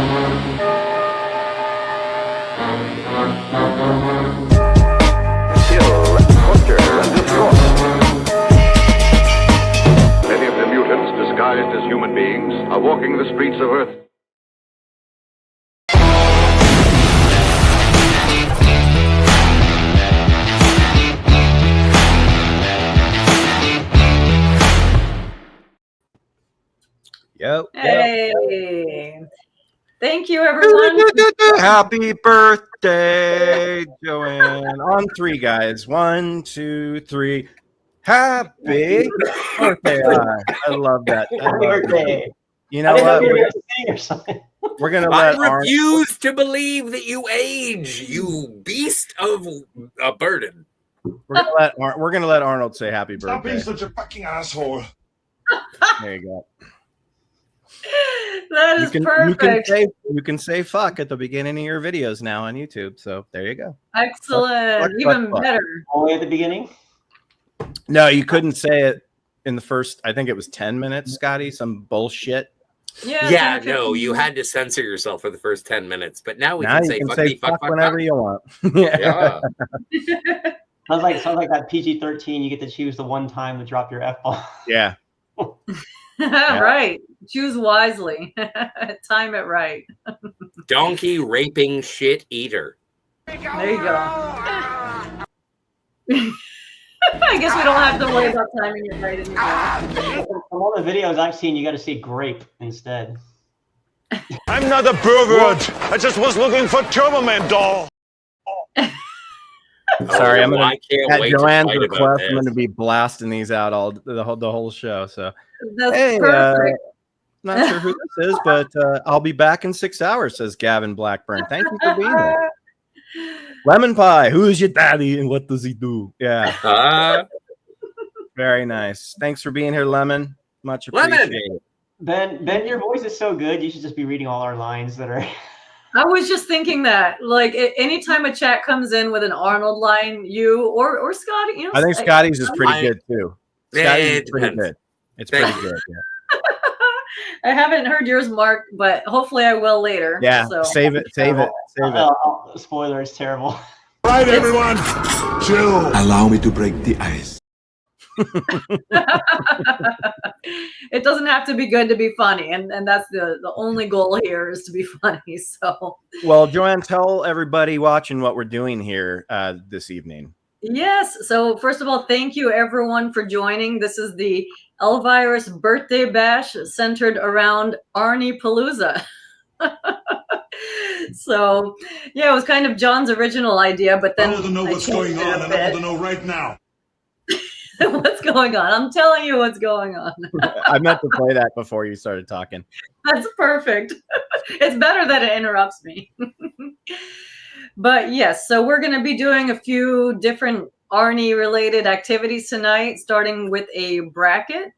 Many of the mutants, disguised as human beings, are walking the streets of Earth. Yep. Hey. Thank you, everyone. Happy birthday, Joanne. On three, guys. 1, 2, 3. Happy birthday. I love that. Happy birthday. You know what? We're gonna let I refuse to believe that you age, you beast of a burden. We're gonna let Arnold say happy birthday. Stop being such a fucking asshole. There you go. That is perfect. You can say fuck at the beginning of your videos now on YouTube. So there you go. Excellent. Even better. Only at the beginning? No, you couldn't say it in the first, I think it was 10 minutes, Scotty. Some bullshit. Yeah, no, you had to censor yourself for the first 10 minutes, but now we can say fuck whenever you want. Yeah. Sounds like that PG-13. You get to choose the one time to drop your F-bomb. Yeah. Right. Choose wisely. Time it right. Donkey raping shit eater. There you go. I guess we don't have to worry about timing it right anymore. From all the videos I've seen, you got to see grape instead. I'm not a pervert. I just was looking for Turbo Man doll. Sorry, I'm gonna. I can't At wait Joanne's to fight request, about I'm going to this. be blasting these out the whole show. So, That's hey, perfect. not sure who this is, but I'll be back in 6 hours, says Gavin Blackburn. Thank you for being here. Lemon Pie, who is your daddy and what does he do? Yeah. Very nice. Thanks for being here, Lemon. Much appreciated. Ben, your voice is so good. You should just be reading all our lines that are. I was just thinking that, like, anytime a chat comes in with an Arnold line, you or Scotty, you know, I think Scotty's is pretty good too. Scotty's is pretty depends. good. It's pretty good. Yeah. I haven't heard yours, Mark, but hopefully I will later. Yeah. So. Save it. Spoiler, it's terrible. Right, everyone. Chill. Allow me to break the ice. It doesn't have to be good to be funny, and that's the only goal here is to be funny. So, well, Joanne, tell everybody watching what we're doing here this evening. Yes. So first of all, thank you everyone for joining. This is the Elvirus birthday bash centered around Arnie Palooza. So yeah, it was kind of John's original idea, but then I want to know what's going on, and I want to know right now. What's going on? I'm telling you what's going on. I meant to play that before you started talking. That's perfect. It's better that it interrupts me. But yes, so we're going to be doing a few different Arnie related activities tonight, starting with a bracket.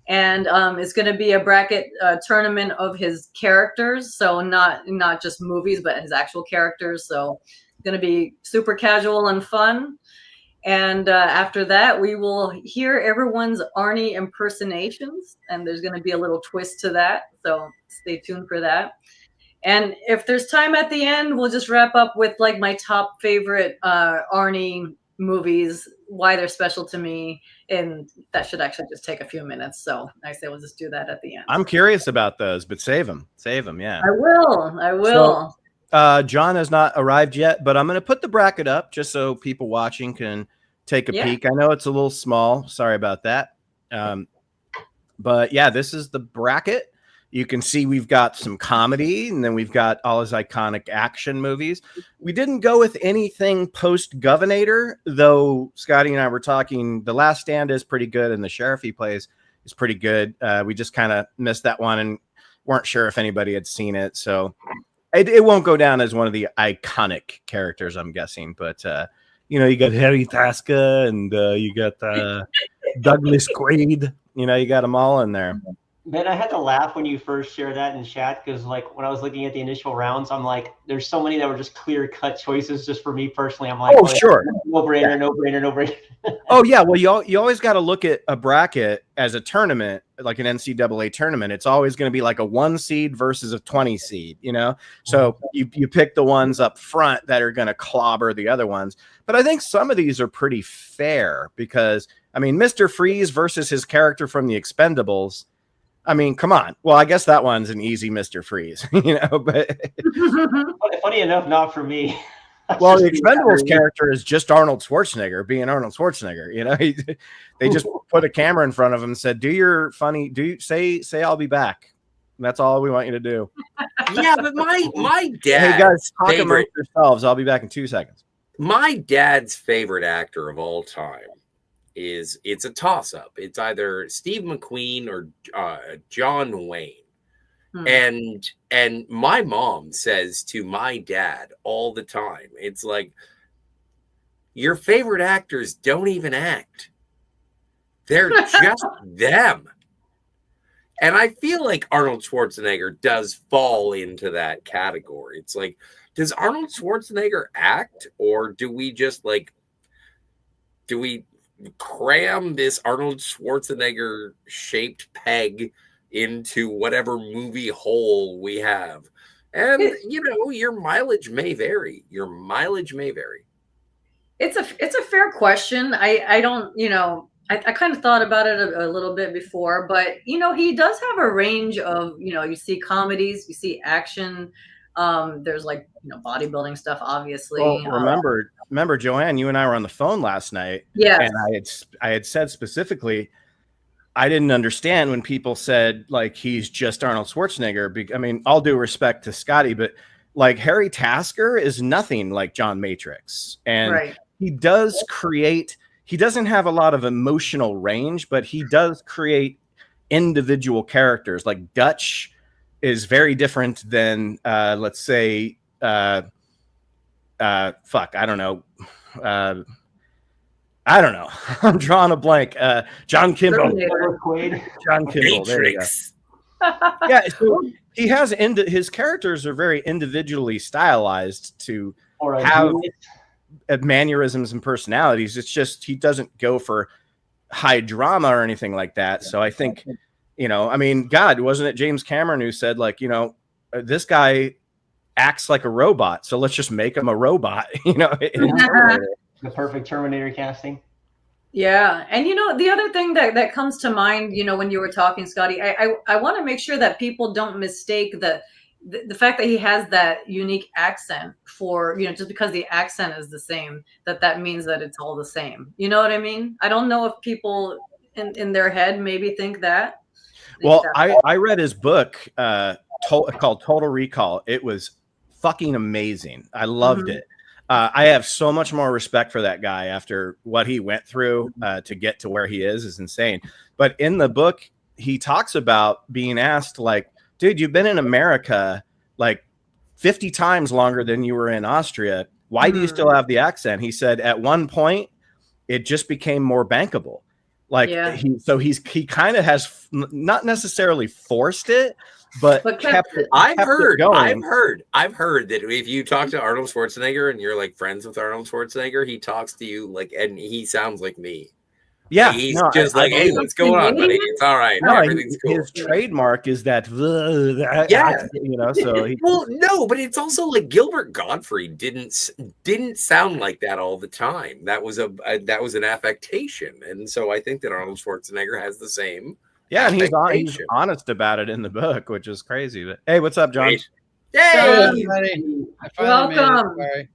And it's going to be a bracket tournament of his characters. So not just movies, but his actual characters. So it's going to be super casual and fun. And after that, we will hear everyone's Arnie impersonations. And there's going to be a little twist to that. So stay tuned for that. And if there's time at the end, we'll just wrap up with like my top favorite Arnie movies, why they're special to me. And that should actually just take a few minutes. So I say we'll just do that at the end. I'm curious about those, but save them. Yeah. I will. So, John has not arrived yet, but I'm going to put the bracket up just so people watching can take a peek. I know it's a little small. Sorry about that. But yeah, this is the bracket. You can see we've got some comedy, and then we've got all his iconic action movies. We didn't go with anything post-Governator, though Scotty and I were talking. The Last Stand is pretty good, and the sheriff he plays is pretty good. We just kind of missed that one and weren't sure if anybody had seen it. So it won't go down as one of the iconic characters, I'm guessing. But, you got Harry Tasca and you got Douglas Quaid. You got them all in there. Ben, I had to laugh when you first shared that in chat because, like, when I was looking at the initial rounds, I'm like, there's so many that were just clear-cut choices. Just for me personally, I'm like, Oh, sure. no brainer, no brainer, no brainer. Oh yeah, well you always got to look at a bracket as a tournament, like an NCAA tournament. It's always going to be like a 1 seed versus a 20 seed, you know. So you pick the ones up front that are going to clobber the other ones. But I think some of these are pretty fair because I mean, Mr. Freeze versus his character from The Expendables. I mean, come on. Well, I guess that one's an easy Mr. Freeze, you know. But funny enough, not for me. Well, the Expendables character is just Arnold Schwarzenegger being Arnold Schwarzenegger. You know, they just put a camera in front of him and said, say I'll be back. And that's all we want you to do. Yeah, but my dad. Hey guys, talk amongst yourselves. I'll be back in 2 seconds. My dad's favorite actor of all time it's a toss-up. It's either Steve McQueen or John Wayne. And my mom says to my dad all the time, it's like, your favorite actors don't even act. They're just them. And I feel like Arnold Schwarzenegger does fall into that category. It's like, does Arnold Schwarzenegger act, or do we just do we cram this Arnold Schwarzenegger shaped peg into whatever movie hole we have? And your mileage may vary. It's a fair question. I don't, I kind of thought about it a little bit before, but he does have a range of, you see comedies, you see action, there's bodybuilding stuff, obviously. Well, remember Joanne, you and I were on the phone last night. Yeah. And I had said specifically, I didn't understand when people said he's just Arnold Schwarzenegger. I mean, all due respect to Scotty, but Harry Tasker is nothing like John Matrix. And he does create, he doesn't have a lot of emotional range, but he does create individual characters. Like Dutch is very different than, let's say, I don't know. I don't know. I'm drawing a blank. John Kimball. John Kimball. There you go. Yeah, so he has his characters are very individually stylized to have mannerisms and personalities. It's just he doesn't go for high drama or anything like that. So I think, I mean, God, wasn't it James Cameron who said this guy acts like a robot, so let's just make him a robot. The perfect Terminator casting. Yeah. And, the other thing that comes to mind, when you were talking, Scotty, I want to make sure that people don't mistake the fact that he has that unique accent for, just because the accent is the same, that means that it's all the same. You know what I mean? I don't know if people in their head maybe think that. Well, I read his book called Total Recall. It was fucking amazing. I loved it. I have so much more respect for that guy after what he went through to get to where he is insane. But in the book, he talks about being asked dude, you've been in America 50 times longer than you were in Austria. Why do you still have the accent? He said at one point, it just became more bankable. He kind of has not necessarily forced it, but kept it. I've heard that if you talk to Arnold Schwarzenegger and you're friends with Arnold Schwarzenegger, he talks to you and he sounds like me. Yeah, he's hey, what's going on, buddy? It's all right. No, everything's cool. His trademark is that. So well, no, but it's also Gilbert Gottfried didn't sound like that all the time. That was an affectation, and so I think that Arnold Schwarzenegger has the same. Yeah, and he's honest about it in the book, which is crazy. But hey, what's up, John? Hey, everybody. Welcome.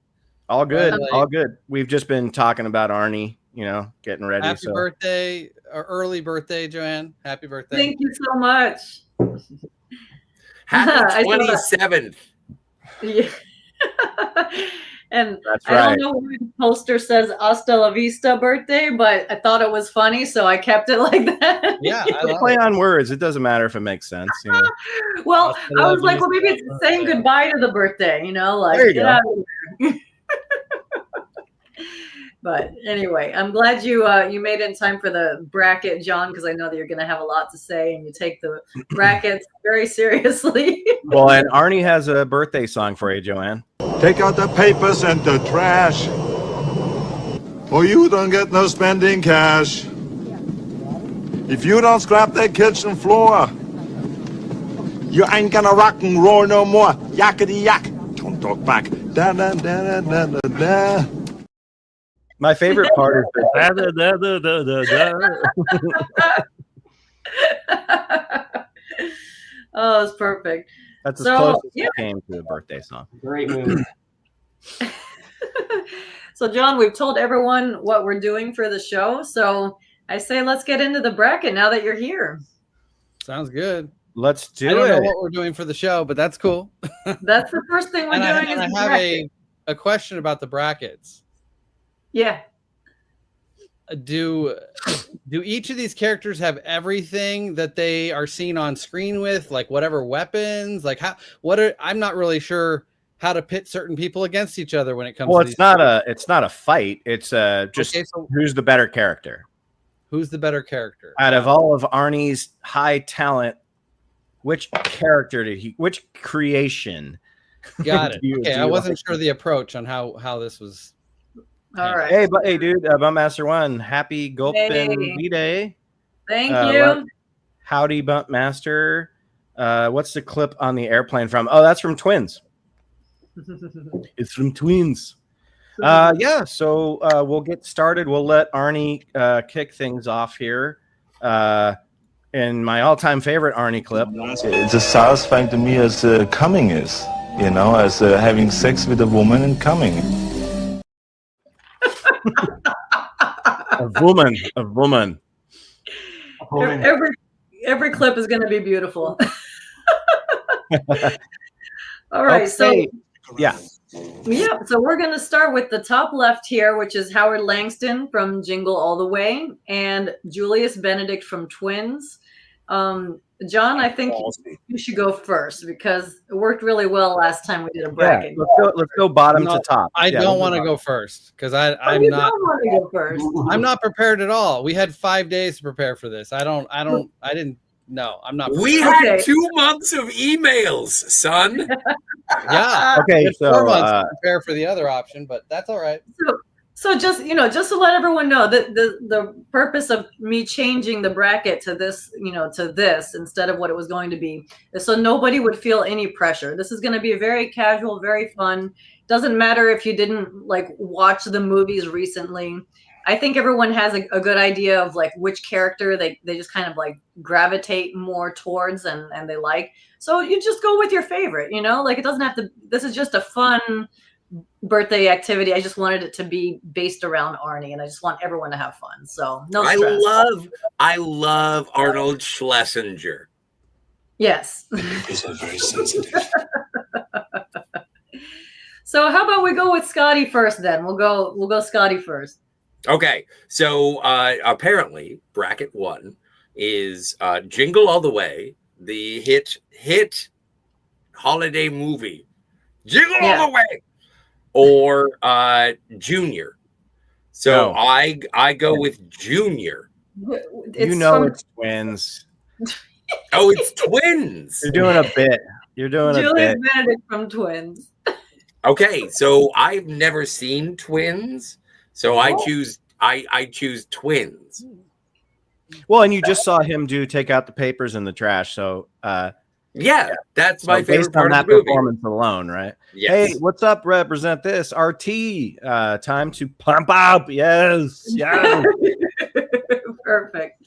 All good, all good. We've just been talking about Arnie. Getting ready. Happy birthday, or early birthday, Joanne. Happy birthday. Thank you so much. Happy 27th. Yeah. And that's I don't know why the poster says Hasta la Vista birthday, but I thought it was funny, so I kept it like that. Yeah, play on words. It doesn't matter if it makes sense. Well, I was like, well, maybe it's saying goodbye to the birthday, there you go. But anyway, I'm glad you made it in time for the bracket, John, because I know that you're going to have a lot to say, and you take the brackets very seriously. Well, and Arnie has a birthday song for you, Joanne. Take out the papers and the trash, or you don't get no spending cash. If you don't scrap that kitchen floor, you ain't gonna rock and roll no more. Yakety yak. Don't talk back. Da da da da da da. My favorite part is the da da da da da da. Oh, it's perfect. That's as close as it came to a birthday song. Great move. So, John, we've told everyone what we're doing for the show. So I say let's get into the bracket now that you're here. Sounds good. Let's do it. I don't know what we're doing for the show, but that's cool. That's the first thing we're doing. I have a question about the brackets. Yeah. Do each of these characters have everything that they are seen on screen with, like whatever weapons, like I'm not really sure how to pit certain people against each other when it comes to it's not a fight. It's just who's the better character. Who's the better character? Out of all of Arnie's high talent, which creation? Got it. Okay, I wasn't sure the approach on how this was. All right. Hey, dude, Bumpmaster 1, happy Gulpin V-Day. Thank you. Howdy, Bumpmaster. What's the clip on the airplane from? Oh, that's from Twins. It's from Twins. Yeah, so we'll get started. We'll let Arnie kick things off here. In my all-time favorite Arnie clip. It's as satisfying to me as coming is, as having sex with a woman and coming. A woman. Every clip is going to be beautiful. All right, okay. So so we're going to start with the top left here, which is Howard Langston from Jingle All the Way and Julius Benedict from Twins. John, I think you should go first because it worked really well last time we did a bracket. Yeah, let's go bottom to top. I don't want to go first because I'm not. Don't want to go first. I'm not prepared at all. We had 5 days to prepare for this. I didn't. No, I'm not. We had 2 months of emails, son. Yeah. Okay. So 4 months to prepare for the other option, but that's all right. So just to let everyone know that the purpose of me changing the bracket to this, to this instead of what it was going to be, is so nobody would feel any pressure. This is going to be a very casual, very fun. Doesn't matter if you didn't watch the movies recently. I think everyone has a good idea of which character they just kind of gravitate more towards and they like. So you just go with your favorite, it doesn't have to. This is just a fun birthday activity. I just wanted it to be based around Arnie, and I just want everyone to have fun. So no stress. I love Arnold Schwarzenegger. Yes. Because I'm very sensitive. So how about we go with Scotty first then? We'll go Scotty first. Okay. So apparently bracket 1 is Jingle All the Way, the hit holiday movie. Jingle All the Way. Or Junior. So I go with Junior. It's Twins. Oh, it's Twins. You're doing a bit. Julius Benedict from Twins. Okay, so I've never seen Twins, so I choose Twins. Well, and you just saw him take out the papers in the trash, so yeah, that's my favorite part on of the movie. Performance alone, right? Yes. Hey, what's up? Represent this RT. Time to pump up. Yes. Perfect.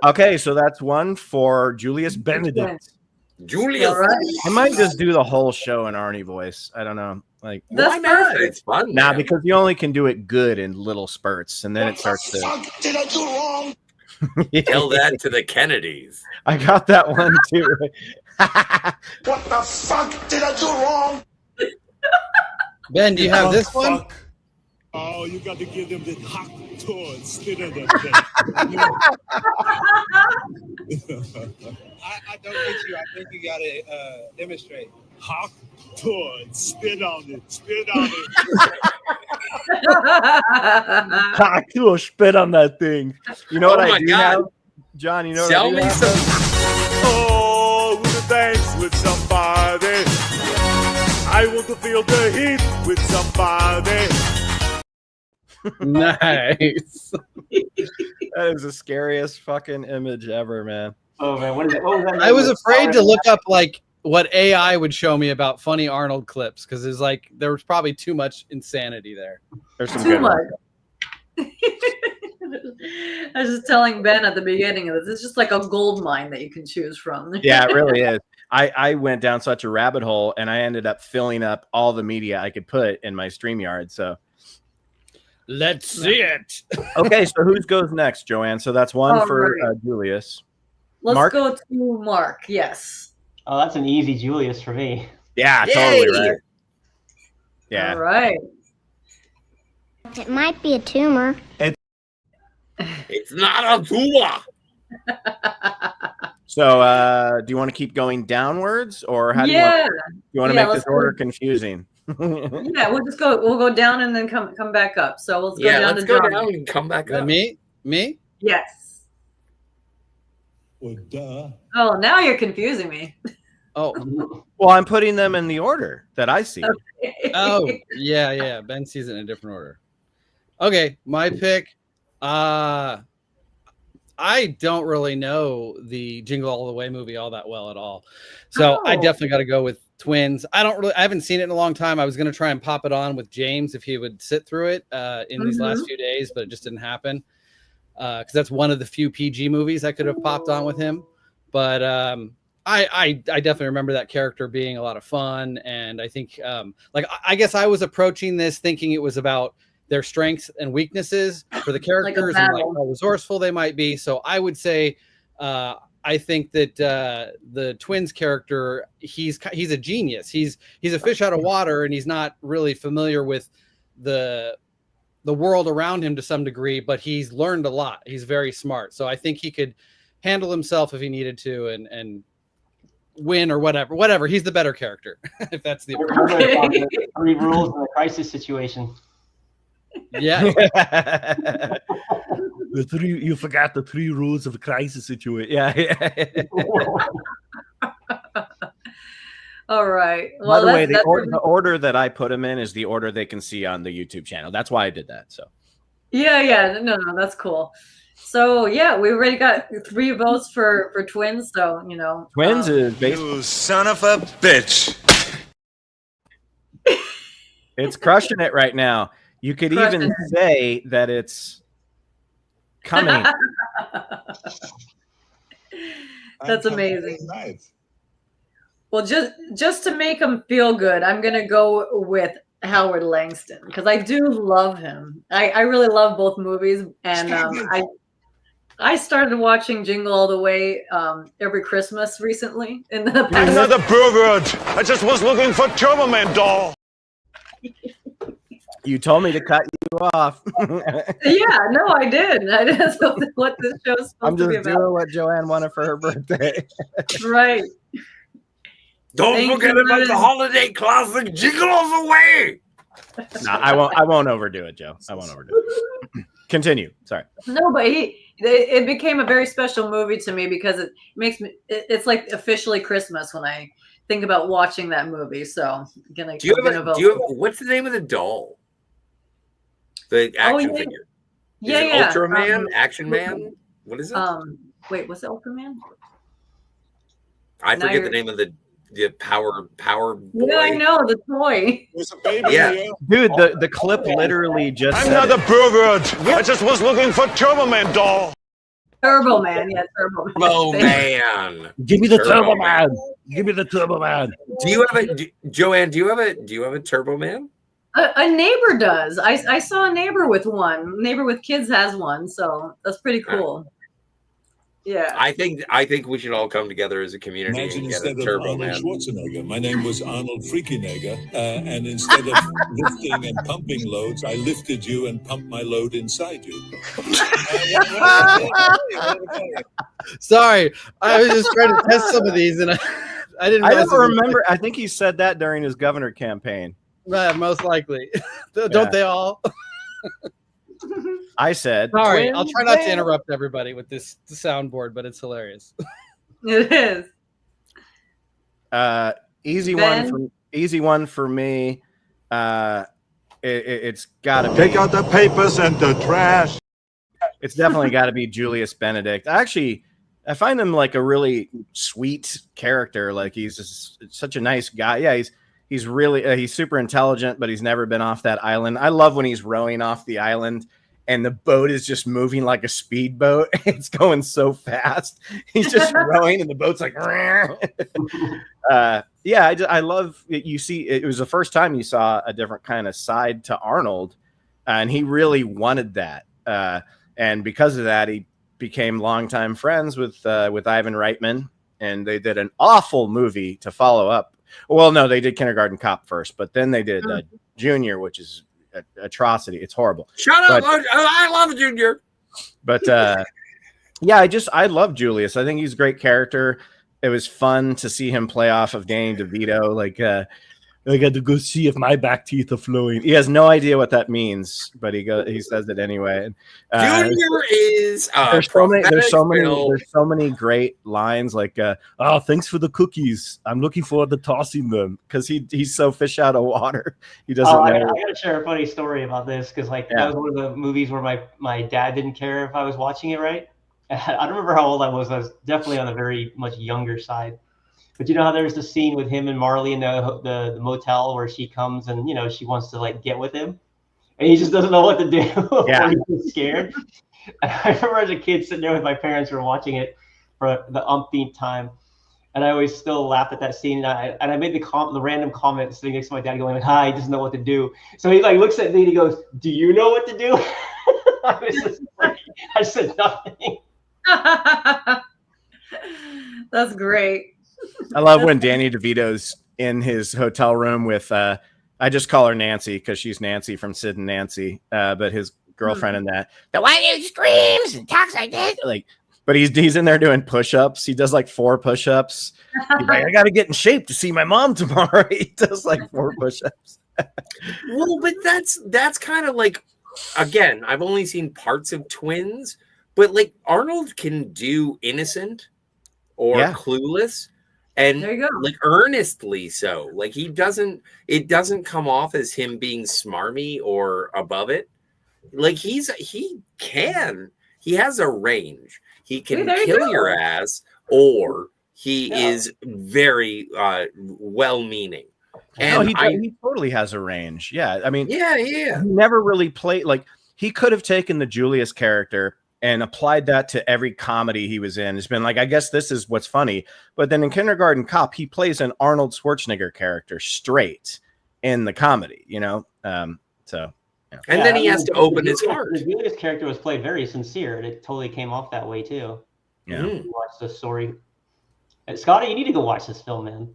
Okay, so that's one for Julius Benedict. Julius, I might just do the whole show in Arnie voice. I don't know, why not? It's fun. Nah, because you only can do it good in little spurts, and then it starts to. What did I do wrong? Tell that to the Kennedys. I got that one too. What the fuck did I do wrong? Ben, do you have this one? Oh, you got to give them the hot tour spit on them. I don't get you. I think you got to demonstrate. Hot tour, spit on it, spit on it. I will spit on that thing. You know what I do have? John, you know what I do have? Oh, with a dance with somebody. I want to feel the heat with somebody. Nice. That is the scariest fucking image ever, man. Oh man, what was that? I was afraid to look up like what AI would show me about funny Arnold clips because it's like there was probably too much insanity there. There's some Too good much. ones. I was just telling Ben at the beginning of this. It's just like a gold mine that you can choose from. Yeah, it really is. I went down such a rabbit hole, and I ended up filling up all the media I could put in my StreamYard. So let's see it. Okay, so who goes next, Joanne? So that's one for Julius. Let's Mark? go to Mark. Yes. Oh, that's an easy Julius for me. Yeah, totally right. Yeah. All right. It might be a tumor. It's not a tumor. So, do you want to keep going downwards, or how do you want to make this order confusing? Yeah, we'll just go. We'll go down and then come back up. So let's go down let's to go John. down and come back up. Me? Yes. Well, duh. Oh, now you're confusing me. Oh, well, I'm putting them in the order that I see. Okay. oh, yeah. Ben sees it in a different order. Okay, my pick. I don't really know the Jingle All the Way movie all that well at all, so I definitely got to go with Twins. I haven't seen it in a long time. I was going to try and pop it on with James if he would sit through it in these last few days, but it just didn't happen because that's one of the few PG movies I could have popped on with him. But I definitely remember that character being a lot of fun, and I think I guess I was approaching this thinking it was about their strengths and weaknesses for the characters and like how resourceful they might be. So I would say I think that the Twins character, he's a genius. He's a fish out of water, and he's not really familiar with the world around him to some degree, but he's learned a lot. He's very smart. So I think he could handle himself if he needed to and win or whatever. He's the better character. If that's the approach. 3 rules in a crisis situation. Yeah. You forgot the 3 rules of a crisis situation. Yeah. All right. Well, by the way, the order that I put them in is the order they can see on the YouTube channel. That's why I did that. So. Yeah. No, that's cool. So yeah, we already got 3 votes for Twins. So Twins is basically You son of a bitch. It's crushing it right now. You could even say that it's coming. That's amazing. Well, just to make him feel good, I'm gonna go with Howard Langston because I do love him. I really love both movies, and I started watching Jingle All the Way every Christmas recently. In the past. Another pervert. I just was looking for Turbo Man doll. You told me to cut you off. Yeah, no, I did. That's what this show's supposed to be about. I'm just doing what Joanne wanted for her birthday. Right. Don't forget about the holiday classic, Jingle All the Way. No, I won't overdo it, Joe. I won't overdo it. Continue. Sorry. No, but it became a very special movie to me because it makes me. It's like officially Christmas when I think about watching that movie. So do you have what's the name of the doll? The action figure. Yeah. Ultraman? Action Man? What is it? Wait, what's it, Ultraman? I forget the name of the power boy. Yeah, I know, the toy. There's a baby here. Dude, the clip literally just I'm not a pervert. I just was looking for Turbo Man doll. Turbo Man, yeah, Turbo Man. Oh man. Give me the Turbo Man. Give me the Turbo Man. Do you have Joanne, do you have a Turbo Man? A neighbor does. I saw a neighbor with one. Neighbor with kids has one, so that's pretty cool. Yeah. I think we should all come together as a community. Imagine and get instead a of Turbo Arnold Man. Schwarzenegger, my name was Arnold Freakinegger, and instead of lifting and pumping loads, I lifted you and pumped my load inside you. Sorry, I was just trying to test some of these, and I didn't. I don't remember. I think he said that during his governor campaign. Most likely. Don't they all? I said. Sorry, I'll try not to interrupt everybody with this soundboard, but it's hilarious. It is. Easy Ben? one for me. It's got to be. Take out the papers and the trash. It's definitely got to be Julius Benedict. I find him like a really sweet character. Like he's just such a nice guy. Yeah, he's really he's super intelligent, but he's never been off that island. I love when he's rowing off the island and the boat is just moving like a speedboat. It's going so fast. He's just rowing and the boat's like, yeah, I love it. You see, it was the first time you saw a different kind of side to Arnold, and he really wanted that. And because of that, he became longtime friends with Ivan Reitman, and they did an awful movie to follow up. Well, no, they did Kindergarten Cop first, but then they did Junior, which is atrocity. It's horrible. Shut up! I love Junior. But yeah, I love Julius. I think he's a great character. It was fun to see him play off of Danny DeVito. Like, I got to go see if my back teeth are flowing. He has no idea what that means, but he says it anyway. Junior is there's so many great lines like, "Oh, thanks for the cookies. I'm looking forward to tossing them," because he's so fish out of water. He doesn't know. I gotta share a funny story about this because that was one of the movies where my dad didn't care if I was watching it right. I don't remember how old I was. I was definitely on the very much younger side. But you know how there's the scene with him and Marley in the motel where she comes and she wants to like get with him, and he just doesn't know what to do. Yeah, he's scared. And I remember as a kid sitting there with my parents, who were watching it for the umpteenth time, and I always still laughed at that scene. And I made the random comment sitting next to my dad, going, "Hi, he doesn't know what to do." So he like looks at me and he goes, "Do you know what to do?" I said nothing. That's great. I love when Danny DeVito's in his hotel room with I just call her Nancy because she's Nancy from Sid and Nancy, but his girlfriend in that. The one who screams and talks like this, but he's in there doing push-ups. He does like 4 push-ups. He's like, I got to get in shape to see my mom tomorrow. He does like 4 push-ups. Well, but that's kind of like, again, I've only seen parts of Twins, but like Arnold can do innocent or clueless. And there you go. Like earnestly so. Like it doesn't come off as him being smarmy or above it. Like he has a range. He can kill your ass, or he is very well-meaning. And he totally has a range. Yeah. I mean, he never really played he could have taken the Julius character and applied that to every comedy he was in. It's been like, I guess this is what's funny. But then in Kindergarten Cop, he plays an Arnold Schwarzenegger character straight in the comedy, So, yeah. And then he has to open his heart. The Julius character was played very sincere, and it totally came off that way too. Yeah. You watch the story. Scotty, you need to go watch this film, man.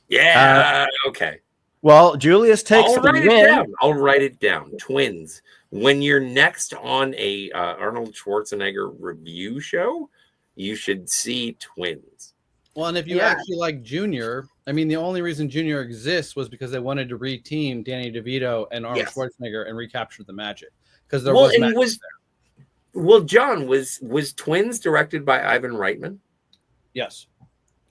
Yeah. Okay. Well, Julius takes the win. I'll write it down. Twins. When you're next on a Arnold Schwarzenegger review show, you should see Twins. Well, and if you actually like Junior, I mean, the only reason Junior exists was because they wanted to reteam Danny DeVito and Arnold Schwarzenegger and recapture the magic, because there was magic there. Well, John, was Twins directed by Ivan Reitman? Yes.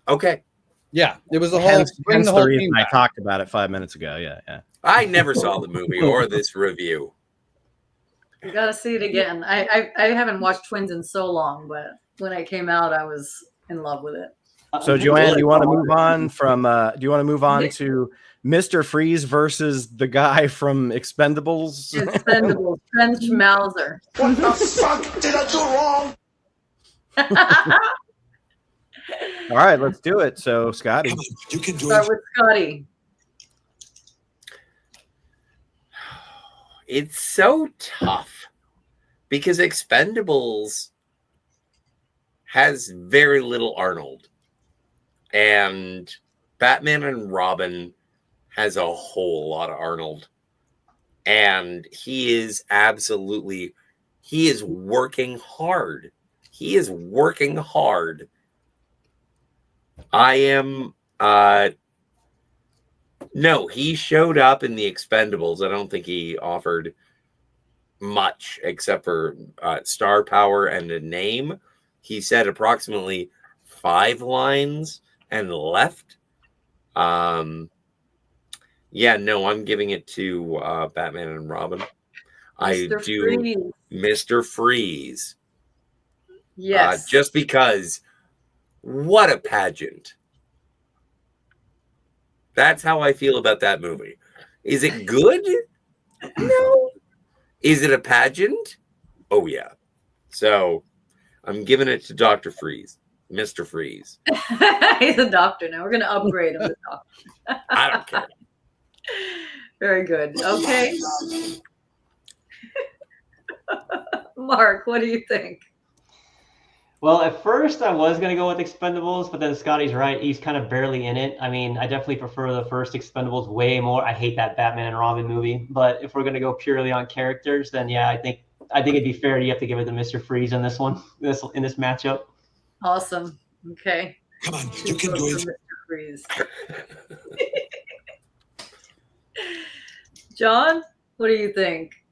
Okay. Yeah, it was the Hence whole the reason I talked about it 5 minutes ago. Yeah. I never saw the movie or this review. You gotta see it again. I haven't watched Twins in so long, but when it came out, I was in love with it. So, Joanne, do you want to move on to Mr. Freeze versus the guy from Expendables? Expendables, Trench Mauser. What the fuck did I do wrong? All right, let's do it. So, Scotty. You can do Start with Scotty. It's so tough because Expendables has very little Arnold, and Batman and Robin has a whole lot of Arnold, and he is working hard. He is working hard. I am No, he showed up in the Expendables. I don't think he offered much except for star power and a name. He said approximately 5 lines and left. Yeah, no, I'm giving it to Batman and Robin. Mr. Freeze. Yes. Just because, what a pageant. That's how I feel about that movie. Is it good? No. Is it a pageant? Oh, yeah. So I'm giving it to Dr. Freeze, Mr. Freeze. He's a doctor now. We're going to upgrade him to doctor. I don't care. Very good. Okay. Mark, what do you think? Well, at first I was going to go with Expendables, but then Scotty's right. He's kind of barely in it. I mean, I definitely prefer the first Expendables way more. I hate that Batman and Robin movie. But if we're going to go purely on characters, then yeah, I think it'd be fair. You have to give it to Mr. Freeze in this one, in this matchup. Awesome. Okay. Come on, you can do it. Mr. Freeze. John, what do you think?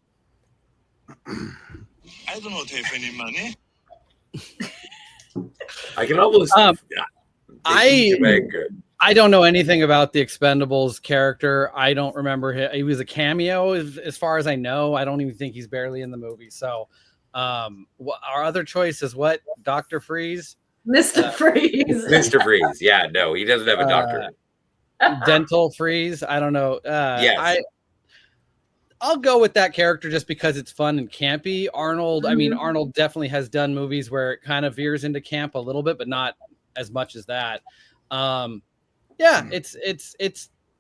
I don't have any money. I can almost. I don't know anything about the Expendables character. I don't remember him. He was a cameo, as far as I know. I don't even think he's barely in the movie. So, our other choice is what? Dr. Freeze? Mr. Freeze. Mr. Freeze. Yeah, no, he doesn't have a doctorate. Dental Freeze. I don't know. Yes. I'll go with that character just because it's fun and campy. Arnold, I mean, Arnold definitely has done movies where it kind of veers into camp a little bit, but not as much as that. Yeah, it's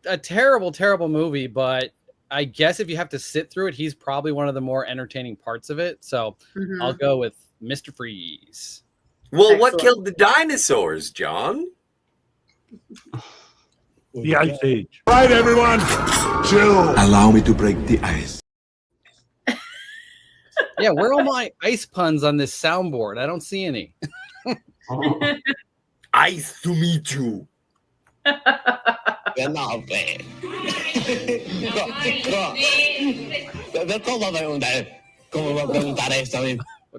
a terrible, terrible movie, but I guess if you have to sit through it, he's probably one of the more entertaining parts of it. So I'll go with Mr. Freeze. Well, Excellent. What killed the dinosaurs, John? The Ice Age. Right, everyone, chill. Allow me to break the ice. Yeah, where are all my ice puns on this soundboard? I don't see any. Ice to meet you. What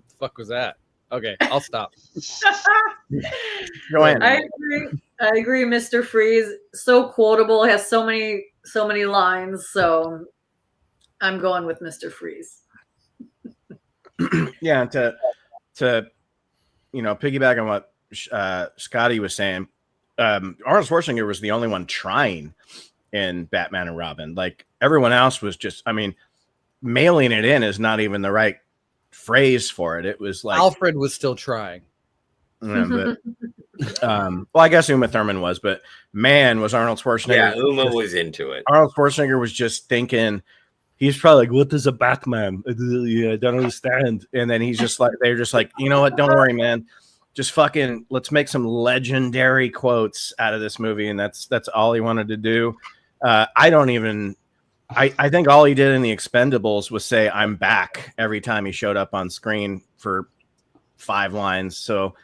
the fuck was that? Okay, I'll stop. Go ahead. I agree, Mr. Freeze. So quotable, has so many lines. So I'm going with Mr. Freeze. Yeah, to piggyback on what Scotty was saying, Arnold Schwarzenegger was the only one trying in Batman and Robin. Like everyone else was just, I mean, mailing it in is not even the right phrase for it. It was like Alfred was still trying. Yeah, but well, I guess Uma Thurman was, but man, was Arnold Schwarzenegger. Yeah, Uma was into it. Arnold Schwarzenegger was just thinking, he's probably like, what is a Batman? I don't understand. And then he's just like, they're just like, you know what? Don't worry, man. Just fucking, let's make some legendary quotes out of this movie. And that's all he wanted to do. I think all he did in the Expendables was say, I'm back every time he showed up on screen for 5 lines. So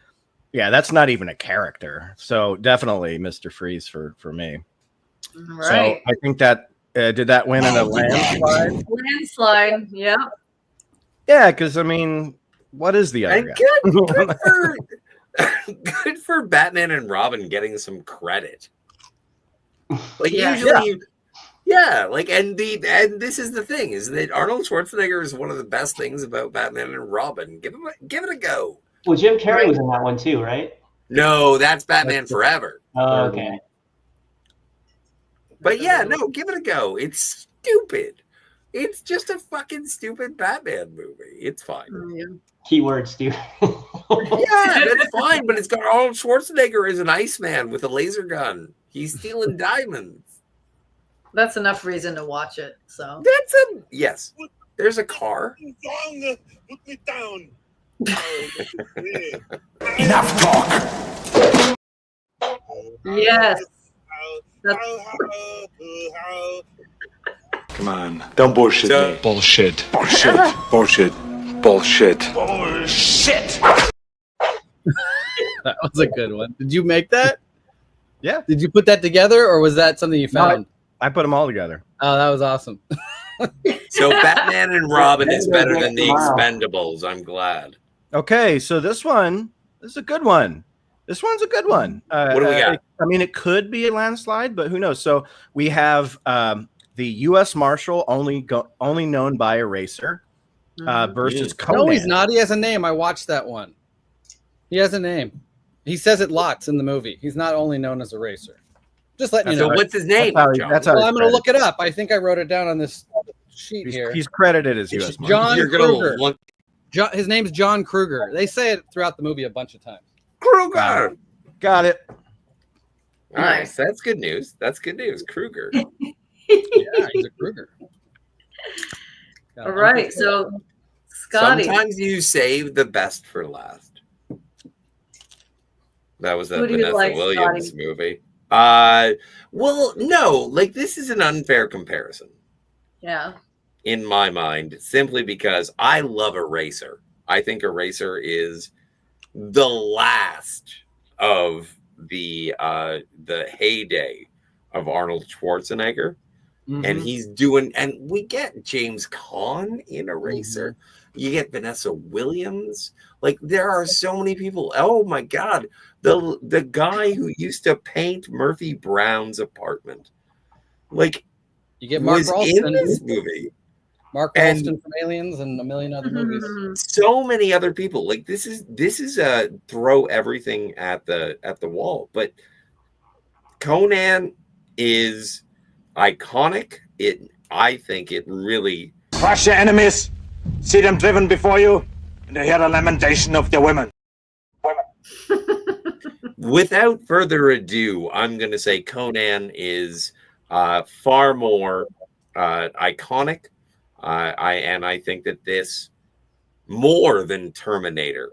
yeah, that's not even a character. So definitely Mr. Freeze for me. Right. So I think that did that win in a landslide? Landslide, yeah. Yeah, because I mean, what is the other guy? Good for Batman and Robin getting some credit. Like Yeah. usually, like and this is the thing is that Arnold Schwarzenegger is one of the best things about Batman and Robin. Give it a go. Well, Jim Carrey was in that one too, right? No, that's Batman Forever. Oh, okay. But yeah, no, give it a go. It's stupid. It's just a fucking stupid Batman movie. It's fine. Keyword stupid. Yeah, that's fine, but it's got Arnold Schwarzenegger as an Iceman with a laser gun. He's stealing diamonds. That's enough reason to watch it. So yes. There's a car. Put me down. Enough talk. yes. Come on, don't bullshit me. Bullshit. Bullshit. Bullshit. Bullshit. Bullshit. That was a good one. Did you make that? Yeah. Did you put that together, or was that something you found? I put them all together. Oh, that was awesome. So Batman and Robin is better than the Expendables. I'm glad. Okay, so this is a good one. This one's a good one. What do we got? I mean, it could be a landslide, but who knows? So we have the U.S. Marshal, only known by Eraser, versus Conan. No, he's not. He has a name. I watched that one. He has a name. He says it lots in the movie. He's not only known as Eraser. Just letting you know. So what's his name? That's how well, I'm going to look it up. I think I wrote it down on this sheet here. He's credited as U.S. John Kruger. Look. His name's John Kruger. They say it throughout the movie a bunch of times. Kruger. Got it. Nice. That's good news. That's good news. Kruger. Yeah, he's a Kruger. All right. So, Scotty. Sometimes you save the best for last. That was a Vanessa Williams movie. Well, no, like this is an unfair comparison. Yeah. In my mind, simply because I love Eraser. I think Eraser is the last of the heyday of Arnold Schwarzenegger. Mm-hmm. And he's doing, and we get James Caan in Eraser. Mm-hmm. You get Vanessa Williams. Like there are so many people. Oh my God. The guy who used to paint Murphy Brown's apartment. Like you get Mark Ralston in this movie. Mark Ralston from Aliens and a million other movies. So many other people. Like this is a throw everything at the wall. But Conan is iconic. I think it really Crush your enemies, see them driven before you, and hear the lamentation of their women. Without further ado, I'm going to say Conan is far more iconic. I think that this, more than Terminator,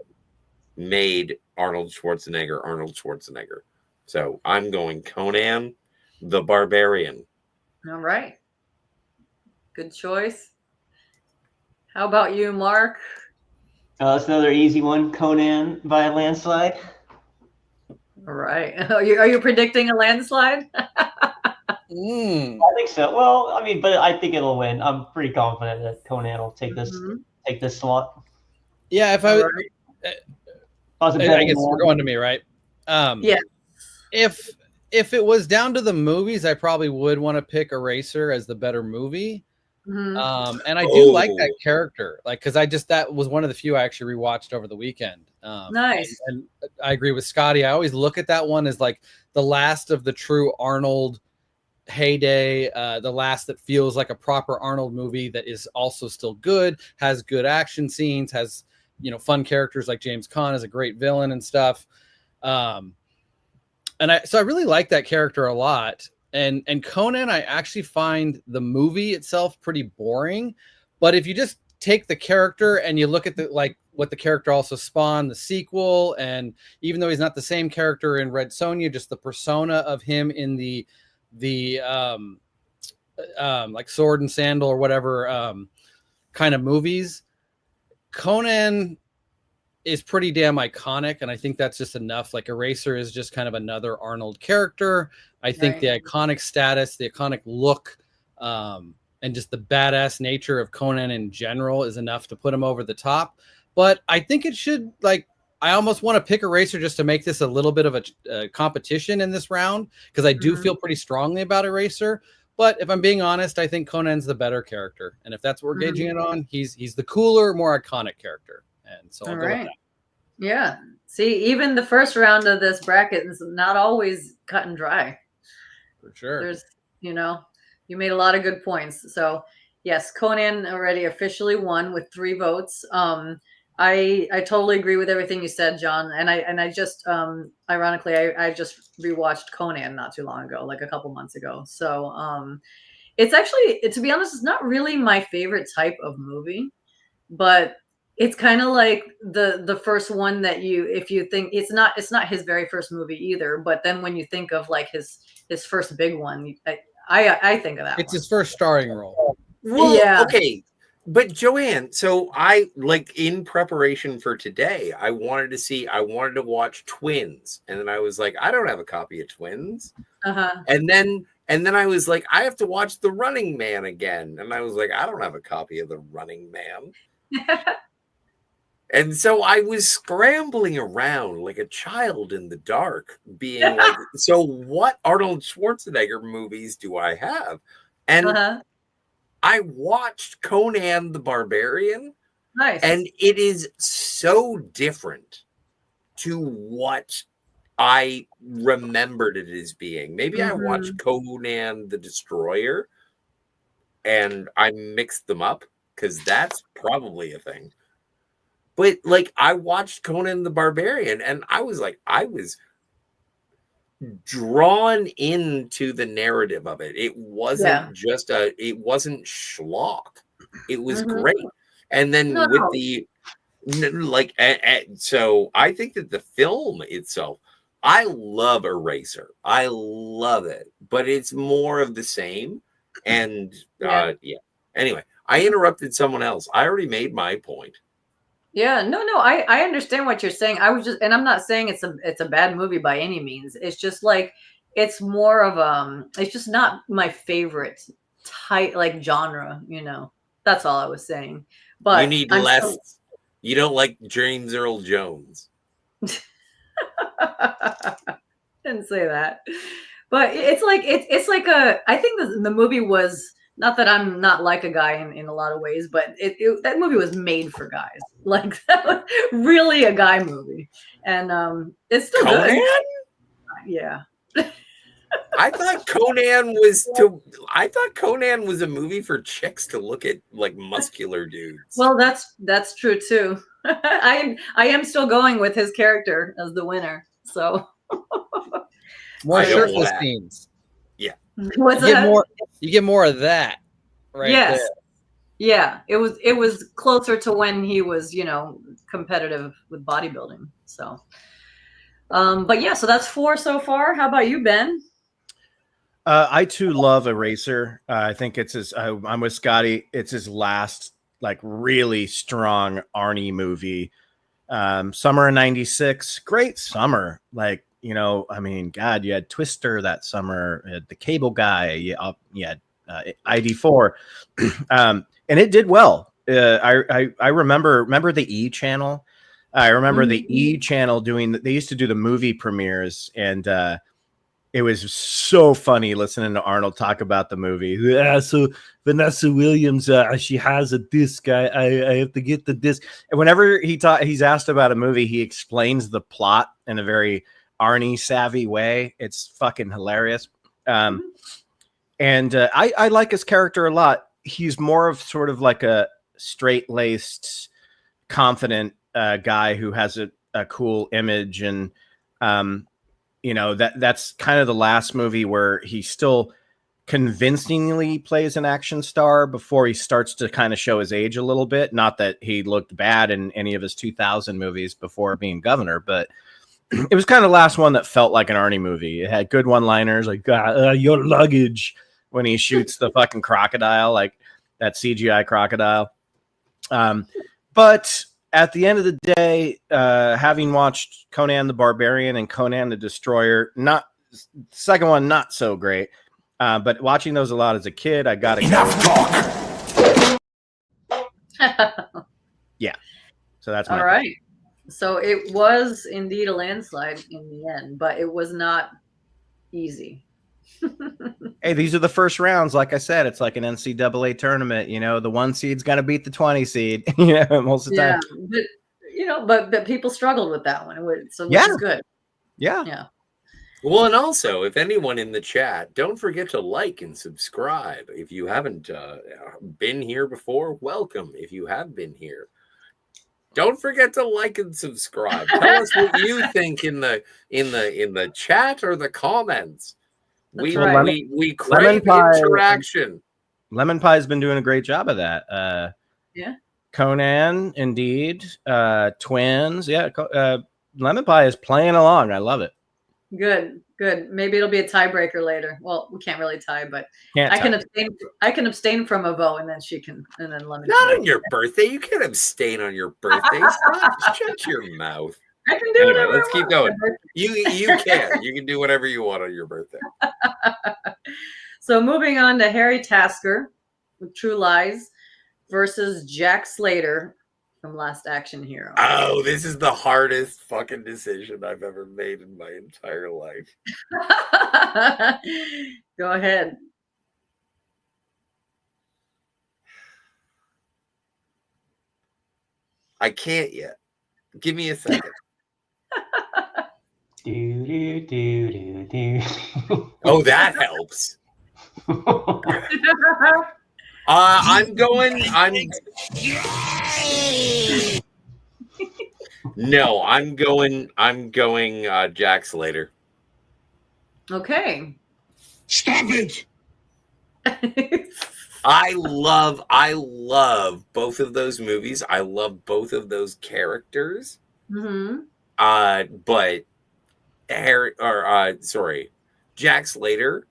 made Arnold Schwarzenegger. So I'm going Conan the Barbarian. All right. Good choice. How about you, Mark? That's another easy one. Conan by a landslide. All right. Are you predicting a landslide? I think so. Well, I mean, but I think it'll win. I'm pretty confident that Conan will take this slot. Yeah, if I guess we're going to me, right? Yeah. If it was down to the movies, I probably would want to pick Eraser as the better movie. Mm-hmm. And I do like that character, like because that was one of the few I actually rewatched over the weekend. Nice. And I agree with Scotty. I always look at that one as like the last of the true Arnold heyday, the last that feels like a proper Arnold movie that is also still good, has good action scenes, has fun characters like James Caan is a great villain and stuff. So I really like that character a lot. And Conan, I actually find the movie itself pretty boring. But if you just take the character and you look at what the character also spawned, the sequel, and even though he's not the same character in Red Sonja, just the persona of him in the like Sword and Sandal or whatever kind of movies, Conan is pretty damn iconic, and I think that's just enough. Like Eraser is just kind of another Arnold character. I think the iconic status, the iconic look, and just the badass nature of Conan in general is enough to put him over the top. But I think it should, I almost want to pick Eraser just to make this a little bit of a competition in this round, because I do feel pretty strongly about Eraser. But if I'm being honest, I think Conan's the better character, and if that's what we're gauging it on, he's the cooler, more iconic character. And so I'll go with that. Yeah. See, even the first round of this bracket is not always cut and dry. For sure. There's, you made a lot of good points. So yes, Conan already officially won with 3 votes. I totally agree with everything you said, John. And I just, ironically, I just rewatched Conan not too long ago, like a couple months ago. So it's actually, to be honest, it's not really my favorite type of movie, but it's kind of like the first one that if you think it's not his very first movie either, but then when you think of like his first big one, I think of that. It's his first starring role. Well, yeah. Okay. But Joanne, so in preparation for today, I wanted to watch Twins. And then I was like, I don't have a copy of Twins. Uh-huh. And then And then I was like, I have to watch The Running Man again. And I was like, I don't have a copy of The Running Man. And so I was scrambling around like a child in the dark, being like, so what Arnold Schwarzenegger movies do I have? And I watched Conan the Barbarian. Nice. And it is so different to what I remembered it as being. Maybe I watched Conan the Destroyer and I mixed them up, because that's probably a thing. But like, I watched Conan the Barbarian and I was like, I was drawn into the narrative of it. It wasn't just it wasn't schlock. It was great. And then so I think that the film itself, I love Eraser. I love it, but it's more of the same. And anyway, I interrupted someone else. I already made my point. Yeah, no, I understand what you're saying. I was just, and I'm not saying it's a bad movie by any means. It's just like, it's more of it's just not my favorite type, like, genre, you know. That's all I was saying. But you need less. You don't like James Earl Jones. Didn't say that. But it's like I think the movie was, not that I'm not like a guy in a lot of ways, but that movie was made for guys. Like, that was really a guy movie. And it's still Conan? good. Yeah. I thought Conan was a movie for chicks to look at, like, muscular dudes. Well, that's true too. I am still going with his character as the winner. So more shirtless scenes. Yeah. What's that? You get more of that, right? Yes. There. Yeah. It was closer to when he was, you know, competitive with bodybuilding. So but yeah, so that's 4 so far. How about you, Ben? I too love Eraser. I think it's his. I'm with Scotty. It's his last, like, really strong Arnie movie. Summer of '96, great summer. Like, you know, I mean, God, you had Twister that summer, the Cable Guy, you had ID4, and it did well. I remember the E channel. I remember the E channel they used to do the movie premieres, and it was so funny listening to Arnold talk about the movie. Yeah, so Vanessa Williams, she has a disc. I have to get the disc. And whenever he's asked about a movie, he explains the plot in a very Arnie savvy way. It's fucking hilarious. And I like his character a lot. He's more of sort of like a straight-laced, confident guy who has a cool image, and you know, that's kind of the last movie where he still convincingly plays an action star before he starts to kind of show his age a little bit. Not that he looked bad in any of his 2000 movies before being governor, but it was kind of the last one that felt like an Arnie movie. It had good one-liners, like your luggage, when he shoots the fucking crocodile, like that CGI crocodile. But at the end of the day, having watched Conan the Barbarian and Conan the Destroyer, second one, not so great. But watching those a lot as a kid, I got enough talk. Yeah. So that's my all right. So it was indeed a landslide in the end, but it was not easy. Hey, these are the first rounds. Like I said, it's like an NCAA tournament. You know, the 1 seed's got to beat the 20 seed. You know, most of the time. But you know, but people struggled with that one, so which is good. Yeah. Well, and also, if anyone in the chat, don't forget to like and subscribe. If you haven't been here before, welcome. If you have been here, don't forget to like and subscribe. Tell us what you think in the chat or the comments. We crave interaction. Lemon Pie's been doing a great job of that. Yeah. Conan, indeed. Twins. Yeah. Lemon Pie is playing along. I love it. Good. Maybe it'll be a tiebreaker later. Well, we can't really tie, but I can abstain from a vote, and then she can, and then Lemon. Not on your birthday. You can't abstain on your birthday. Stop. Shut your mouth. I can do Anyway, whatever let's I keep want. going. You can do whatever you want on your birthday. So moving on to Harry Tasker with True Lies versus Jack Slater from Last Action Hero. Oh, this is the hardest fucking decision I've ever made in my entire life. Go ahead. I can't yet. Give me a second. Oh, that helps. I'm going Jack Slater. Okay. Stop it! I love both of those movies. I love both of those characters. Mm-hmm. But Jack Slater,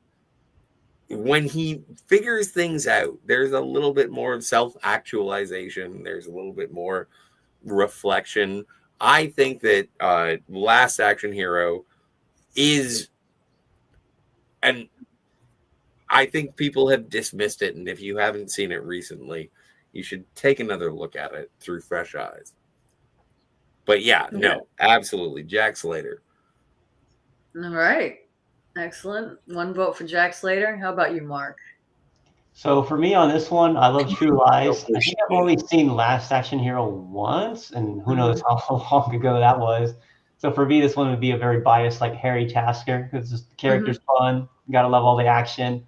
when he figures things out, there's a little bit more of self-actualization. There's a little bit more reflection. I think that Last Action Hero is, and I think people have dismissed it. And if you haven't seen it recently, you should take another look at it through fresh eyes. But yeah, no, absolutely. Jack Slater. All right. Excellent. One vote for Jack Slater. How about you, Mark? So for me on this one, I love True Lies. I think I've only seen Last Action Hero once, and who knows how long ago that was. So for me, this one would be a very biased, like Harry Tasker, because the character's fun. You gotta love all the action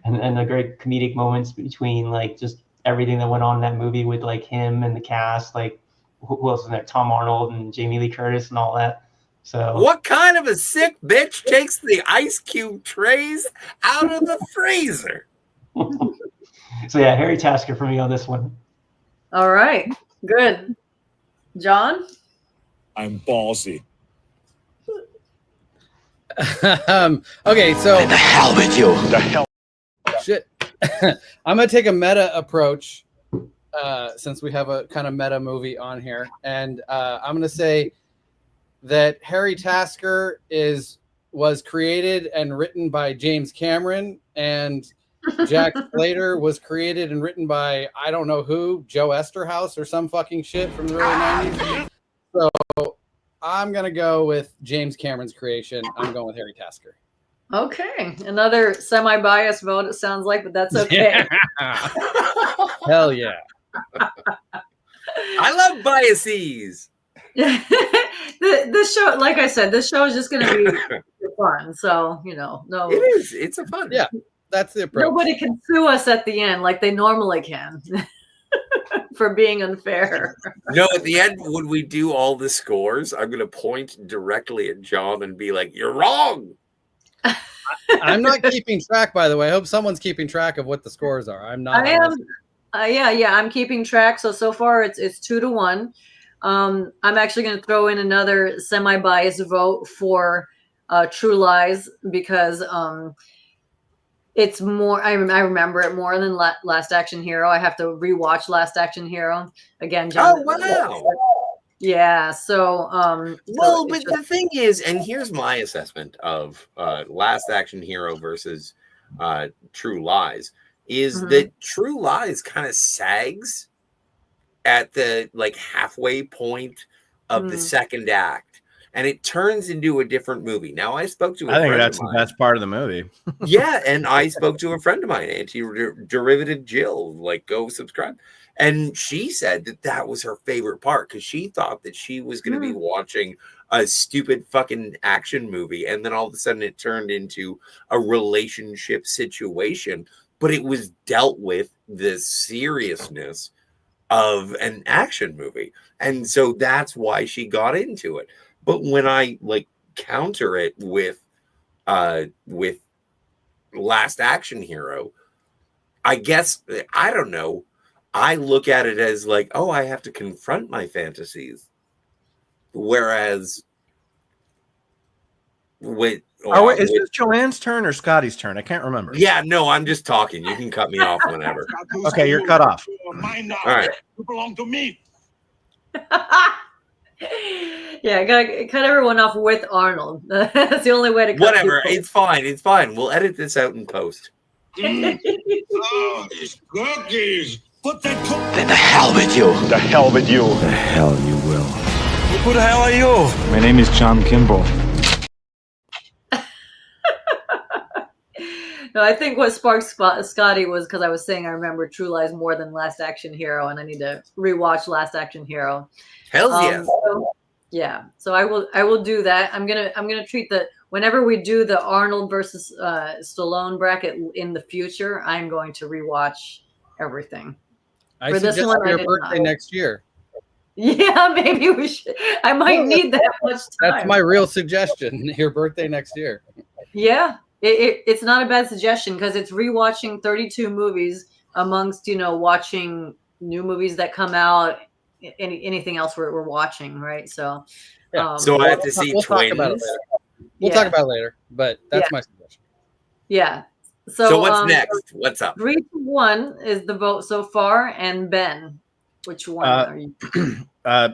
and the great comedic moments between like just everything that went on in that movie with like him and the cast, like who else was in there? Tom Arnold and Jamie Lee Curtis and all that. So what kind of a sick bitch takes the ice cube trays out of the freezer? So yeah, Harry Tasker for me on this one. All right. Good. John? I'm ballsy. Okay, so The hell with you. The hell. shit. I'm gonna take a meta approach since we have a kind of meta movie on here, and I'm gonna say that Harry Tasker was created and written by James Cameron, and Jack Slater was created and written by I don't know who, Joe Esterhaus or some fucking shit from the early 90s. So I'm gonna go with James Cameron's creation. I'm going with Harry Tasker. Okay. Another semi-biased vote, it sounds like, but that's okay. Yeah. Hell yeah. I love biases. This show, like I said, this show is just going to be fun. So, no. It is. It's a fun. Yeah, that's the approach. Nobody can sue us at the end like they normally can for being unfair. No, at the end, when we do all the scores, I'm going to point directly at John and be like, "You're wrong." I'm not keeping track, by the way. I hope someone's keeping track of what the scores are. I'm not. I am. Yeah. I'm keeping track. So far it's 2-1. I'm actually going to throw in another semi-biased vote for True Lies because it's more. I remember it more than Last Action Hero. I have to rewatch Last Action Hero again. John, Oh wow! Yeah. So well, but the thing is, and here's my assessment of Last Action Hero versus True Lies, is that True Lies kind of sags at the like halfway point of the second act, and it turns into a different movie. Now, I spoke to I think that's the best part of the movie. Yeah, and I spoke to a friend of mine, Anti-Derivative Jill, like go subscribe. And she said that was her favorite part because she thought that she was going to be watching a stupid fucking action movie. And then all of a sudden it turned into a relationship situation, but it was dealt with the seriousness of an action movie. And so that's why she got into it. But when I like counter it with Last Action Hero, I guess, I don't know, I look at it as like, oh, I have to confront my fantasies. Whereas with is this Joanne's turn or Scotty's turn? I can't remember. Yeah, no, I'm just talking. You can cut me off whenever. Okay, you're cut off. Mine now. All right. You belong to me. Yeah, I gotta cut everyone off with Arnold. That's the only way to cut Whatever. people. It's fine. It's fine. We'll edit this out in post. Oh, these cookies. Put that cookie. Then the hell with you. The hell with you. The hell you will. Who the hell are you? My name is John Kimball. No, I think what sparked Scotty was because I was saying I remember True Lies more than Last Action Hero, and I need to rewatch Last Action Hero. Hell yeah. So I will do that. I'm gonna treat whenever we do the Arnold versus Stallone bracket in the future, I'm going to rewatch everything. I suggest your birthday next year. Yeah, maybe we should. I might need that much time. That's my real suggestion. Your birthday next year. Yeah, it's not a bad suggestion because it's rewatching 32 movies amongst watching new movies that come out. Anything else we're watching, right? So, yeah. So I have to see we'll Twins. Talk about it later. We'll talk about it later, but that's my suggestion. Yeah. So what's next? What's up? 3-1 is the vote so far, and Ben, which one are you?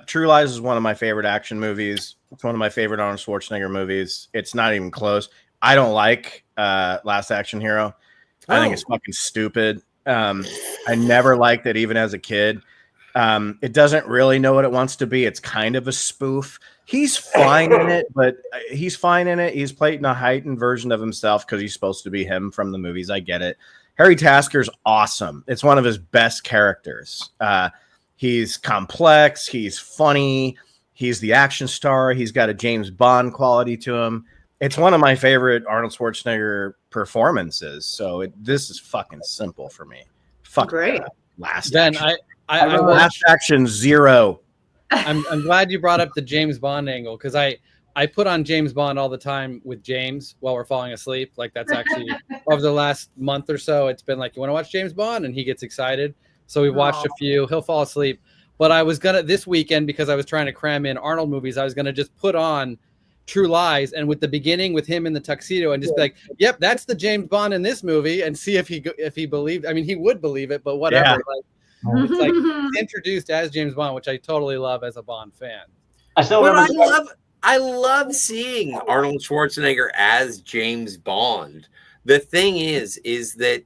True Lies is one of my favorite action movies. It's one of my favorite Arnold Schwarzenegger movies. It's not even close. I don't like Last Action Hero. I think it's fucking stupid. I never liked it, even as a kid. It doesn't really know what it wants to be. It's kind of a spoof. He's fine in it, but he's fine in it. He's playing a heightened version of himself because he's supposed to be him from the movies. I get it. Harry Tasker's awesome. It's one of his best characters. He's complex. He's funny. He's the action star. He's got a James Bond quality to him. It's one of my favorite Arnold Schwarzenegger performances. So this is fucking simple for me. Fuck great. Last Ben, Action. I Last Action 0. I'm glad you brought up the James Bond angle because I put on James Bond all the time with James while we're falling asleep. Like that's actually over the last month or so. It's been like, you want to watch James Bond? And he gets excited. So we watched a few. He'll fall asleep. But I was this weekend, because I was trying to cram in Arnold movies, I was gonna just put on True Lies, and with the beginning with him in the tuxedo, and just be like, "Yep, that's the James Bond in this movie," and see if he believed. I mean, he would believe it, but whatever. Yeah. Like, it's like he's introduced as James Bond, which I totally love as a Bond fan. I love seeing Arnold Schwarzenegger as James Bond. The thing is that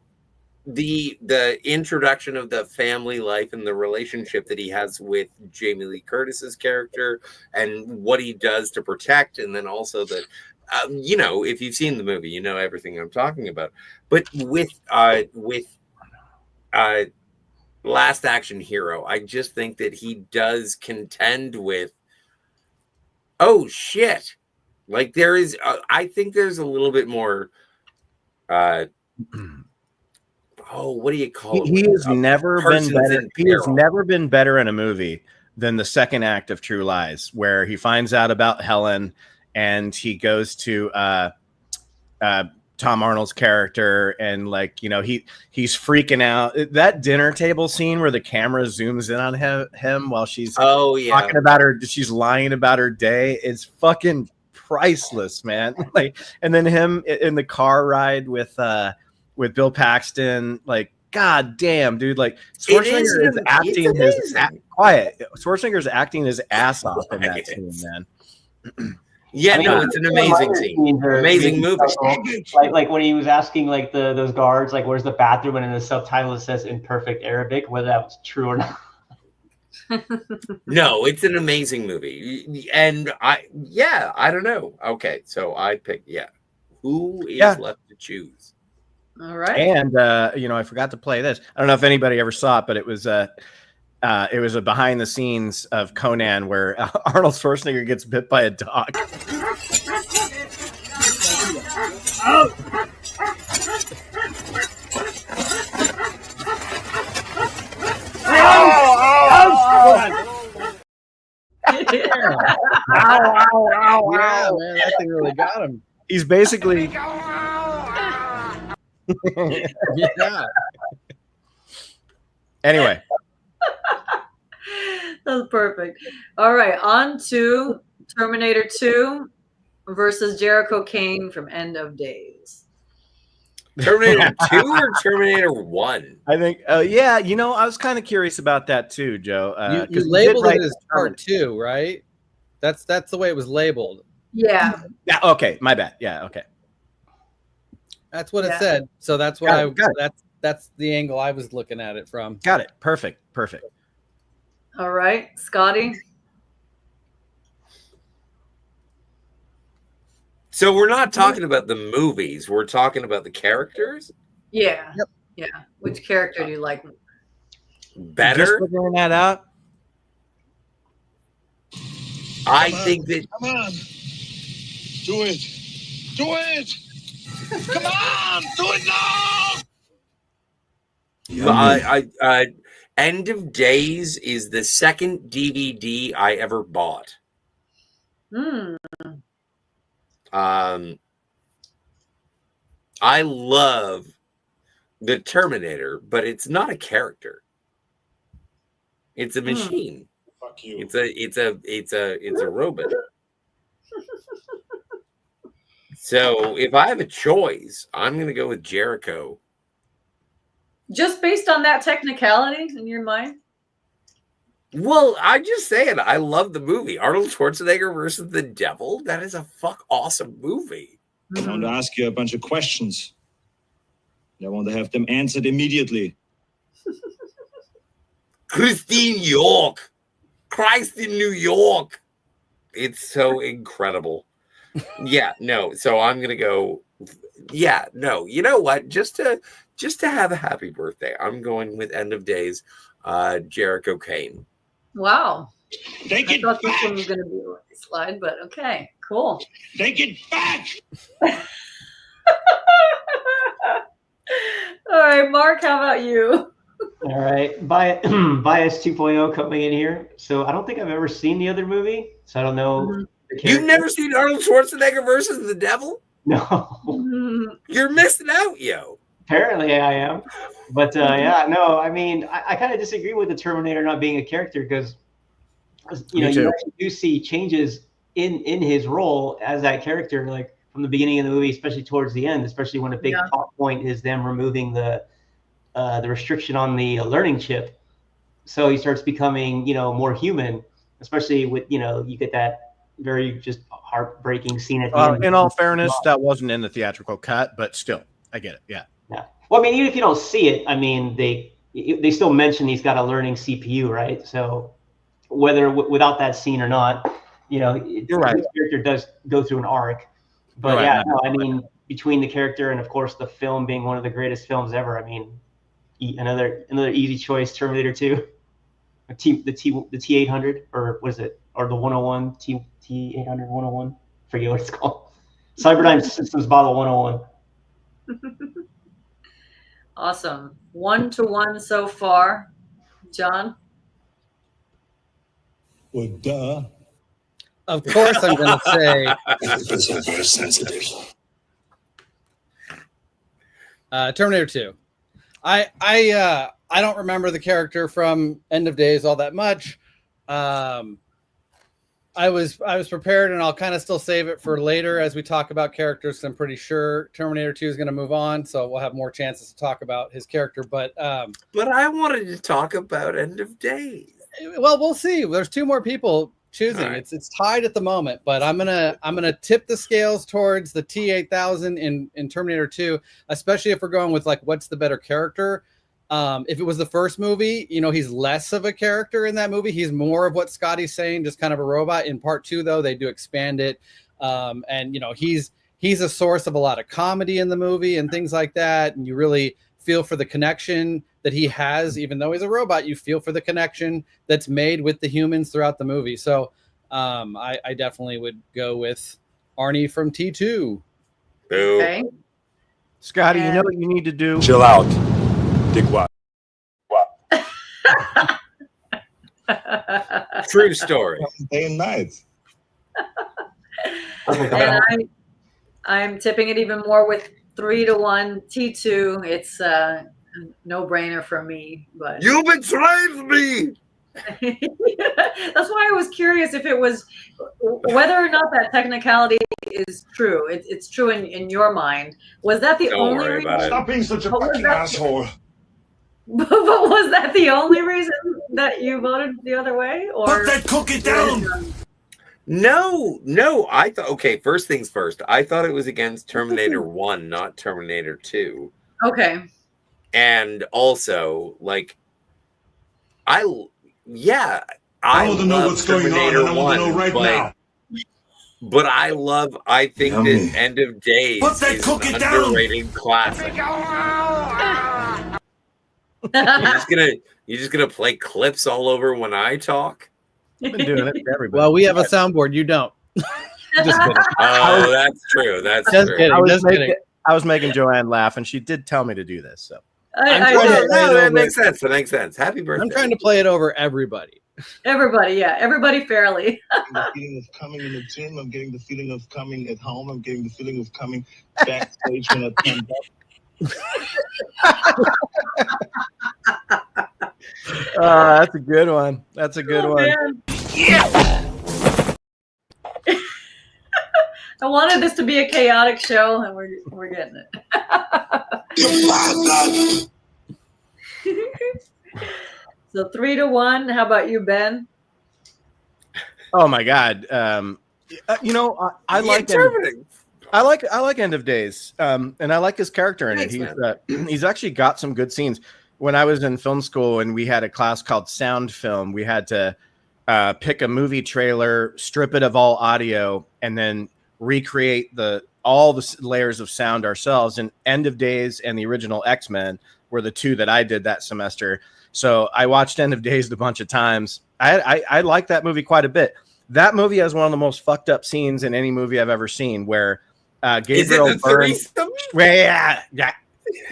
the introduction of the family life and the relationship that he has with Jamie Lee Curtis's character and what he does to protect, and then also that if you've seen the movie, you know everything I'm talking about. But with Last Action Hero, I just think that he does contend with, oh shit, like there is I think there's a little bit more what do you call it? He has never been better. He has never been better in a movie than the second act of True Lies, where he finds out about Helen and he goes to Tom Arnold's character, and he's freaking out. That dinner table scene where the camera zooms in on him while she's talking about she's lying about her day is fucking priceless, man. And then him in the car ride with Bill Paxton, god damn, dude, Schwarzenegger is acting Schwarzenegger's acting his ass off in that scene, man. Yeah, it's an amazing scene. Amazing movie. Like when he was asking those guards, where's the bathroom, and in the subtitle it says in perfect Arabic, whether that was true or not. No, it's an amazing movie. And I don't know. Okay, so I picked who is left to choose? All right. And I forgot to play this. I don't know if anybody ever saw it, but it was a behind the scenes of Conan where Arnold Schwarzenegger gets bit by a dog. Yeah, man, that thing really got him. He's basically yeah. Anyway. That's perfect. All right, on to Terminator 2 versus Jericho Kane from End of Days. Terminator 2 or Terminator 1? I think, I was kind of curious about that too, Joe. You labeled it as part 2, right? That's the way it was labeled. Yeah. Yeah. Okay. My bad. Yeah. Okay. That's what it said. So that's what that's the angle I was looking at it from. Got it. Perfect. Perfect. All right, Scotty. So we're not talking about the movies. We're talking about the characters. Yeah. Yep. Yeah. Which character do you like better? Just figuring that out. I think that. Come on. Do it. Do it. Come on. Do it now. End of Days is the second DVD I ever bought. I love the Terminator, but it's not a character. It's a machine. Fuck you. It's a robot. So if I have a choice, I'm going to go with Jericho. Just based on that technicality in your mind? Well, I'm just saying, I love the movie. Arnold Schwarzenegger versus the Devil. That is a awesome movie. I want to ask you a bunch of questions. I want to have them answered immediately. Christine York. Christ in New York. It's so incredible. Yeah, no. So I'm going to go. Yeah, no. You know what? Just to have a happy birthday, I'm going with End of Days, Jericho Kane. Wow. Take I it thought this back. one was going to be a slide, but okay, cool. Take it back. All right, Mark, how about you? All right, Bias 2.0 coming in here. So I don't think I've ever seen the other movie, so I don't know. You've never seen Arnold Schwarzenegger versus the Devil? No. You're missing out, yo. Apparently I am. But yeah, no, I mean, I kind of disagree with the Terminator not being a character because, you actually do see changes in his role as that character, like from the beginning of the movie, especially towards the end, especially when a big plot point is them removing the restriction on the learning chip. So he starts becoming, more human, especially with, you get that very just heartbreaking scene at the end. In all fairness, that wasn't in the theatrical cut, but still, I get it. Yeah. Yeah. Well, I mean, even if you don't see it, I mean, they still mention he's got a learning CPU, right? So whether without that scene or not, you're right. The character does go through an arc. But Right. yeah, no, I mean, between the character and of course the film being one of the greatest films ever, I mean, another easy choice, Terminator 2, the T800, or what is it, or the 101 T800 101? Forget what it's called. Cyberdyne Systems Model 101. Awesome. 1-1 so far. John? Well, duh. Of course I'm going to say It's very sensitive. Terminator 2. I don't remember the character from End of Days all that much. I was prepared, and I'll kind of still save it for later as we talk about characters. I'm pretty sure Terminator 2 is going to move on, so we'll have more chances to talk about his character. But I wanted to talk about End of Days. Well, we'll see. There's two more people choosing. Right. It's tied at the moment, but I'm gonna tip the scales towards the T-8000 in Terminator 2, especially if we're going with like what's the better character. If it was the first movie, he's less of a character in that movie. He's more of what Scotty's saying, just kind of a robot. In part 2, though, they do expand it. And he's a source of a lot of comedy in the movie and things like that. And you really feel for the connection that he has, even though he's a robot, you feel for the connection that's made with the humans throughout the movie. So I definitely would go with Arnie from T2. Okay. Scotty, you know what you need to do? Chill out. Dick what? True story. Day and night. And I'm tipping it even more with 3-1 T2. It's a no-brainer for me. But You betrayed me. that's why I was curious if it was whether or not that technicality is true. It's true in your mind. Was that the only reason? Stop being such a fucking asshole. But was that the only reason that you voted the other way? Or Put that cookie down! No. I thought, okay, first things first. I thought it was against Terminator 1, not Terminator 2. Okay. And also, like, I want to know what's going on, and I want to know right now. But I think that End of Days is an underrated classic. You're just gonna play clips all over when I talk? I've been doing it for everybody. Well, we have a soundboard. You don't. Just kidding. Oh, that's true. That's Just true. kidding. I was making Joanne laugh, and she did tell me to do this. So That makes sense. That makes sense. Happy birthday. I'm trying to play it over everybody. Everybody fairly. The feeling of coming in the gym. I'm getting the feeling of coming at home. I'm getting the feeling of coming backstage when I come back. That's a good one. That's a good one. Man. Yeah. I wanted this to be a chaotic show, and we're getting it. So 3-1. How about you, Ben? Oh my God. You know, I like End of Days. And I like his character in it. He's actually got some good scenes. When I was in film school and we had a class called sound film, we had to pick a movie trailer, strip it of all audio, and then recreate all the layers of sound ourselves. And End of Days and the original X-Men were the two that I did that semester. So I watched End of Days a bunch of times. I like that movie quite a bit. That movie has one of the most fucked up scenes in any movie I've ever seen, where Gabriel Burns.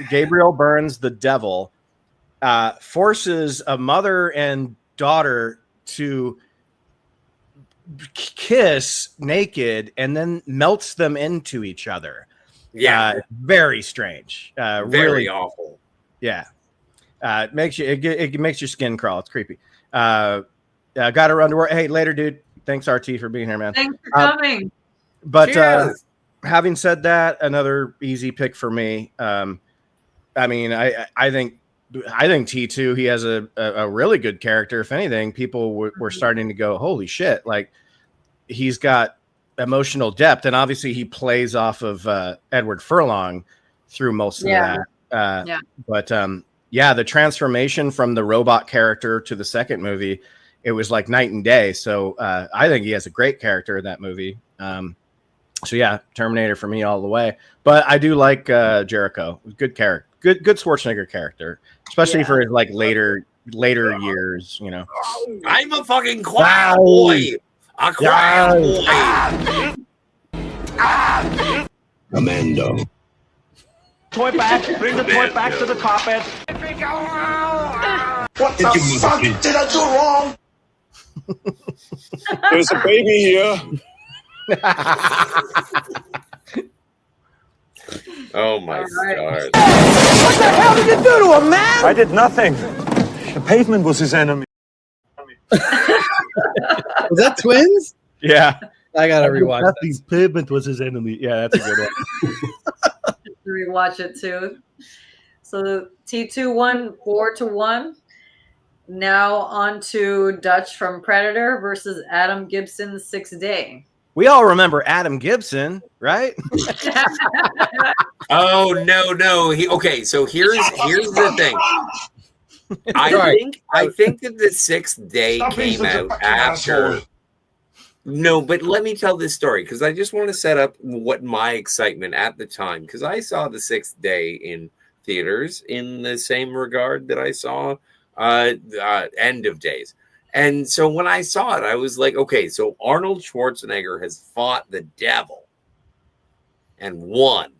Gabriel Burns, the devil, forces a mother and daughter to kiss naked and then melts them into each other. Very strange. Very really awful. Yeah. It makes your skin crawl. It's creepy. Got to run to work. Hey, later, dude. Thanks, RT, for being here, man. Thanks for coming. But having said that, another easy pick for me. I mean, I think T2, he has a really good character. If anything, people were starting to go, holy shit, like he's got emotional depth, and obviously he plays off of Edward Furlong through most of that. But the transformation from the robot character to the second movie, it was like night and day. So I think he has a great character in that movie. So yeah, Terminator for me all the way. But I do like Jericho. Good character, good Schwarzenegger character, especially for his like later years. You know, I'm a fucking choir boy. A choir boy. Commando. Toy back. Bring the toy back to the carpet. What the fuck did I do wrong? There's a baby here. Oh my God. What the hell did you do to him, man? I did nothing. The pavement was his enemy. Was that twins? Yeah. I gotta rewatch that. The pavement was his enemy. Yeah, that's a good one. Rewatch it too. So T2 won 4-1. Now on to Dutch from Predator versus Adam Gibson, 6th Day. We all remember Adam Gibson, right? Oh no. Okay, so here's the thing. I think that the 6th Day came out after. No, but let me tell this story because I just want to set up what my excitement at the time, because I saw the 6th Day in theaters in the same regard that I saw End of Days. And so when I saw it, I was like, okay, so Arnold Schwarzenegger has fought the devil and won.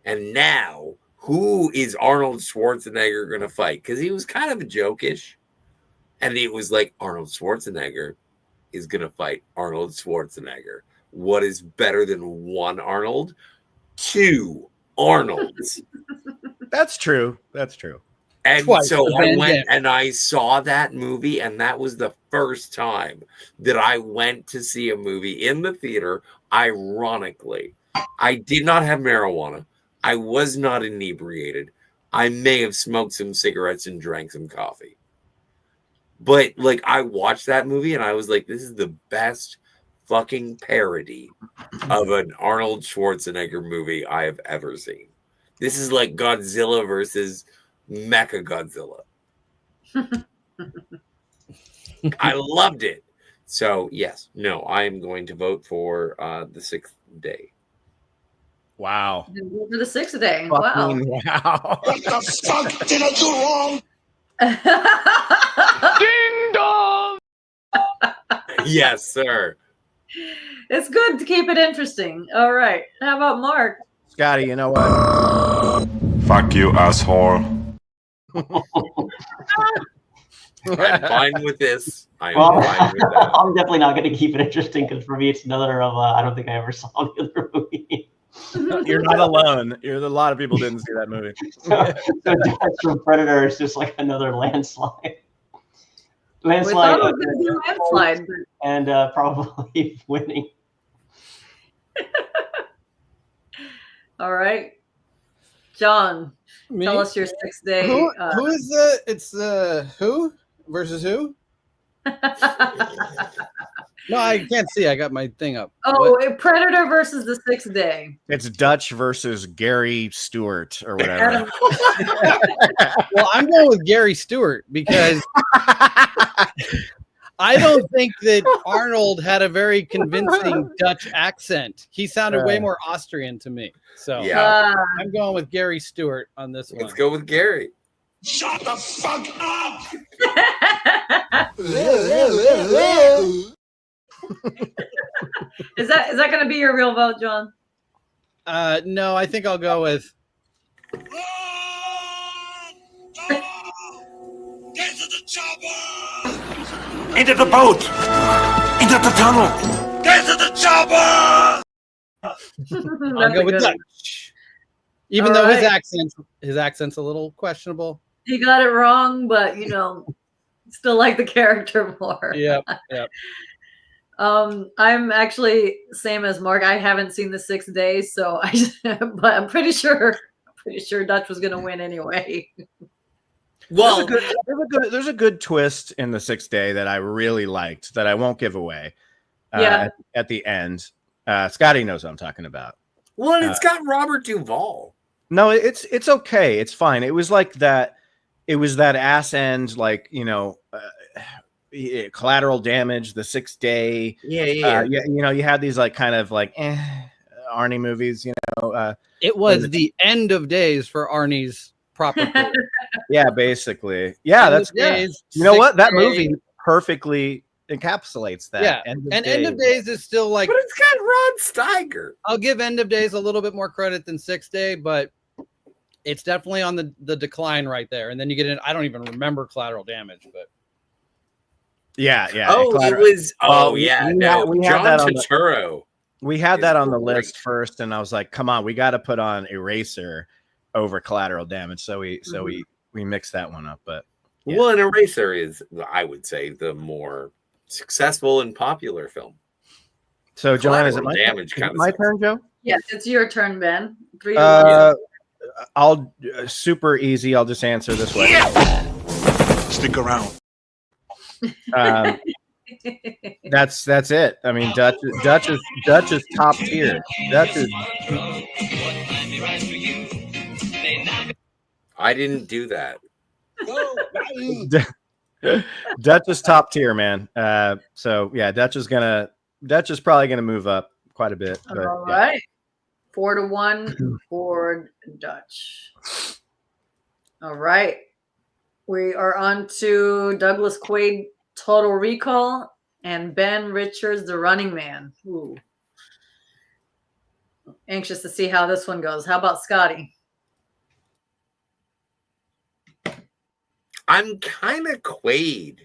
And now who is Arnold Schwarzenegger going to fight? Because he was kind of a joke-ish. And it was like, Arnold Schwarzenegger is going to fight Arnold Schwarzenegger. What is better than one Arnold? 2 Arnolds. That's true. And Twice, so I went and I saw that movie, and that was the first time that I went to see a movie in the theater. Ironically, I did not have marijuana. I was not inebriated. I may have smoked some cigarettes and drank some coffee. But like I watched that movie and I was like, this is the best fucking parody of an Arnold Schwarzenegger movie I have ever seen. This is like Godzilla versus Mecha Godzilla. I loved it. So yes, no, I am going to vote for the 6th Day. Wow. For the 6th Day. Wow. Wow. What the fuck did I do wrong? Ding dong. Yes, sir. It's good to keep it interesting. All right. How about Mark? Scotty, you know what? Fuck you, asshole. I'm fine with this. I'm Well, fine with that. I'm definitely not going to keep it interesting because for me, it's another of I don't think I ever saw the other movie. You're not alone. A lot of people didn't see that movie. so Dutch from Predator is just like another landslide. We thought it was going to be a landslide. And probably winning. All right. John, Me? tell us your 6th Day. Who is the? It's the who versus who? No, I can't see. I got my thing up. Oh, Predator versus the 6th Day. It's Dutch versus Gary Stewart or whatever. Well, I'm going with Gary Stewart because I don't think that Arnold had a very convincing Dutch accent. He sounded way more Austrian to me. So Yeah. I'm going with Gary Stewart on this one. Let's go with Gary. Shut the fuck up! Is that going to be your real vote, John? No, I think I'll go with. Get to the chopper! Into the boat! Into the tunnel! Get to the chopper! I'll go with Dutch. Even though his accent's a little questionable. He got it wrong, but still like the character more. Yep. I'm actually same as Mark. I haven't seen the 6th Day, so but I'm pretty sure Dutch was gonna win anyway. Well, there's a good twist in the 6th Day that I really liked that I won't give away. At the end, Scotty knows what I'm talking about. Well, it's got Robert Duvall. No, it's okay. It's fine. It was like that. It was that ass end, like Collateral Damage, the 6th Day. Yeah. You had these like kind of like Arnie movies. It was the end of days for Arnie's proper career. Yeah, basically. Yeah, that's days. You know what? That movie perfectly encapsulates that. Yeah, End of Days is still like. But it's got Rod Steiger. I'll give End of Days a little bit more credit than 6th Day, but it's definitely on the decline right there. And then you get in. I don't even remember Collateral Damage, but yeah. Oh, it was. Oh, yeah. We had John that Turturro. We had that on the list first, and I was like, "Come on, we got to put on Eraser over Collateral Damage." So we mixed that one up. But well, an Eraser is, I would say, the more successful and popular film. So, John, is it my turn, Joe? Yes, it's your turn, Ben. 3 I'll super easy. I'll just answer this way. Stick around. That's it. I mean, Dutch is top tier. Dutch is. I didn't do that. Dutch is top tier, man. So yeah, Dutch is probably gonna move up quite a bit. But, all right. 4-1 for Dutch. All right. We are on to Douglas Quaid, Total Recall, and Ben Richards, The Running Man. Ooh. Anxious to see how this one goes. How about Scotty? I'm kind of Quaid.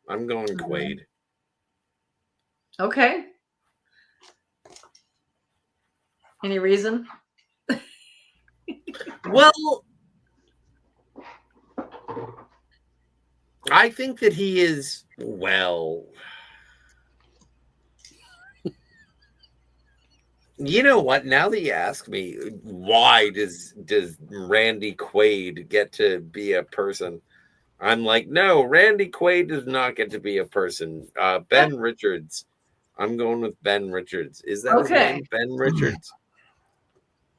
I'm going Quaid. Okay. Any reason? Well, I think that he is, you know what? Now that you ask me, why does Randy Quaid get to be a person? I'm like, no, Randy Quaid does not get to be a person. Ben Richards, I'm going with Ben Richards. Is that his name? Ben Richards?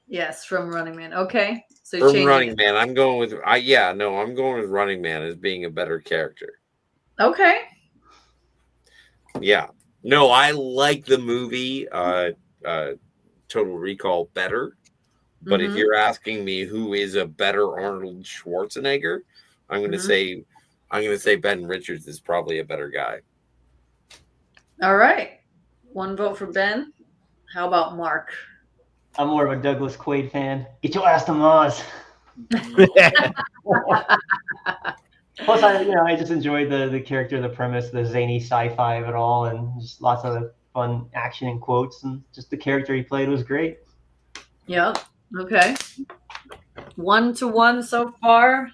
Yes, from Running Man. Okay. So From changing Running it. Man. I'm going with I'm going with Running Man as being a better character. Okay. Yeah. No, I like the movie Total Recall better. But if you're asking me who is a better Arnold Schwarzenegger, I'm going to say Ben Richards is probably a better guy. All right. One vote for Ben. How about Mark? I'm more of a Douglas Quaid fan. Get your ass to Mars. Plus, I just enjoyed the character, the premise, the zany sci-fi of it all, and just lots of fun action and quotes, and just the character he played was great. Yeah. Okay. 1-1 so far.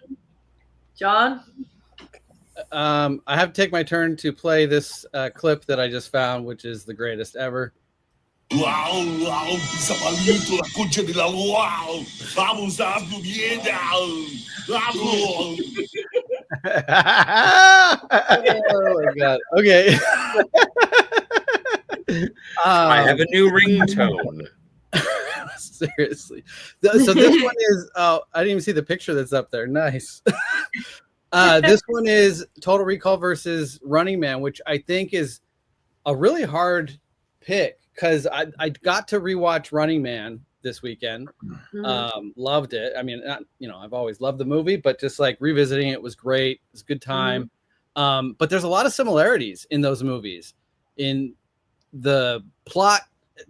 John? I have to take my turn to play this clip that I just found, which is the greatest ever. Wow, wow, pisa palito, la concha de la wow. Vamos, hazlo bien. Hazlo. Oh my god. Okay. I have a new ringtone. Seriously. So this one is I didn't even see the picture that's up there. Nice. This one is Total Recall versus Running Man, which I think is a really hard pick because I got to rewatch Running Man this weekend. Loved it. I mean, I've always loved the movie, but just like revisiting it was great. It was a good time. But there's a lot of similarities in those movies, in the plot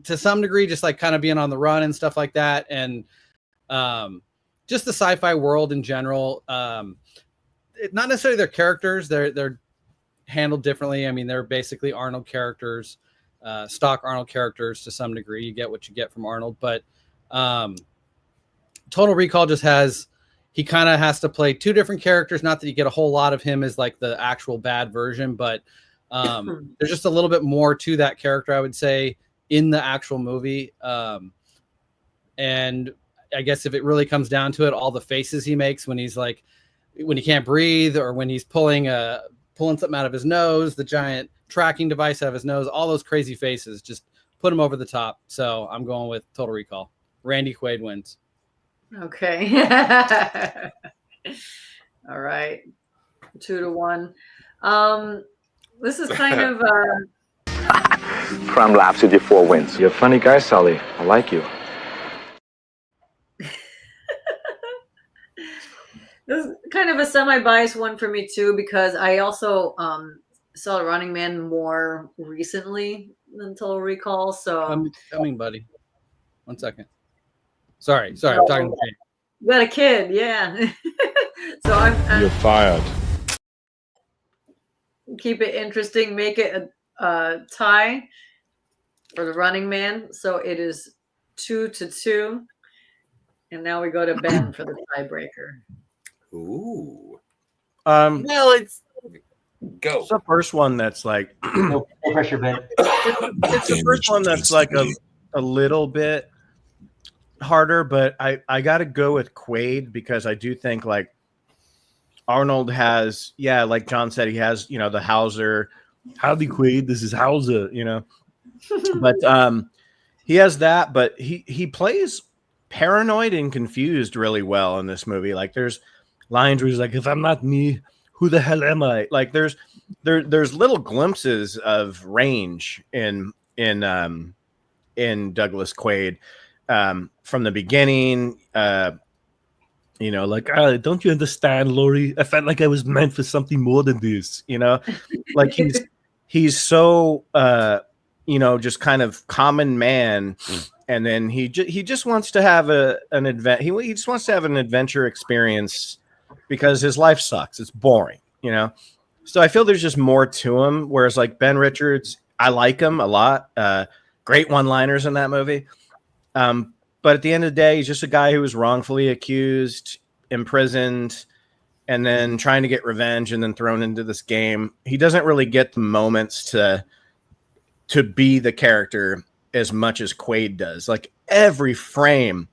to some degree, just like kind of being on the run and stuff like that, and just the sci-fi world in general. Not necessarily their characters; they're handled differently. I mean, they're basically Arnold characters, stock Arnold characters to some degree. You get what you get from Arnold, but Total Recall just he kind of has to play two different characters. Not that you get a whole lot of him as like the actual bad version, but there's just a little bit more to that character, I would say, in the actual movie. And I guess if it really comes down to it, all the faces he makes when he's like, when he can't breathe, or when he's pulling something out of his nose, the giant tracking device out of his nose, all those crazy faces, just put him over the top. So I'm going with Total Recall. Randy Quaid wins. Okay. All right. 2-1. This is kind of From Rhapsody 4 wins. You're a funny guy, Sully. I like you. this is kind of a semi-biased one for me too, because I also saw Running Man more recently than Total Recall. So I'm coming, buddy. 1 second. Sorry, I'm talking to you. You got a kid, yeah. So You're fired. Keep it interesting, make it a tie for the Running Man. So it is 2-2. And now we go to Ben for the tiebreaker. Ooh. Well, it's go. It's the first one that's like No pressure, Ben. It's the first one that's like a little bit harder, but I got to go with Quaid because I do think like Arnold has, like John said, he has, the Hauser. Howdy, Quaid. This is Hauser, But he has that, but he plays paranoid and confused really well in this movie. Like there's lines where he's like, if I'm not me, who the hell am I? Like there's little glimpses of range in Douglas Quaid from the beginning. Like, don't you understand, Laurie? I felt like I was meant for something more than this, like he's so just kind of common man, and then he just wants to have an event. He just wants to have an adventure experience because his life sucks. It's boring, So I feel there's just more to him. Whereas like Ben Richards, I like him a lot. Great one-liners in that movie. But at the end of the day, he's just a guy who was wrongfully accused, imprisoned, and then trying to get revenge and then thrown into this game. He doesn't really get the moments to be the character as much as Quaid does. Like every frame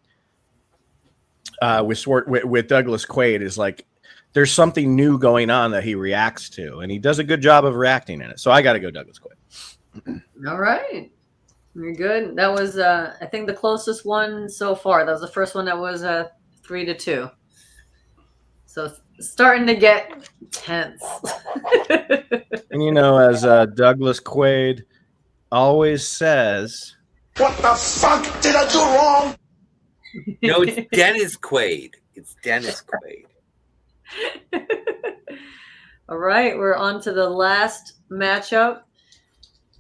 with Douglas Quaid is like there's something new going on that he reacts to, and he does a good job of reacting in it. So I got to go Douglas Quaid. All right. You're good. That was, I think, the closest one so far. That was the first one that was 3-2. So starting to get tense. And you know, as Douglas Quaid always says, What the fuck did I do wrong? No, it's Dennis Quaid. It's Dennis Quaid. All right, we're on to the last matchup.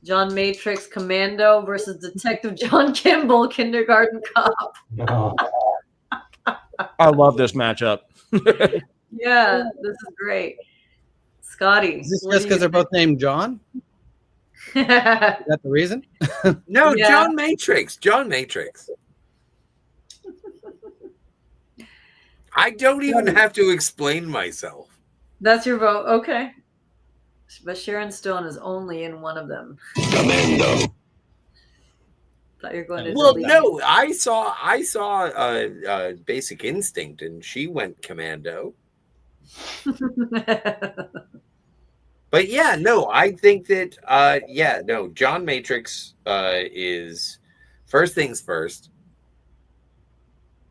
John Matrix Commando versus Detective John Kimball Kindergarten Cop. I love this matchup. Yeah, this is great. Scotty. Is this just because they're both named John? Is that the reason? No, Yeah. John Matrix. John Matrix. I don't even have to explain myself. That's your vote. Okay. But Sharon Stone is only in one of them. Commando. Thought you were going to Well, delete no, I saw Basic Instinct, and she went Commando. But yeah, no, I think that John Matrix is first things first.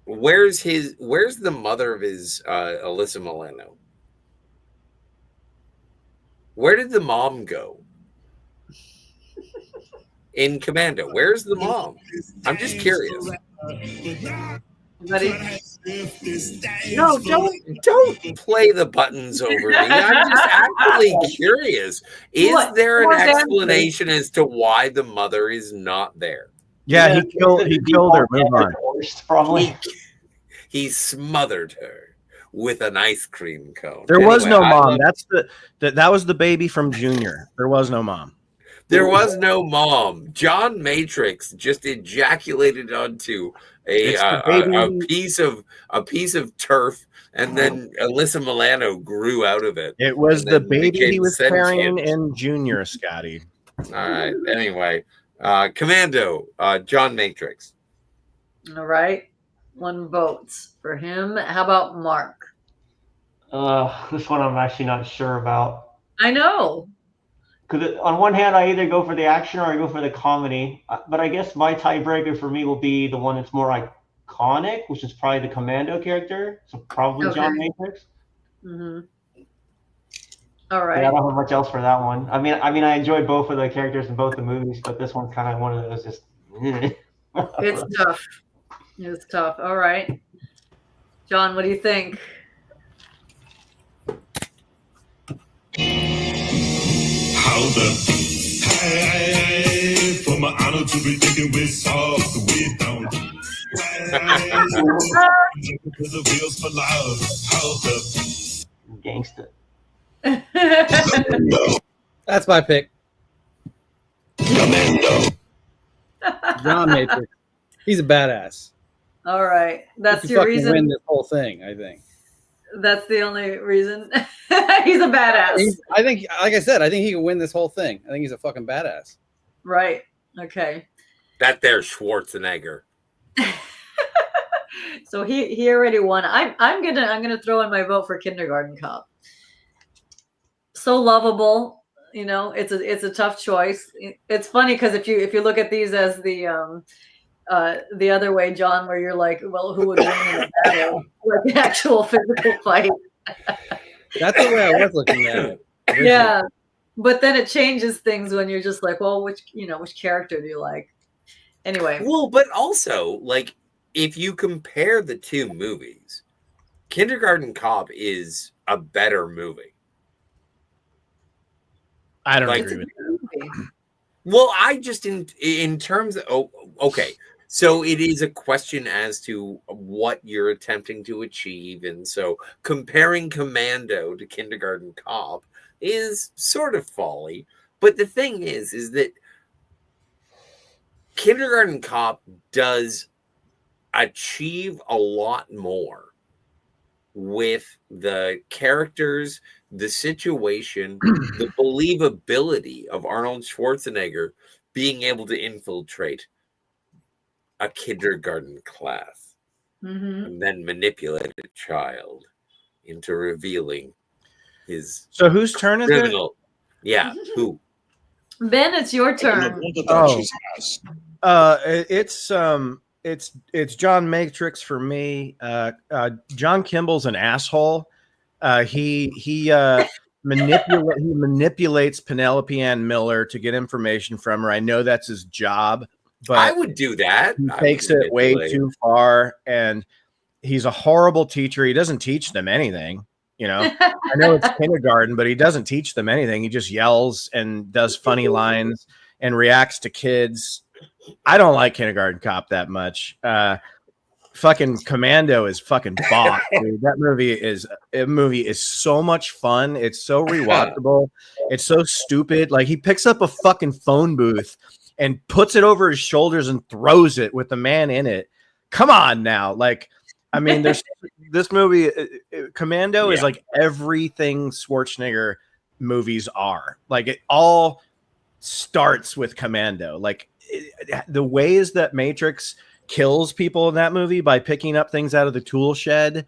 Where's the mother of his Alyssa Milano? Where did the mom go? In Commando, where's the mom? I'm just curious. Buddy. No, don't play the buttons over me. I'm just actually curious. Is there an explanation as to why the mother is not there? Yeah, he killed her. Move on. Probably. He smothered her with an ice cream cone. There was no mom. That was the baby from Junior. There was no mom. There was no mom. John Matrix just ejaculated onto a piece of turf, and then Alyssa Milano grew out of it. It was the baby became he was sentient. carrying in Junior, Scotty. All right. Anyway, Commando, John Matrix. All right. 1 vote for him. How about Mark? This one I'm actually not sure about. I know. Because on one hand, I either go for the action or I go for the comedy. But I guess my tiebreaker for me will be the one that's more iconic, which is probably the Commando character. So probably John Matrix. Mm-hmm. All right. Yeah, I don't have much else for that one. I mean, I enjoyed both of the characters in both the movies, but this one's kind of one of those just. It's tough. It's tough. All right. John, what do you think? How the hey, from an honor to be taken with soft we don't. Because the wheels for love. How the gangster. That's my pick. Commando. John Matrix. He's a badass. All right. That's He your fucking reason. win this whole thing, I think. That's the only reason. He's a badass. I think, like I said, I think he can win this whole thing. I think he's a fucking badass. Right. Okay. That there's Schwarzenegger. So he already won. I'm gonna throw in my vote for Kindergarten Cop. So lovable, you know. It's a tough choice. It's funny because if you look at these as the other way, John, where you're like, well, who would win in a battle, like the actual physical fight? That's the way I was looking at it. Yeah, but then it changes things when you're just like, well, which character do you like? Anyway. Well, but also, like, if you compare the two movies, Kindergarten Cop is a better movie. I don't agree with that. Well, I just in terms of okay. So it is a question as to what you're attempting to achieve, and so comparing Commando to Kindergarten Cop is sort of folly. But the thing is that Kindergarten Cop does achieve a lot more with the characters, the situation, the believability of Arnold Schwarzenegger being able to infiltrate a kindergarten class and then manipulate a child into revealing his So whose turn is it? criminal. Yeah, who? Ben, it's your turn. It's John Matrix for me. John Kimball's an asshole. He manipulates Penelope Ann Miller to get information from her. I know that's his job, but I would do that. He takes it way too far, and he's a horrible teacher. He doesn't teach them anything. You know, I know it's kindergarten, but he doesn't teach them anything. He just yells and does funny lines and reacts to kids. I don't like Kindergarten Cop that much. Fucking Commando is fucking bought, dude. That movie is so much fun. It's so rewatchable. It's so stupid. Like, he picks up a fucking phone booth and puts it over his shoulders and throws it with the man in it. Come on now. Like, I mean, there's this movie, Commando is like everything Schwarzenegger movies are. Like, it all starts with Commando. Like, the ways that Matrix kills people in that movie by picking up things out of the tool shed,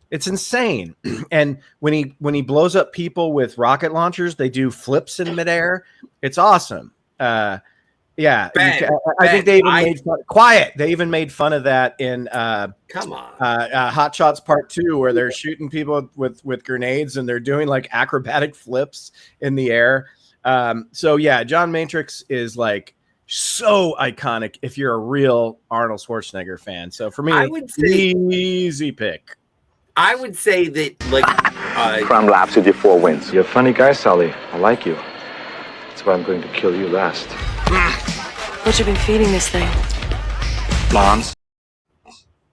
it's insane. And when he blows up people with rocket launchers, they do flips in midair. It's awesome. Yeah, I think they even made fun. Quiet. They even made fun of that in Hot Shots Part 2, where they're shooting people with grenades and they're doing like acrobatic flips in the air. So yeah, John Matrix is like so iconic if you're a real Arnold Schwarzenegger fan. So for me, I would say, easy pick. I would say that like Crime laps with your 4 wins. You're a funny guy, Sully. I like you. That's why I'm going to kill you last. What you been feeding this thing? Blondes.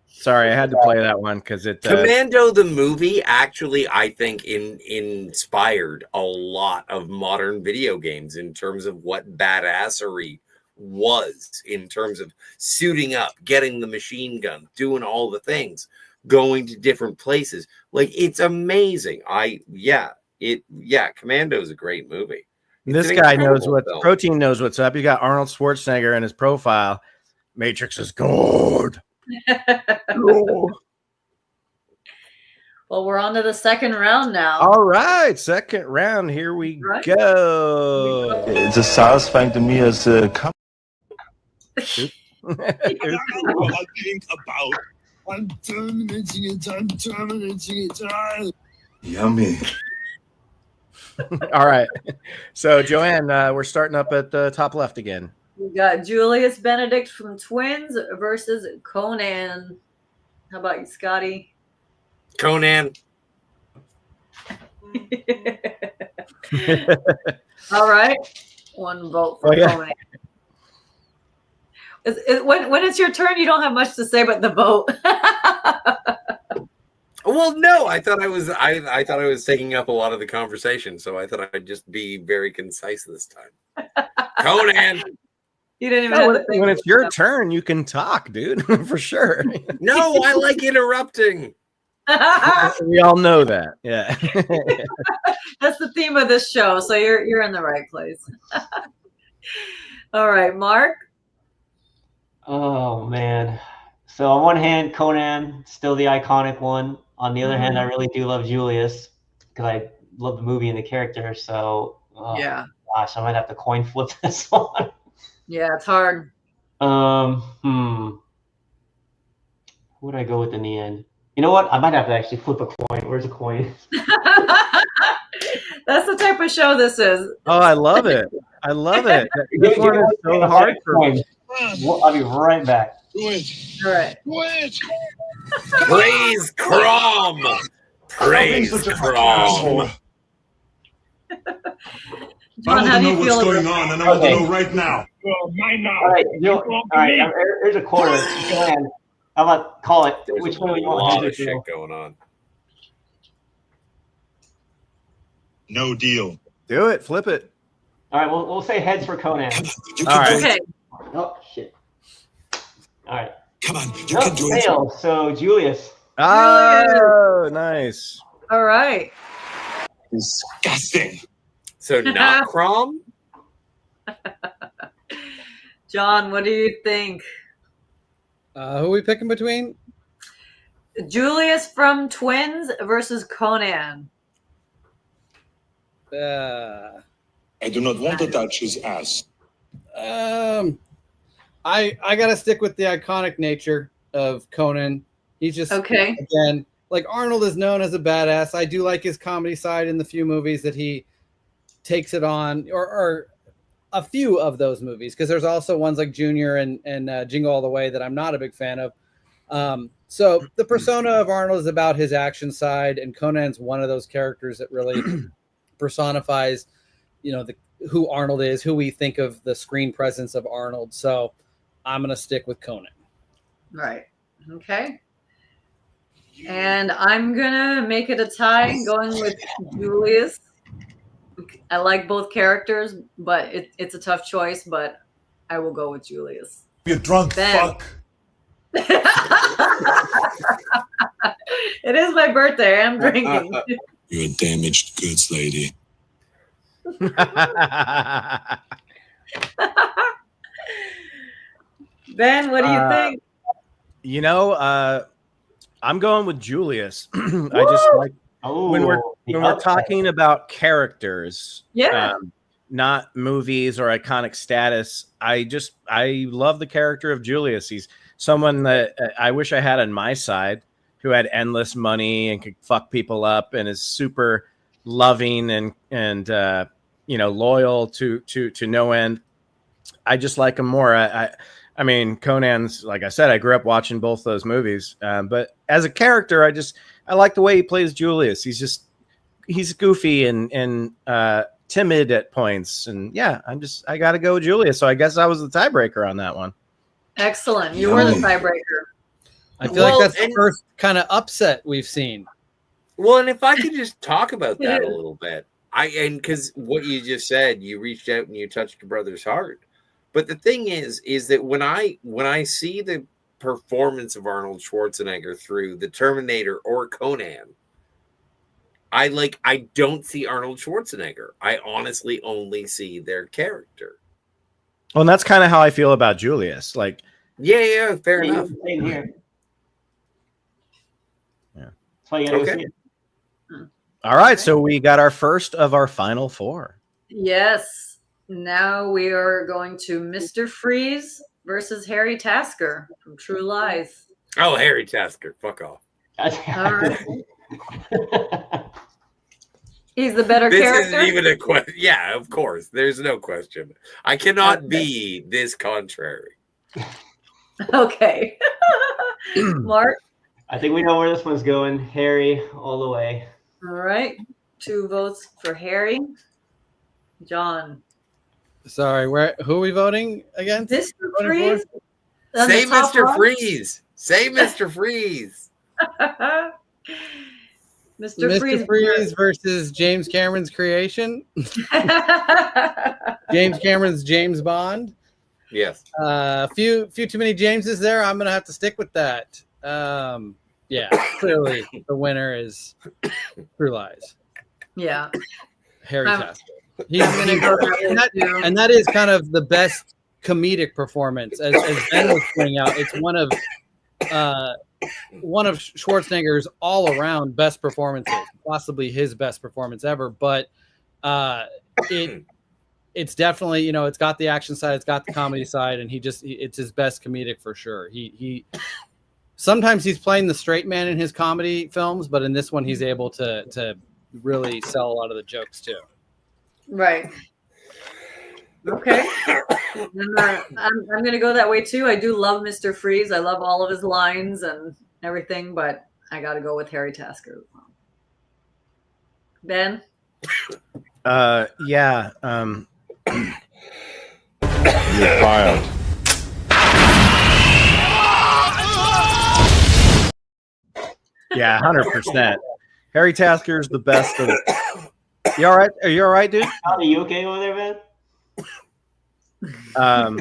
Sorry, I had to play that one because it. Commando the movie actually, I think, inspired a lot of modern video games in terms of what badassery was, in terms of suiting up, getting the machine gun, doing all the things, going to different places. Like, it's amazing. Commando is a great movie. This guy knows what Protein knows what's up. You got Arnold Schwarzenegger in his profile. Matrix is good. Well, we're on to the second round now. All right, second round. Here we go. It's a satisfying to me as a I think about. I'm terminating it. Yummy. All right. So, Joanne, we're starting up at the top left again. We got Julius Benedict from Twins versus Conan. How about you, Scotty? Conan. All right. One vote for Conan. When it's your turn, you don't have much to say but the vote. Well, no, I thought I was taking up a lot of the conversation, so I thought I'd just be very concise this time. Conan. You didn't even have to think when it's your turn, you can talk, dude, for sure. No, I like interrupting. We all know that. Yeah. That's the theme of this show, so you're in the right place. All right, Mark. Oh man. So on one hand, Conan, still the iconic one. On the other hand, I really do love Julius because I love the movie and the character. So yeah, gosh, I might have to coin flip this one. Yeah, it's hard. Who would I go with in the end? You know what? I might have to actually flip a coin. Where's a coin? That's the type of show this is. Oh, I love it. I love it. This one is so hard for me. I'll be right back. All right. Praise Crom. Praise Crom. John, how do you feel? What's going on, and I want to know right now. All right, here's a quarter. How about call it? Which one do you want? A lot of shit going on. No deal. Do it. Flip it. All right, we'll say heads for Conan. All right. Okay. Oh shit. All right. Come on, you can do it. Fail. So Julius. Oh, nice. All right. Disgusting. So not Crom? John, what do you think? Who are we picking between? Julius from Twins versus Conan. I do not want to touch his ass. I gotta stick with the iconic nature of Conan. He's just again, like Arnold is known as a badass. I do like his comedy side in the few movies that he takes it on, or a few of those movies, because there's also ones like Junior and Jingle All the Way that I'm not a big fan of. So the persona of Arnold is about his action side, and Conan's one of those characters that really personifies, who Arnold is, who we think of the screen presence of Arnold. So I'm going to stick with Conan. Right. Okay. And I'm going to make it a tie going with Julius. I like both characters, but it's a tough choice, but I will go with Julius. You drunk fuck. It is my birthday. I'm drinking. You're a damaged goods lady. Ben, what do you think? I'm going with Julius. I just like when we're talking about characters, not movies or iconic status. I love the character of Julius. He's someone that I wish I had on my side, who had endless money and could fuck people up and is super loving and loyal to no end. I just like him more. I mean, Conan's, like I said, I grew up watching both those movies. But as a character, I like the way he plays Julius. He's goofy and timid at points. And yeah, I got to go with Julius. So I guess I was the tiebreaker on that one. Excellent. You were the tiebreaker. I feel like that's the first kind of upset we've seen. Well, and if I could just talk about that a little bit, because what you just said, you reached out and you touched your brother's heart. But the thing is that when I see the performance of Arnold Schwarzenegger through the Terminator or Conan, I don't see Arnold Schwarzenegger. I honestly only see their character. Well, and that's kind of how I feel about Julius. Like, yeah, fair enough. Same here. Yeah. Okay. All right, so we got our first of our final four. Yes. Now we are going to Mr. Freeze versus Harry Tasker from True Lies. Oh, Harry Tasker. Fuck off. All right. He's the better character. This isn't even a question. Yeah, of course. There's no question. I cannot be this contrary. Okay. Mark? I think we know where this one's going. Harry, all the way. All right. 2 votes for Harry. John? Sorry, who are we voting against? Mr. Freeze? Say Mr. Freeze. Say Mr. Freeze. Mr. Freeze versus James Cameron's creation. James Cameron's James Bond. Yes. Few too many Jameses there. I'm gonna have to stick with that. Yeah, clearly the winner is True Lies. Yeah. Harry Tasker. And that is kind of the best comedic performance, as Ben was pointing out. It's one of Schwarzenegger's all-around best performances, possibly his best performance ever. But it's definitely, it's got the action side, it's got the comedy side, and it's his best comedic for sure. He sometimes he's playing the straight man in his comedy films, but in this one he's able to really sell a lot of the jokes too. Right. Okay. I'm going to go that way too. I do love Mr. Freeze. I love all of his lines and everything, but I got to go with Harry Tasker. Ben? Yeah. You're fired. Yeah, 100%. Harry Tasker is the best of it. You all right? Are you all right, dude? Are you okay over there, man? All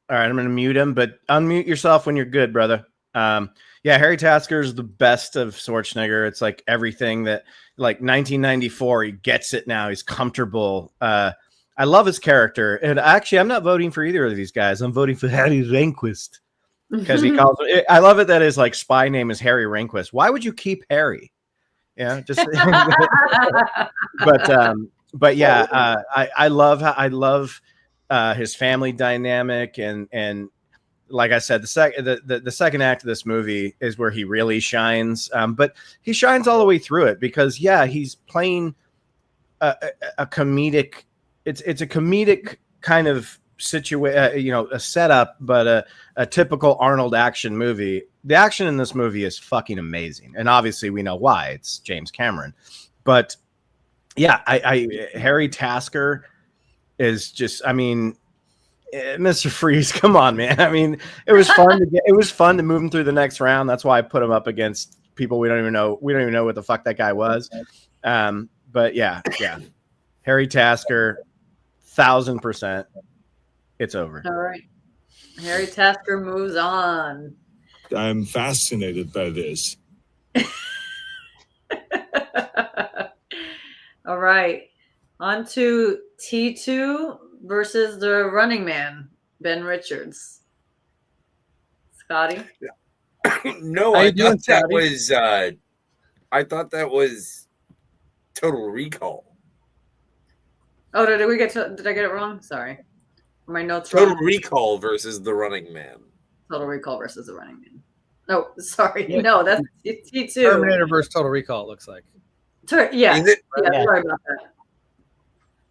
right, I'm gonna mute him, but unmute yourself when you're good, brother. Yeah, Harry Tasker is the best of Schwarzenegger. It's like everything that, like 1994, he gets it now. He's comfortable. I love his character, and actually, I'm not voting for either of these guys. I'm voting for Harry Rehnquist because he calls. I love it that his like spy name is Harry Rehnquist. Why would you keep Harry? Yeah, just but yeah, I love his family dynamic, and like I said, the second act of this movie is where he really shines. But he shines all the way through it because he's playing a comedic. It's a comedic kind of situation, a setup, but a typical Arnold action movie. The action in this movie is fucking amazing, and obviously we know why. It's James Cameron, but yeah, Harry Tasker is just, Mr. Freeze, come on, man. It was fun to move him through the next round. That's why I put him up against people we don't even know what the fuck that guy was. But yeah, Harry Tasker, 1000%. It's over. All right. Harry Tasker moves on. I'm fascinated by this. All right. On to T2 versus the Running Man, Ben Richards. Scotty? No, I thought that was Total Recall. Oh, did I get it wrong? Sorry. My notes Total wrong. Recall versus the Running Man. Total Recall versus the Running Man. No, sorry. No, that's T2. Terminator versus Total Recall, it looks like. Yeah. Is it? Yeah, sorry about that.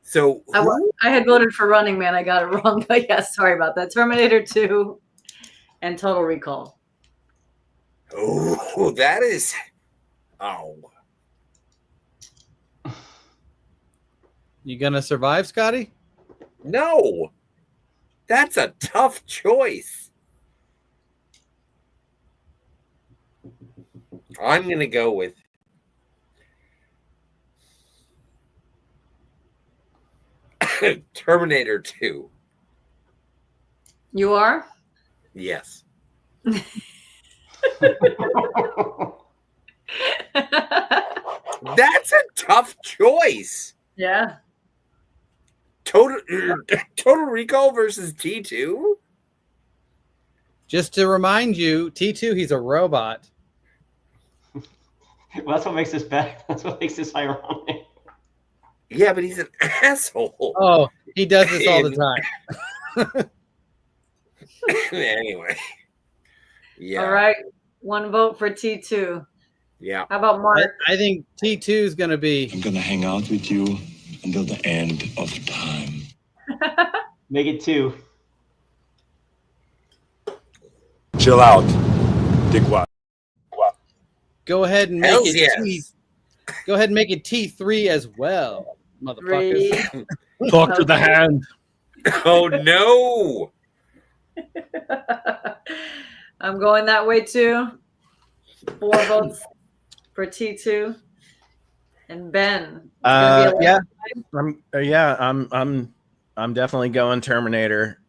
So I had voted for Running Man. I got it wrong, but yeah, sorry about that. Terminator 2 and Total Recall. Oh, that is. Oh. You gonna survive, Scotty? No. That's a tough choice. I'm going to go with Terminator 2. You are? Yes. That's a tough choice. Yeah. Total Recall versus T2? Just to remind you, T2, he's a robot. Well, that's what makes this bad. That's what makes this ironic. Yeah, but he's an asshole. Oh, he does this all the time. Anyway. Yeah. All right. One vote for T2. Yeah. How about Mark? I think T2 is going to be... I'm going to hang out with you until the end of time. Make it 2. Chill out. Dick what? Go ahead and make Hells it yes. Go ahead and make it T3 as well, motherfuckers. Talk to the hand. Oh no. I'm going that way too. 4 votes for T2. And Ben. I'm definitely going Terminator.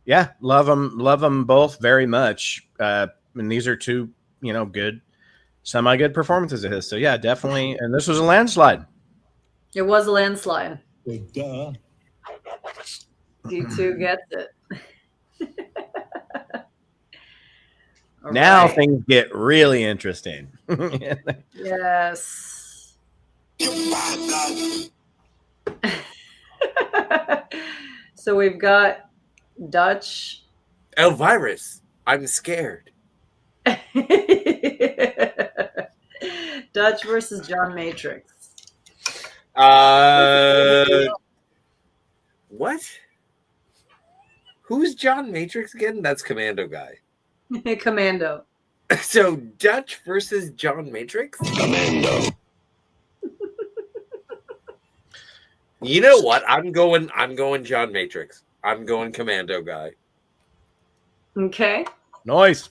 Yeah, love them both very much. And these are two, good, semi-good performances of his. So yeah, definitely. And this was a landslide. It was a landslide. Duh. T2 gets it. Now things get really interesting. Yes. So we've got Dutch. Elvirus, I'm scared. Dutch versus John Matrix. What? Who's John Matrix again? That's Commando guy. Commando. So Dutch versus John Matrix? Commando. You know what? I'm going John Matrix. I'm going Commando guy. Okay. Nice.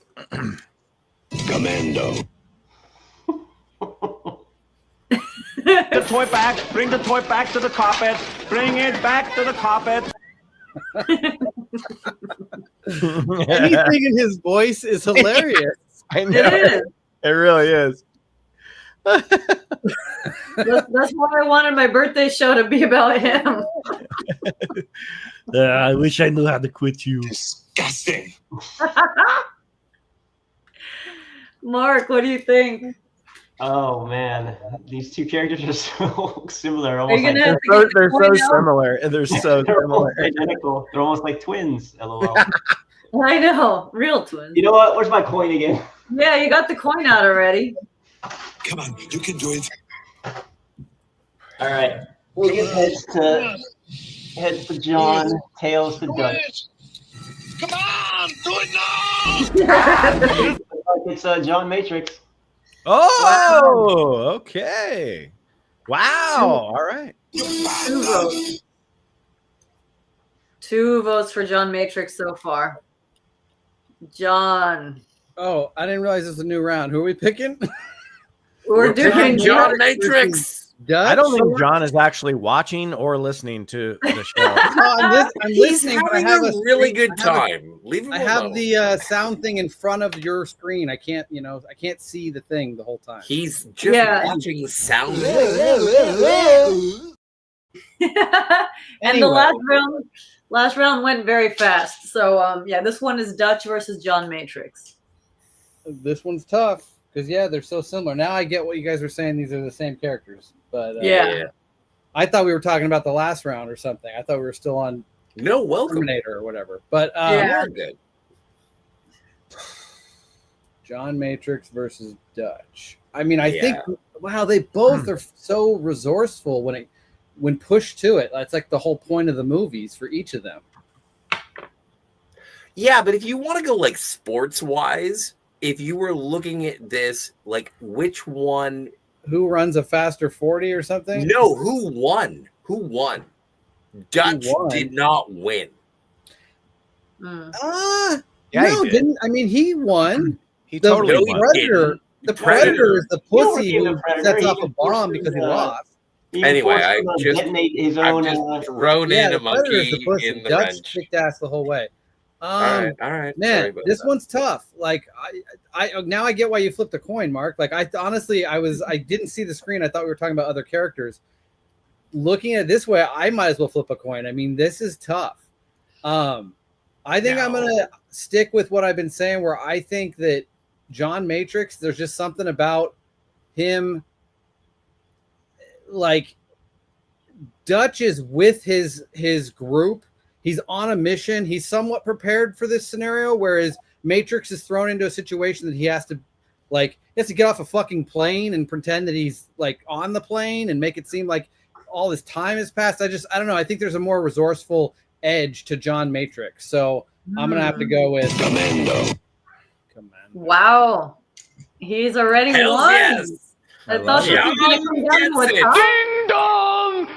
Commando. The toy back. Bring the toy back to the carpet. Bring it back to the carpet. Anything in his voice is hilarious. I know. It really is. That's why I wanted my birthday show to be about him. I wish I knew how to quit you. Disgusting. Mark, what do you think? Oh man, these two characters are so similar. Are Almost you gonna like have to get the They're coin so out? similar. They're so they're almost similar. identical. They're almost like twins. LOL. I know, real twins. You know what? Where's my coin again? Yeah, you got the coin out already. Come on, you can do it. All right. We'll get heads to John, tails to Dutch. Come on, do it now! It's John Matrix. Oh, okay. Wow. All right. 2 votes. 2 votes for John Matrix so far. John. Oh, I didn't realize it's a new round. Who are we picking? We're doing John Matrix. I don't think John is actually watching or listening to the show. I'm He's listening, but I having have a really good time. Leave him I have alone. the sound thing in front of your screen. I can't, I can't see the thing the whole time. He's just watching sound. And Anyway. the last round went very fast. So yeah, this one is Dutch versus John Matrix. This one's tough because they're so similar. Now I get what you guys are saying. These are the same characters, but Yeah. I thought we were talking about the last round or something. I thought we were still on No, welcome. Terminator or whatever. But Yeah. Good. John Matrix versus Dutch. I mean, I Yeah. think wow, they both are so resourceful when pushed to it. That's like the whole point of the movies for each of them. Yeah, but if you want to go like sports wise, if you were looking at this, like which one? Who runs a faster 40 or something? No, who won? Who won? Dutch did not win. Mm. Yeah, No, he did. didn't. I mean, he won. He totally No, won. he Predator. didn't. The Predator. Predator is the You don't pussy give who the Predator. sets He off a even bomb forced because he him, lost. He even Anyway, forced I him to just- detonate his I've own. just thrown in the a Predator's monkey the pussy. in the Dutch wrench. kicked ass the whole way. All right. Sorry Man, about this that. one's tough. Like I now I get why you flipped a coin, Mark. Like I honestly I didn't see the screen. I thought we were talking about other characters. Looking at it this way, I might as well flip a coin. I mean, this is tough. I think I'm gonna stick with what I've been saying, where I think that John Matrix, there's just something about him. Like Dutch is with his group. He's on a mission. He's somewhat prepared for this scenario, whereas Matrix is thrown into a situation that he has to get off a fucking plane and pretend that he's like on the plane and make it seem like all this time has passed. I don't know. I think there's a more resourceful edge to John Matrix. So I'm gonna have to go with Commando. Wow. He's already Hell won. yes. I thought this was going to come down to a Gets it. tie. Ding dong!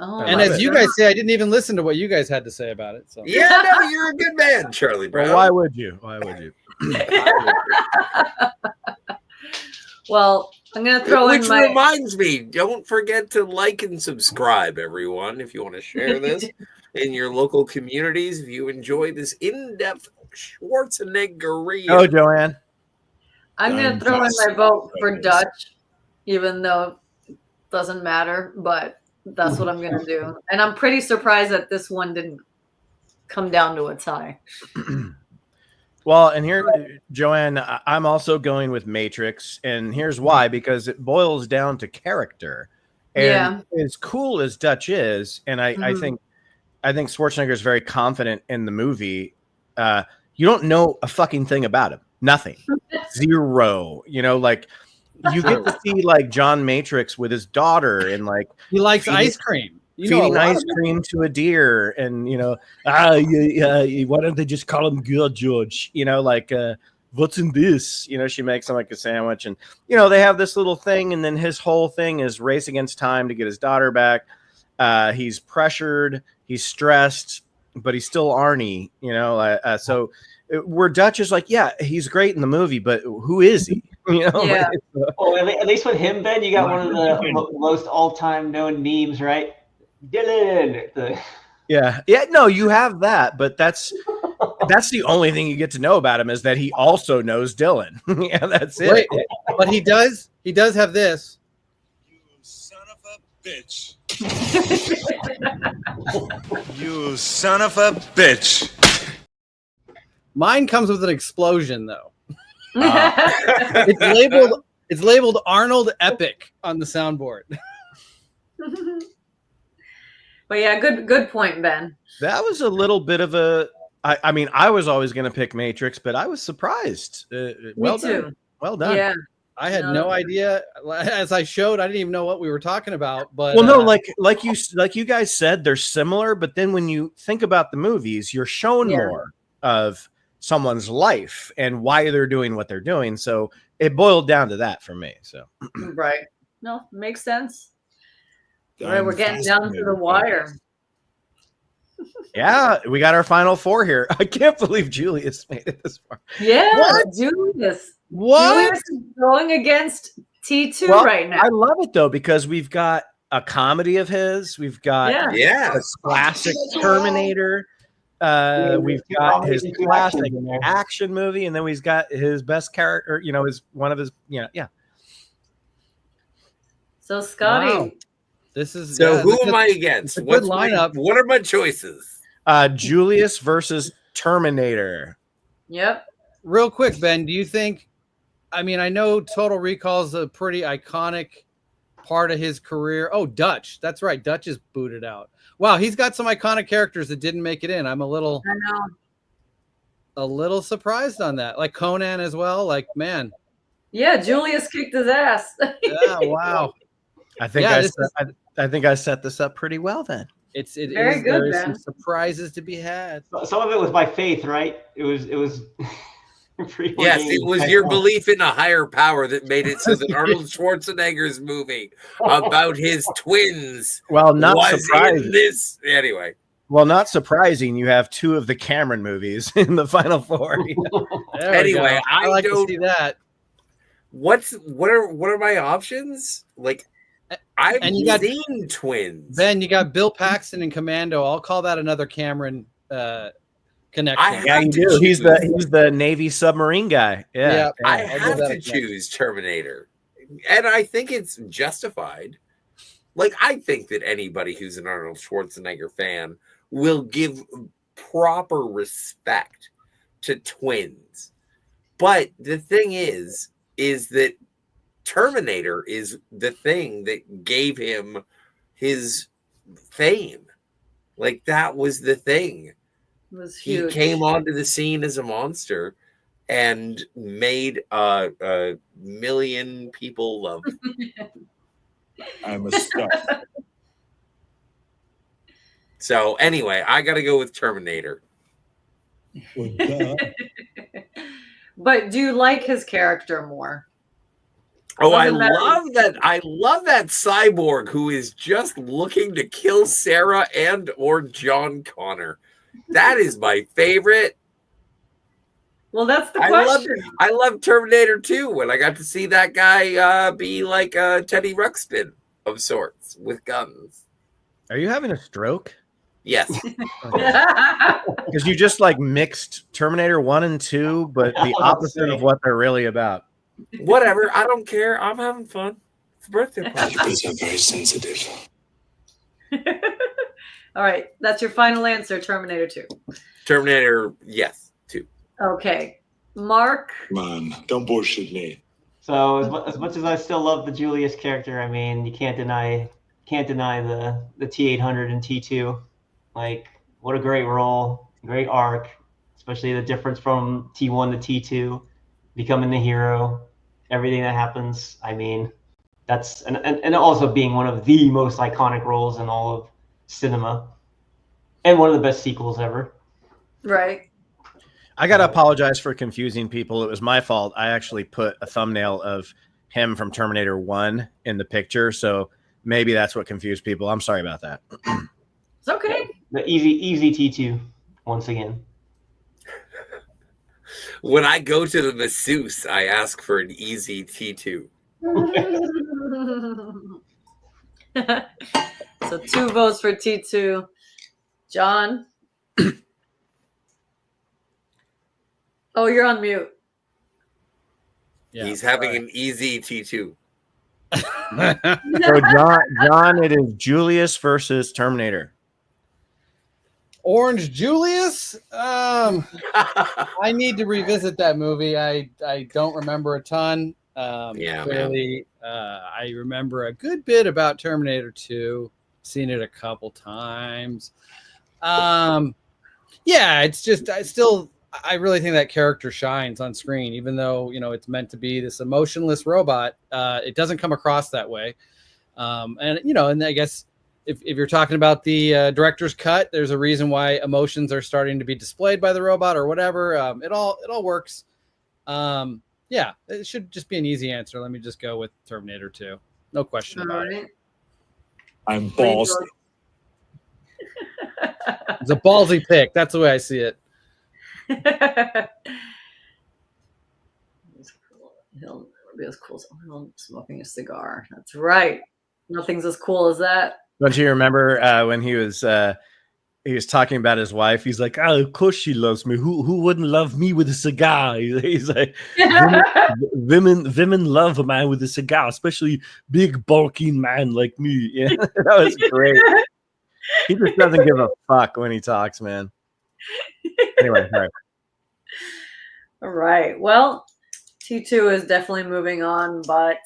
Oh, And as you guys say, I didn't even listen to what you guys had to say about it. So Yeah, no, you're a good man, Charlie Brown. Well, why would you? Why would you? Well, I'm going to throw Which in my... reminds me, don't forget to like and subscribe, everyone, if you want to share this in your local communities. If you enjoy this in-depth Schwarzenegger. Oh, Joanne. I'm going to throw in my vote for Dutch, even though it doesn't matter, but that's what I'm going to do. And I'm pretty surprised that this one didn't come down to a tie. Well, and here, Joanne, I'm also going with Matrix, and here's why: because it boils down to character. And as cool as Dutch is, and I think Schwarzenegger is very confident in the movie. You don't know a fucking thing about him. Nothing. Zero. You know, like you get to see like John Matrix with his daughter, and like he likes ice cream. Feeding ice cream to a deer, and why don't they just call him Girl George? You know, like what's in this? You know, she makes him like a sandwich, and they have this little thing, and then his whole thing is race against time to get his daughter back. He's pressured, he's stressed, but he's still Arnie. So where Dutch is like, yeah, he's great in the movie, but who is he? Yeah. Well, at least with him, Ben, you got one of the most all-time known memes, right? Dylan. Yeah. No, you have that, but that's the only thing you get to know about him is that he also knows Dylan. Yeah, that's it. Wait, but he does have this. You son of a bitch. You son of a bitch. Mine comes with an explosion, though. It's labeled It's labeled Arnold Epic on the soundboard. But yeah, good point, Ben. That was a little bit of a. I mean, I was always going to pick Matrix, but I was surprised. Well done. Well done. Yeah. I had no idea. As I showed, I didn't even know what we were talking about. But well, no, like you guys said, they're similar. But then when you think about the movies, you're shown more of someone's life and why they're doing what they're doing. So it boiled down to that for me. So right. No, makes sense. All right, we're getting down to the wire. Yeah, we got our final four here. I can't believe Julius made it this far. Yeah, What? Julius. What? Julius is going against T2 Well, right now. I love it though because we've got a comedy of his. We've got Yeah. a classic Terminator. We've got his classic action movie, and then we've got his best character. You know, his one of his. Yeah. So Scotty. Wow. This is So who am I against? What's lineup? What are my choices? Julius versus Terminator. Yep. Real quick, Ben, do you think? I mean, I know Total Recall is a pretty iconic part of his career. Oh, Dutch. That's right. Dutch is booted out. Wow, he's got some iconic characters that didn't make it in. I'm a little surprised on that. Like Conan as well. Like, man. Yeah, Julius kicked his ass. Yeah, wow. I think I think I set this up pretty well then. Very good, There's Ben. some surprises to be had. Some of it was by faith, right? It was Yes, it was your belief in a higher power that made it so that Arnold Schwarzenegger's movie about his twins Well, not was surprising. in this anyway. Well, not surprising. You have two of the Cameron movies in the final four. Anyway, I like don't to see that. what are my options? Like I've And you got- seen twins. Ben, you got Bill Paxton and Commando. I'll call that another Cameron connection. I Yeah, have you to do. He's choose. the Navy submarine guy. Yeah. I I'll give have that to a check. choose Terminator. And I think it's justified. Like, I think that anybody who's an Arnold Schwarzenegger fan will give proper respect to twins. But the thing is that Terminator is the thing that gave him his fame. Like, that was the thing. It was He huge. came onto the scene as a monster and made a million people love him. I'm a star. So anyway, I got to go with Terminator. But do you like his character more? Oh, I Doesn't matter. love that. I love that cyborg who is just looking to kill Sarah and or John Connor. That is my favorite. Well, that's the I question. love Terminator 2 when I got to see that guy be like Teddy Ruxpin of sorts with guns. Are you having a stroke? Yes. Because you just like mixed Terminator 1 and 2, but the opposite of what they're really about. Whatever. I don't care. I'm having fun. It's a birthday party. Animals are very sensitive. All right, that's your final answer, Terminator 2. Terminator, yes, 2. Okay, Mark. Come on, don't bullshit me. So as much as I still love the Julius character, I mean, you can't deny the T800 and T2. Like, what a great role, great arc, especially the difference from T1 to T2, becoming the hero, everything that happens. I mean, that's and also being one of the most iconic roles in all of cinema, and one of the best sequels ever. Right. I got to apologize for confusing people. It was my fault. I actually put a thumbnail of him from Terminator 1 in the picture. So maybe that's what confused people. I'm sorry about that. It's okay. The easy T2 once again. When I go to the masseuse, I ask for an easy T2. So 2 votes for T2. John? Oh, you're on mute. Yeah, He's having an easy T2. So John, it is Julius versus Terminator. Orange Julius. I need to revisit that movie. I don't remember a ton. Clearly, I remember a good bit about Terminator 2. Seen it a couple times. It's just I really think that character shines on screen, even though it's meant to be this emotionless robot. It doesn't come across that way. And I guess if you're talking about the director's cut, there's a reason why emotions are starting to be displayed by the robot or whatever. It all works. It should just be an easy answer. Let me just go with Terminator 2. No question about it. I'm ballsy. It's a ballsy pick. That's the way I see it. He'll be as cool as smoking a cigar. That's right. Nothing's as cool as that. Don't you remember when he was talking about his wife? He's like, "Oh, of course she loves me. Who wouldn't love me with a cigar?" He's like, women love a man with a cigar, especially big bulking man like me. Yeah, that was great. He just doesn't give a fuck when he talks, man. Anyway, all right. All right. Well, T2 is definitely moving on, but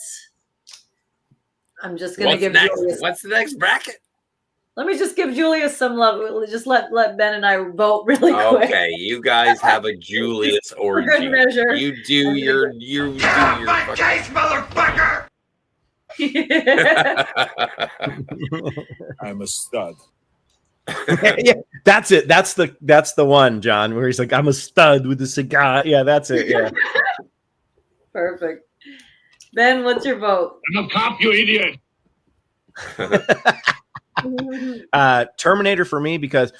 I'm just gonna give Julius. What's the next bracket? Let me just give Julius some love. Just let Ben and I vote really quick. Okay, you guys have a Julius orgy. For good measure. You do your my case, motherfucker! I'm a stud. Yeah, that's it. That's the one, John, where he's like, "I'm a stud with a cigar." Yeah, that's it. Yeah. Perfect. Ben, what's your vote? I'm a cop, you idiot. Terminator for me because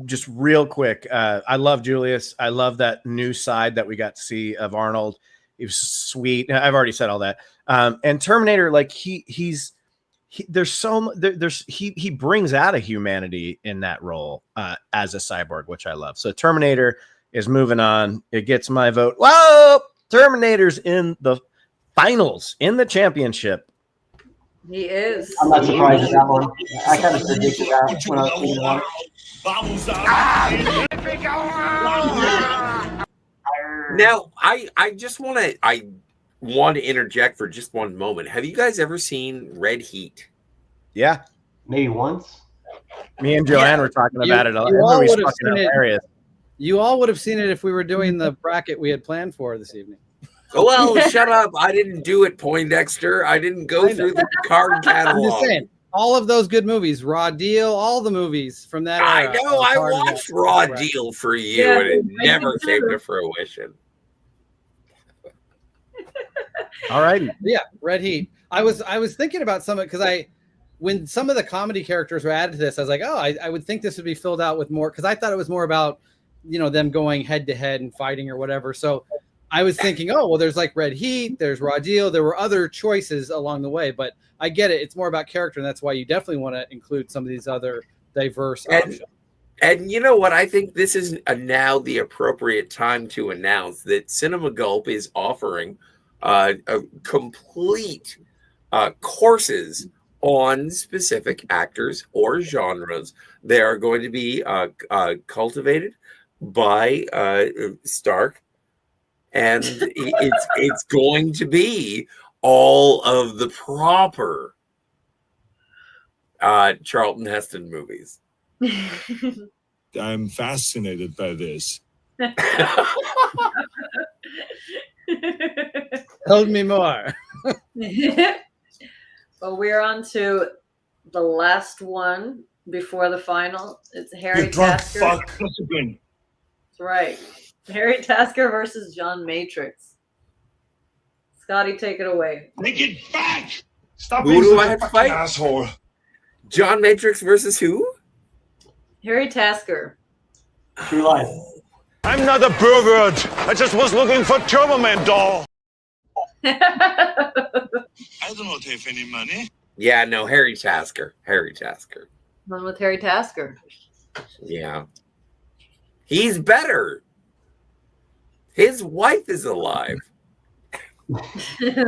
just real quick, I love Julius. I love that new side that we got to see of Arnold. He was sweet. I've already said all that. And Terminator, like he brings out a humanity in that role as a cyborg, which I love. So Terminator is moving on. It gets my vote. Whoa! Terminator's in the finals, in the championship. He is. I'm not surprised at that one. I kind of predicted that when I was thinking about it. Now, I just want to interject for just one moment. Have you guys ever seen Red Heat? Yeah, maybe once. Me and Joanne were talking about it. You all would have seen it if we were doing the bracket we had planned for this evening. Oh, well, shut up. I didn't do it, Poindexter. I didn't go through the card catalog. I'm just saying, all of those good movies, Raw Deal, all the movies from that era. I know. I watched Raw Deal for you, and it never came to fruition. All right. Yeah, Red Heat. I was thinking about some of it because when some of the comedy characters were added to this, I was like, oh, I would think this would be filled out with more, because I thought it was more about them going head to head and fighting or whatever. So I was thinking, oh, well, there's like Red Heat, there's Raw Deal. There were other choices along the way, but I get it. It's more about character, and that's why you definitely want to include some of these other diverse options. And you know what? I think this is now the appropriate time to announce that Cinema Gulp is offering a complete courses on specific actors or genres. They are going to be cultivated by Stark. And it's going to be all of the proper Charlton Heston movies. I'm fascinated by this. Tell me more. Well, we're on to the last one before the final. It's Harry Tasker. That's right. Harry Tasker versus John Matrix. Scotty, take it away. Take it back! Stop being such a fucking asshole. John Matrix versus who? Harry Tasker. True life. I'm not a pervert. I just was looking for Turbo Man doll. I do not have any money. Yeah, no, Harry Tasker. Harry Tasker. One with Harry Tasker. Yeah. He's better. His wife is alive. Yeah.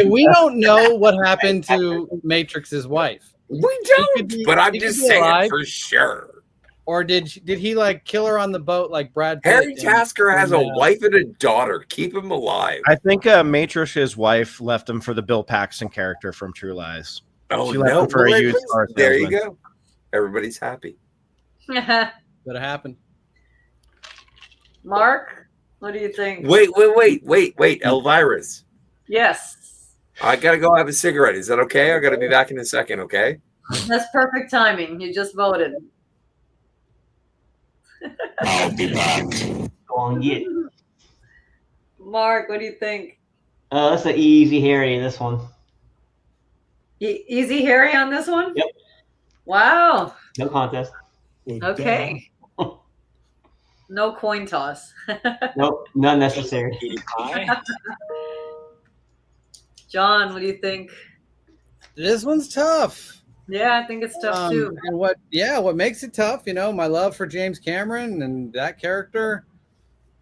We don't know what happened to Matrix's wife. We don't, but I'm just saying for sure. Or did he like kill her on the boat like Brad Pitt? Harry Tasker has a wife and a daughter. Keep him alive. I think Matrix's wife left him for the Bill Paxton character from True Lies. Oh, she left him for a used car salesman. There you go. Everybody's happy. That happened. Mark, what do you think? Wait. Elvirus. Yes. I gotta go have a cigarette. Is that okay? I gotta be back in a second, okay? That's perfect timing. You just voted. I'll be back. Go on, get. Mark, what do you think? That's an easy Harry in this one. Easy Harry on this one? Yep. Wow. No contest. Okay. No coin toss. Nope, not necessary. John, what do you think? This one's tough. Yeah, I think it's tough too. And what makes it tough, my love for James Cameron and that character,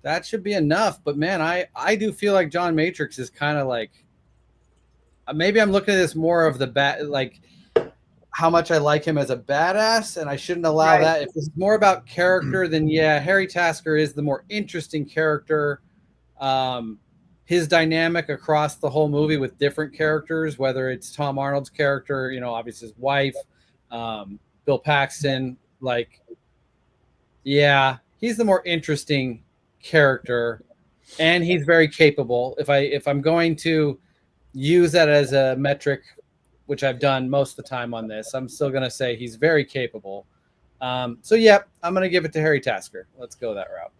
that should be enough. But man, I do feel like John Matrix is kind of like, maybe I'm looking at this more of the like how much I like him as a badass, and I shouldn't allow that. If it's more about character, then yeah, Harry Tasker is the more interesting character. His dynamic across the whole movie with different characters, whether it's Tom Arnold's character, obviously his wife, Bill Paxton, he's the more interesting character, and he's very capable. If I'm going to use that as a metric, which I've done most of the time on this, I'm still going to say he's very capable. I'm going to give it to Harry Tasker. Let's go that route.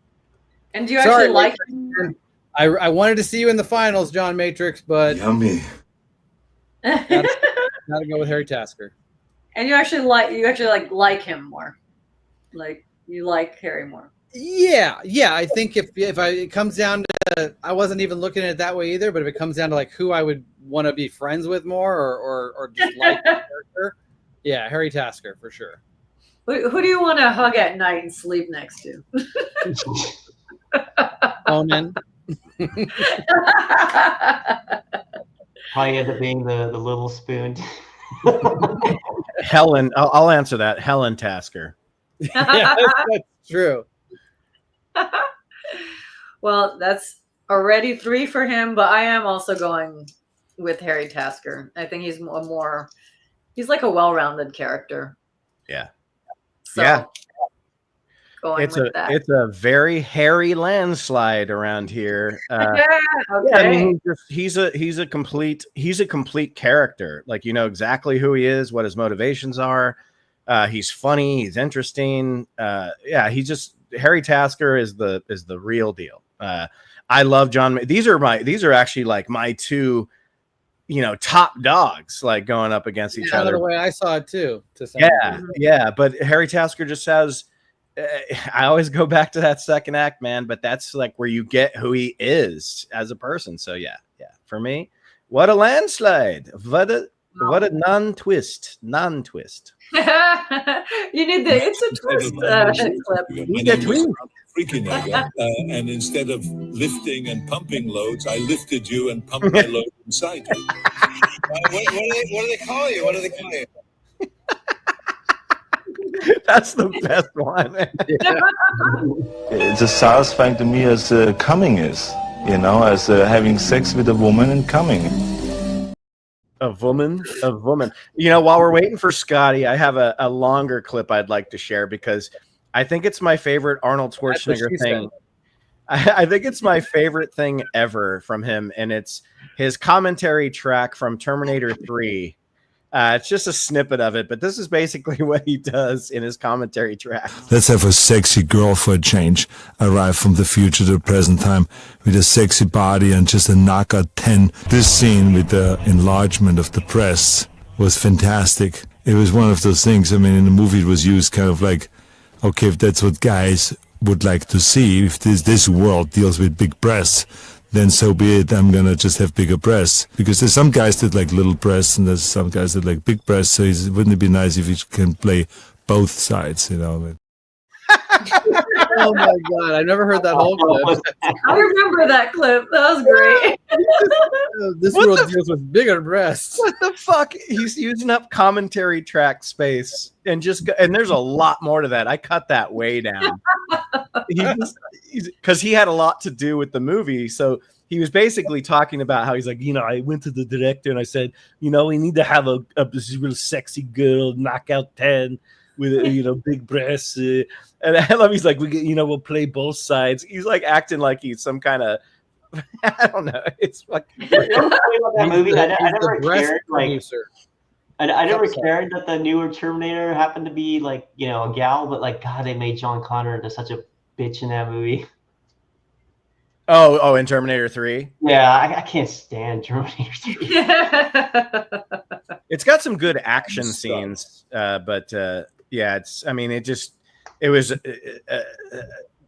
And do you actually like him? I wanted to see you in the finals, John Matrix, but Yummy. gotta go with Harry Tasker. And you actually like him more. Like you like Harry more. Yeah. I think if it comes down to, I wasn't even looking at it that way either, but if it comes down to like who I would want to be friends with more or just like the character, yeah, Harry Tasker for sure. Who do you want to hug at night and sleep next to? Omen. Probably end up being the little spoon. Helen, I'll answer that. Helen Tasker. Yeah, that's true. Well, that's already 3 for him, but I am also going with Harry Tasker. I think he's he's like a well-rounded character. Yeah. So, yeah. It's a very hairy landslide around here. Okay. Yeah, I mean, he's a complete character. Like, exactly who he is, what his motivations are. He's funny. He's interesting. Harry Tasker is the real deal. I love John. These are actually like my two, top dogs, like going up against each other. The way I saw it too. Yeah. But Harry Tasker just has. I always go back to that second act, man. But that's like where you get who he is as a person. So yeah. For me, what a landslide! What a non-twist. You need it's a twist clip. My name was Freaking Egger, and instead of lifting and pumping loads, I lifted you and pumped my load inside you. What do they call you? What do they call you? That's the best one. It's as satisfying to me as coming is, as having sex with a woman and coming. A woman. While we're waiting for Scotty, I have a longer clip I'd like to share because I think it's my favorite Arnold Schwarzenegger thing. I think it's my favorite thing ever from him, and it's his commentary track from Terminator 3. It's just a snippet of it, but this is basically what he does in his commentary track. Let's have a sexy girl for a change. Arrive from the future to the present time with a sexy body and just a knockout 10. This scene with the enlargement of the breasts was fantastic. It was one of those things, in the movie it was used kind of like, okay, if that's what guys would like to see, if this world deals with big breasts, then so be it. I'm gonna just have bigger breasts, because there's some guys that like little breasts and there's some guys that like big breasts. So wouldn't it be nice if you can play both sides? Oh my god, I never heard that whole clip. I remember that clip. That was great. This What world the- deals with bigger breasts. What the fuck? He's using up commentary track space and and there's a lot more to that. I cut that way down. Because he had a lot to do with the movie. So he was basically talking about how he's like, I went to the director and I said, we need to have a real sexy girl, knockout 10 with, big breasts. And I love he's like, we'll play both sides. He's like acting like he's some kind of, I don't know. It's fucking that movie. I never breast cared. producer. I never cared that the newer Terminator happened to be like, a gal, but like, God, they made John Connor into such a bitch in that movie. Oh, in Terminator 3? Yeah, I can't stand Terminator 3. It's got some good action scenes, but yeah, it was a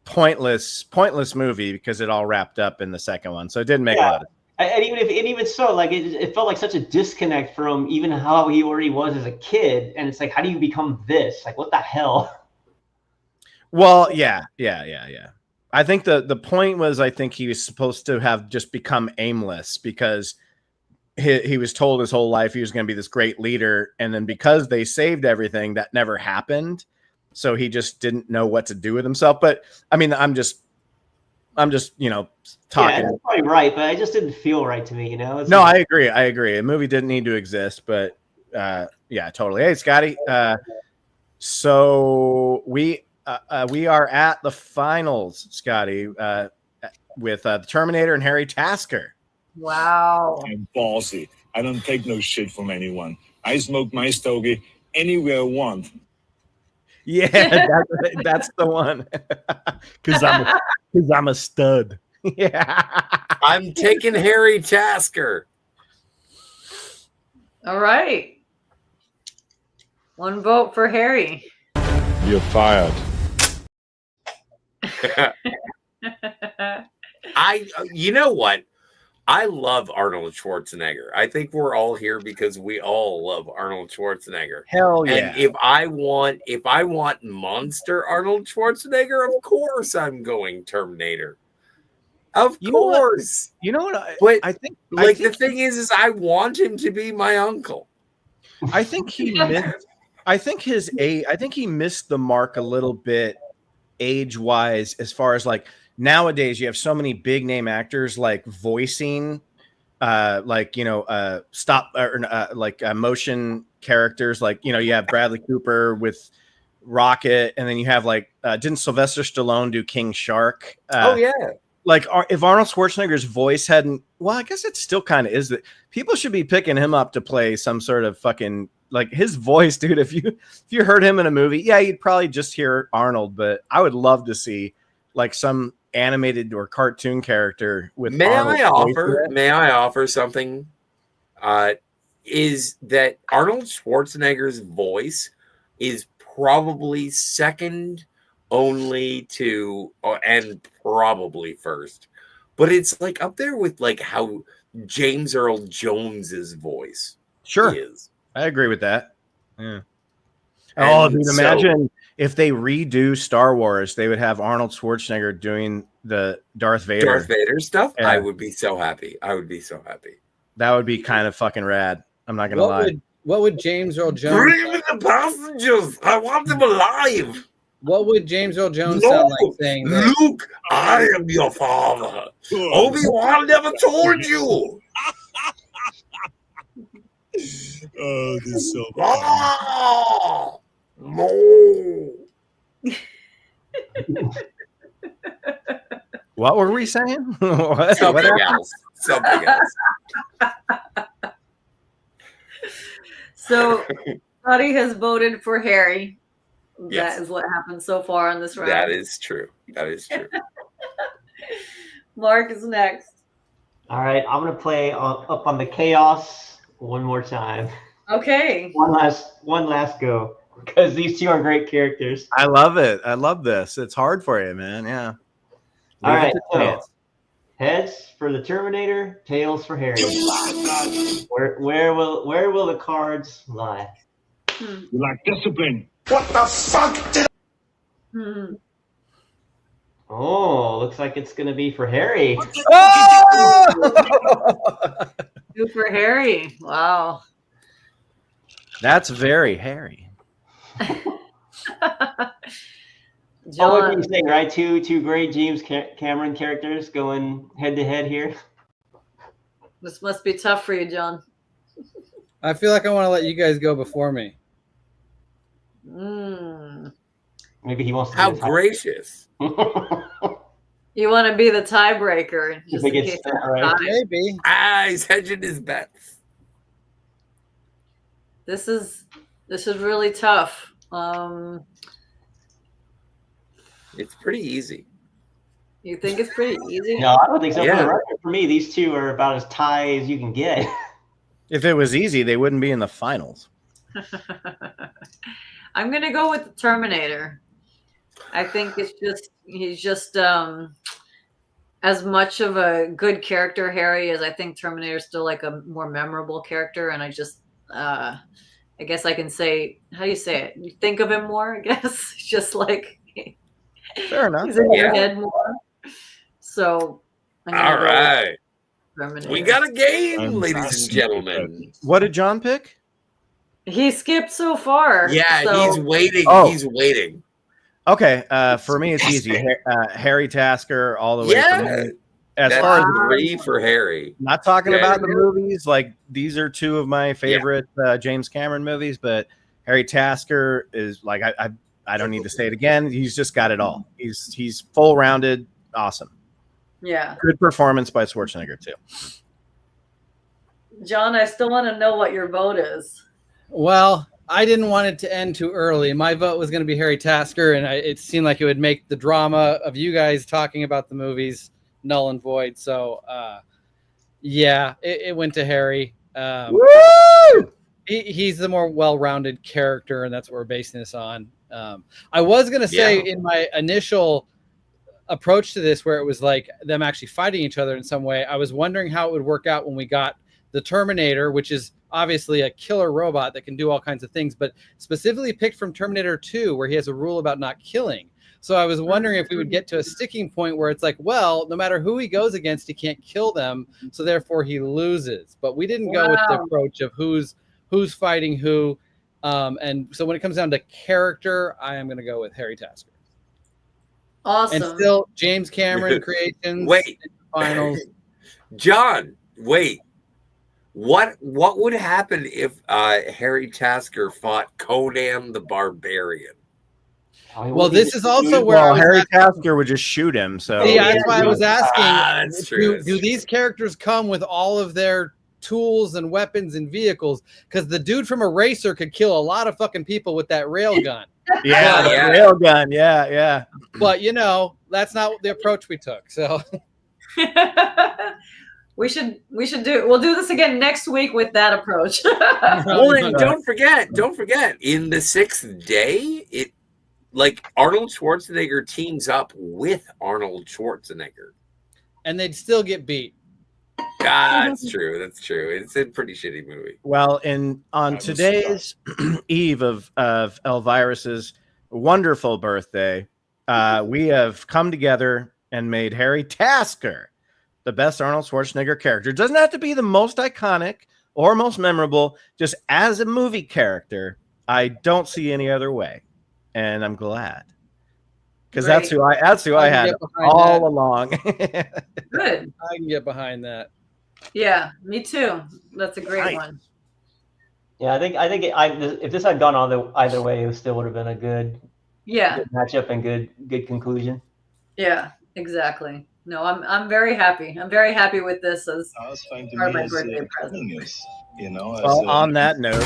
pointless movie because it all wrapped up in the second one, so it didn't make a lot of sense. And even so, like it felt like such a disconnect from even how he already was as a kid, and it's like, how do you become this? Like, what the hell? Well, yeah. I think the point was, I think he was supposed to have just become aimless because he was told his whole life he was going to be this great leader, and then because they saved everything, that never happened. So he just didn't know what to do with himself. But I mean, I'm just talking. Yeah, that's probably right, but it just didn't feel right to me. It's No, like, I agree. A movie didn't need to exist, but yeah, totally. Hey, Scotty. So we are at the finals, Scotty, with the Terminator and Harry Tasker. Wow. I'm ballsy. I don't take no shit from anyone. I smoke my stogie anywhere I want. Yeah, that's the one. Because I'm a stud. Yeah. I'm taking Harry Tasker. All right. One vote for Harry. You're fired. You know what? I love Arnold Schwarzenegger. I think we're all here because we all love Arnold Schwarzenegger. Hell yeah. And if I want monster Arnold Schwarzenegger, of course I'm going Terminator. Of course. You know what? But I think the thing is I want him to be my uncle. I think he missed. I think he missed the mark a little bit age-wise, as far as like nowadays you have so many big name actors like voicing motion characters, like you have Bradley Cooper with Rocket, and then you have didn't Sylvester Stallone do King Shark? Oh yeah. Like if Arnold Schwarzenegger's voice hadn't, well, I guess it still kind of is that people should be picking him up to play some sort of fucking, like, his voice, dude. If you heard him in a movie, yeah, you'd probably just hear Arnold, but I would love to see like some animated or cartoon character with May Arnold I offer something? Is that Arnold Schwarzenegger's voice is probably second only to, and probably first, but it's like up there with like how James Earl Jones's voice is. I agree with that. Yeah. Oh, dude, imagine if they redo Star Wars, they would have Arnold Schwarzenegger doing the Darth Vader stuff. Yeah. I would be so happy. That would be kind of fucking rad. I'm not gonna lie. What would James Earl Jones? Bring me the passengers. I want them alive. What would James Earl Jones sound like saying that? Luke, I am your father. Obi-Wan never told you. Oh, this is so Oh, no. What were we saying? Something else. So, Scotty has voted for Harry. Yes. That is what happened so far on this round. That is true. Mark is next. All right, I'm gonna play up on the chaos one more time. Okay. One last go, because these two are great characters. I love it. I love this. It's hard for you, man. Yeah. All right. So, heads for the Terminator, tails for Harry. Where will the cards lie? You lack discipline. What the fuck did Oh, looks like it's gonna be for Harry. Two for Harry. Wow. That's very hairy. Oh, what are you saying, right? Two great James Cameron characters going head to head here. This must be tough for you, John. I feel like I want to let you guys go before me. Maybe he wants to. How gracious. You want to be the tiebreaker. Just in case right. Maybe. He's hedging his bets. This is really tough. It's pretty easy. You think it's pretty easy? No, I don't think so. Yeah. For me, these two are about as tie as you can get. If it was easy, they wouldn't be in the finals. I'm gonna go with the Terminator. I think he's just as much of a good character, Harry, as I think Terminator's still like a more memorable character, and I guess I can say, how do you say it? You think of him more, I guess. Just like fair enough. He's in your head more. So All right. Terminator. We got a game, ladies and gentlemen. What did John pick? He skipped so far. Yeah, so. he's waiting. Oh. He's waiting. Okay, for me it's easy. Harry Tasker all the way. Yeah. From me. As That's far as 3 for Harry. not talking about the movies, like these are two of my favorite James Cameron movies, but Harry Tasker is like I don't need to say it again. He's just got it all. He's full rounded, awesome. Yeah. Good performance by Schwarzenegger too. John, I still want to know what your vote is. Well, I didn't want it to end too early. My vote was going to be Harry Tasker, and it seemed like it would make the drama of you guys talking about the movies null and void. So, it went to Harry. Woo! He's the more well-rounded character, and that's what we're basing this on. I was going to say in my initial approach to this, where it was like them actually fighting each other in some way, I was wondering how it would work out when we got the Terminator, which is obviously a killer robot that can do all kinds of things, but specifically picked from Terminator 2, where he has a rule about not killing. So I was wondering if we would get to a sticking point where it's like, well, no matter who he goes against, he can't kill them, so therefore he loses. But we didn't go with the approach of who's fighting who. And so when it comes down to character, I am going to go with Harry Tasker. Awesome. And still James Cameron creations. Wait. Finals. John, wait. What would happen if Harry Tasker fought Conan the Barbarian? Well, this is also where Harry Tasker would just shoot him. So that's why I was asking. That's true. Do these characters come with all of their tools and weapons and vehicles? Because the dude from Eraser could kill a lot of fucking people with that rail gun. Yeah, rail gun. Yeah. But that's not the approach we took. So we'll do this again next week with that approach. Well, and don't forget, in the Sixth Day, Arnold Schwarzenegger teams up with Arnold Schwarzenegger. And they'd still get beat. That's true. That's true. It's a pretty shitty movie. Well, on today's eve of Elvirus's wonderful birthday, we have come together and made Harry Tasker the best Arnold Schwarzenegger character. It doesn't have to be the most iconic or most memorable. Just as a movie character, I don't see any other way, and I'm glad because that's who I had all along. Good. I can get behind that. Yeah, me too. That's a great one. Yeah, I think if this had gone either way, it still would have been a good matchup and good conclusion. Yeah, exactly. No, I'm very happy. I'm very happy with this as part of my birthday present. Well, on that note,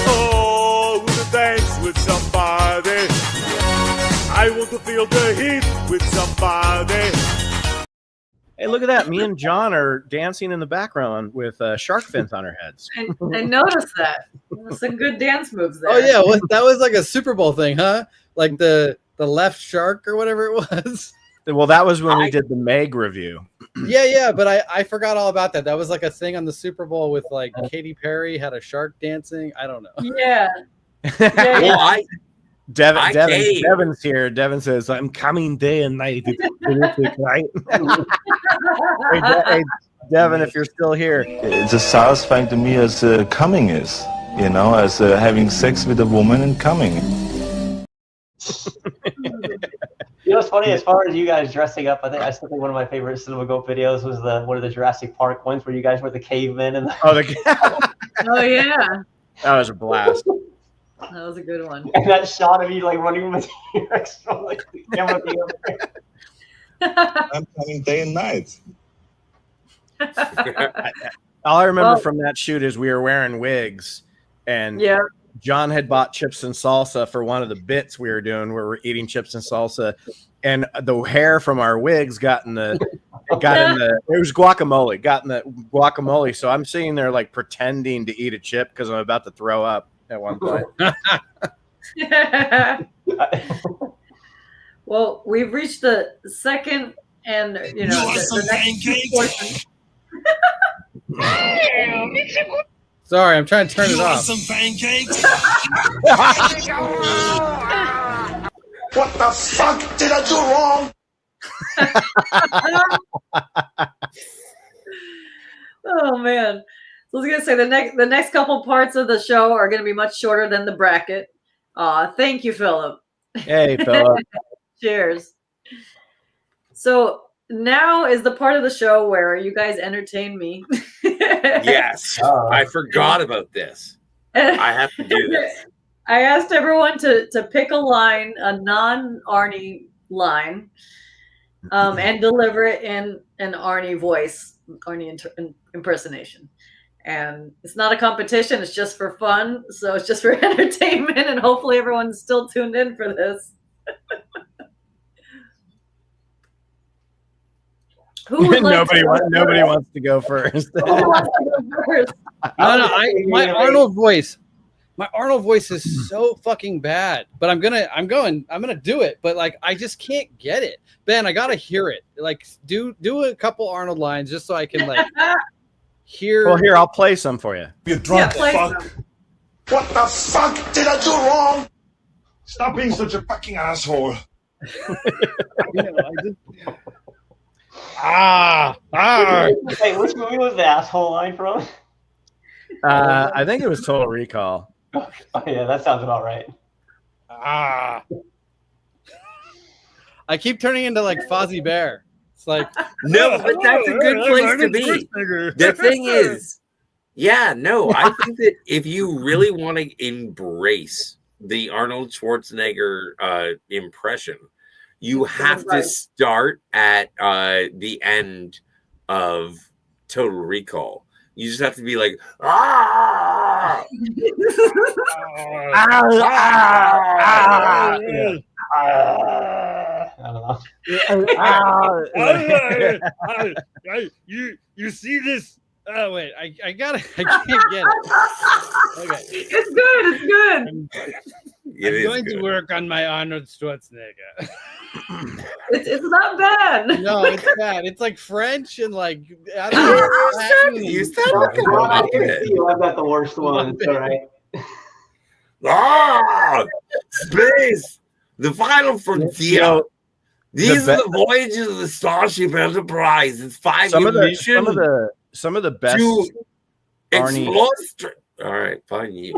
Oh, with a dance with somebody. I want to feel the heat with somebody. hey, look at that! Me and John are dancing in the background with shark fins on our heads. I noticed that. Some good dance moves there. Oh yeah, that was like a Super Bowl thing, huh? Like the left shark or whatever it was. Well, that was when we did the Meg review. Yeah, but I forgot all about that. That was like a thing on the Super Bowl with like Katy Perry had a shark dancing. I don't know. Yeah. Well, Devin's here. Devin says, "I'm coming day and night." It's terrific, right? hey, Devin, if you're still here, It's as satisfying to me as coming is, as having sex with a woman and coming. You know what's funny? As far as you guys dressing up, I still think one of my favorite Cinema Go videos was one of the Jurassic Park ones where you guys were the cavemen and oh yeah, that was a blast. That was a good one. And that shot of you like running with your T-Rex from like the camera being over there. I'm coming day and night. All I remember from that shoot is we were wearing wigs, and John had bought chips and salsa for one of the bits we were doing where we're eating chips and salsa, and the hair from our wigs got in the it was guacamole. So I'm sitting there like pretending to eat a chip because I'm about to throw up at one point. Well, we've reached the second and the next portion. Sorry, I'm trying to turn it off. Some pancakes? What the fuck did I do wrong? Oh man. So I was gonna say the next couple parts of the show are gonna be much shorter than the bracket. Thank you, Philip. Hey, Philip. Cheers. So now is the part of the show where you guys entertain me. Yes, I forgot about this. I have to do this. I asked everyone to pick a line, a non-Arnie line, and deliver it in an Arnie voice, Arnie impersonation. And it's not a competition; it's just for fun. So it's just for entertainment, and hopefully everyone's still tuned in for this. Nobody wants to go first. My Arnold voice. My Arnold voice is so fucking bad, but I'm gonna do it. But like, I just can't get it. Ben, I gotta hear it. Like, do a couple Arnold lines just so I can like hear. Well, here, I'll play some for you. You drunk fuck. What the fuck did I do wrong? Stop being such a fucking asshole. Hey, which movie was the asshole line from? I think it was Total Recall. Oh yeah, that sounds about right. I keep turning into like Fozzie Bear. It's like no, but that's a good place to be. The thing is, I think that if you really want to embrace the Arnold Schwarzenegger impression, you have to start at the end of Total Recall. You just have to be like, I don't know. You see this? Oh wait, I can't get it. Okay, it's good. I'm going to work on my Arnold Schwarzenegger. It's not bad. No, it's bad. It's like French and like I don't know. You I've got the worst one. All right. Space, the final frontier. These are the voyages of the Starship Enterprise. It's 5-year mission. Some of the best explore. All right, fine. He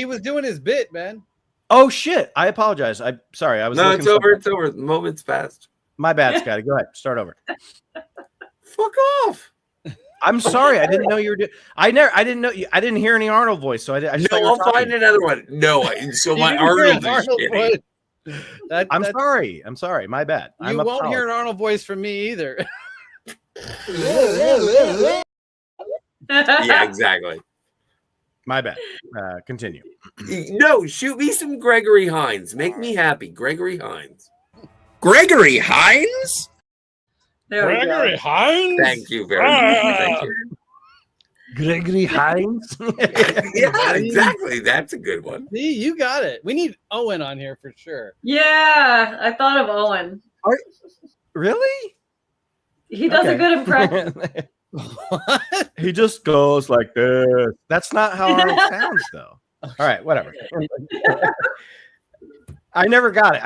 was doing his bit, man. Oh shit! I apologize. I'm sorry. I was. No, it's over. It's over. The moment's passed. My bad, Scotty. Go ahead. Start over. Fuck off. I'm sorry. I didn't know you were doing. I didn't know you. I didn't hear any Arnold voice, so I just I'll find another one. No, so my Arnold voice. I'm sorry. I'm sorry. My bad. You won't hear an Arnold voice from me either. Yeah, exactly. My bad. Continue. No, shoot me some Gregory Hines. Make me happy. Gregory Hines. Gregory Hines? Gregory Hines? Thank you very much. Thank you. Gregory Hines? Yeah, exactly. That's a good one. See, you got it. We need Owen on here for sure. Yeah, I thought of Owen. Really? He does a good impression. What? He just goes like this. That's not how Arnold sounds, though. All right, whatever. I never got it.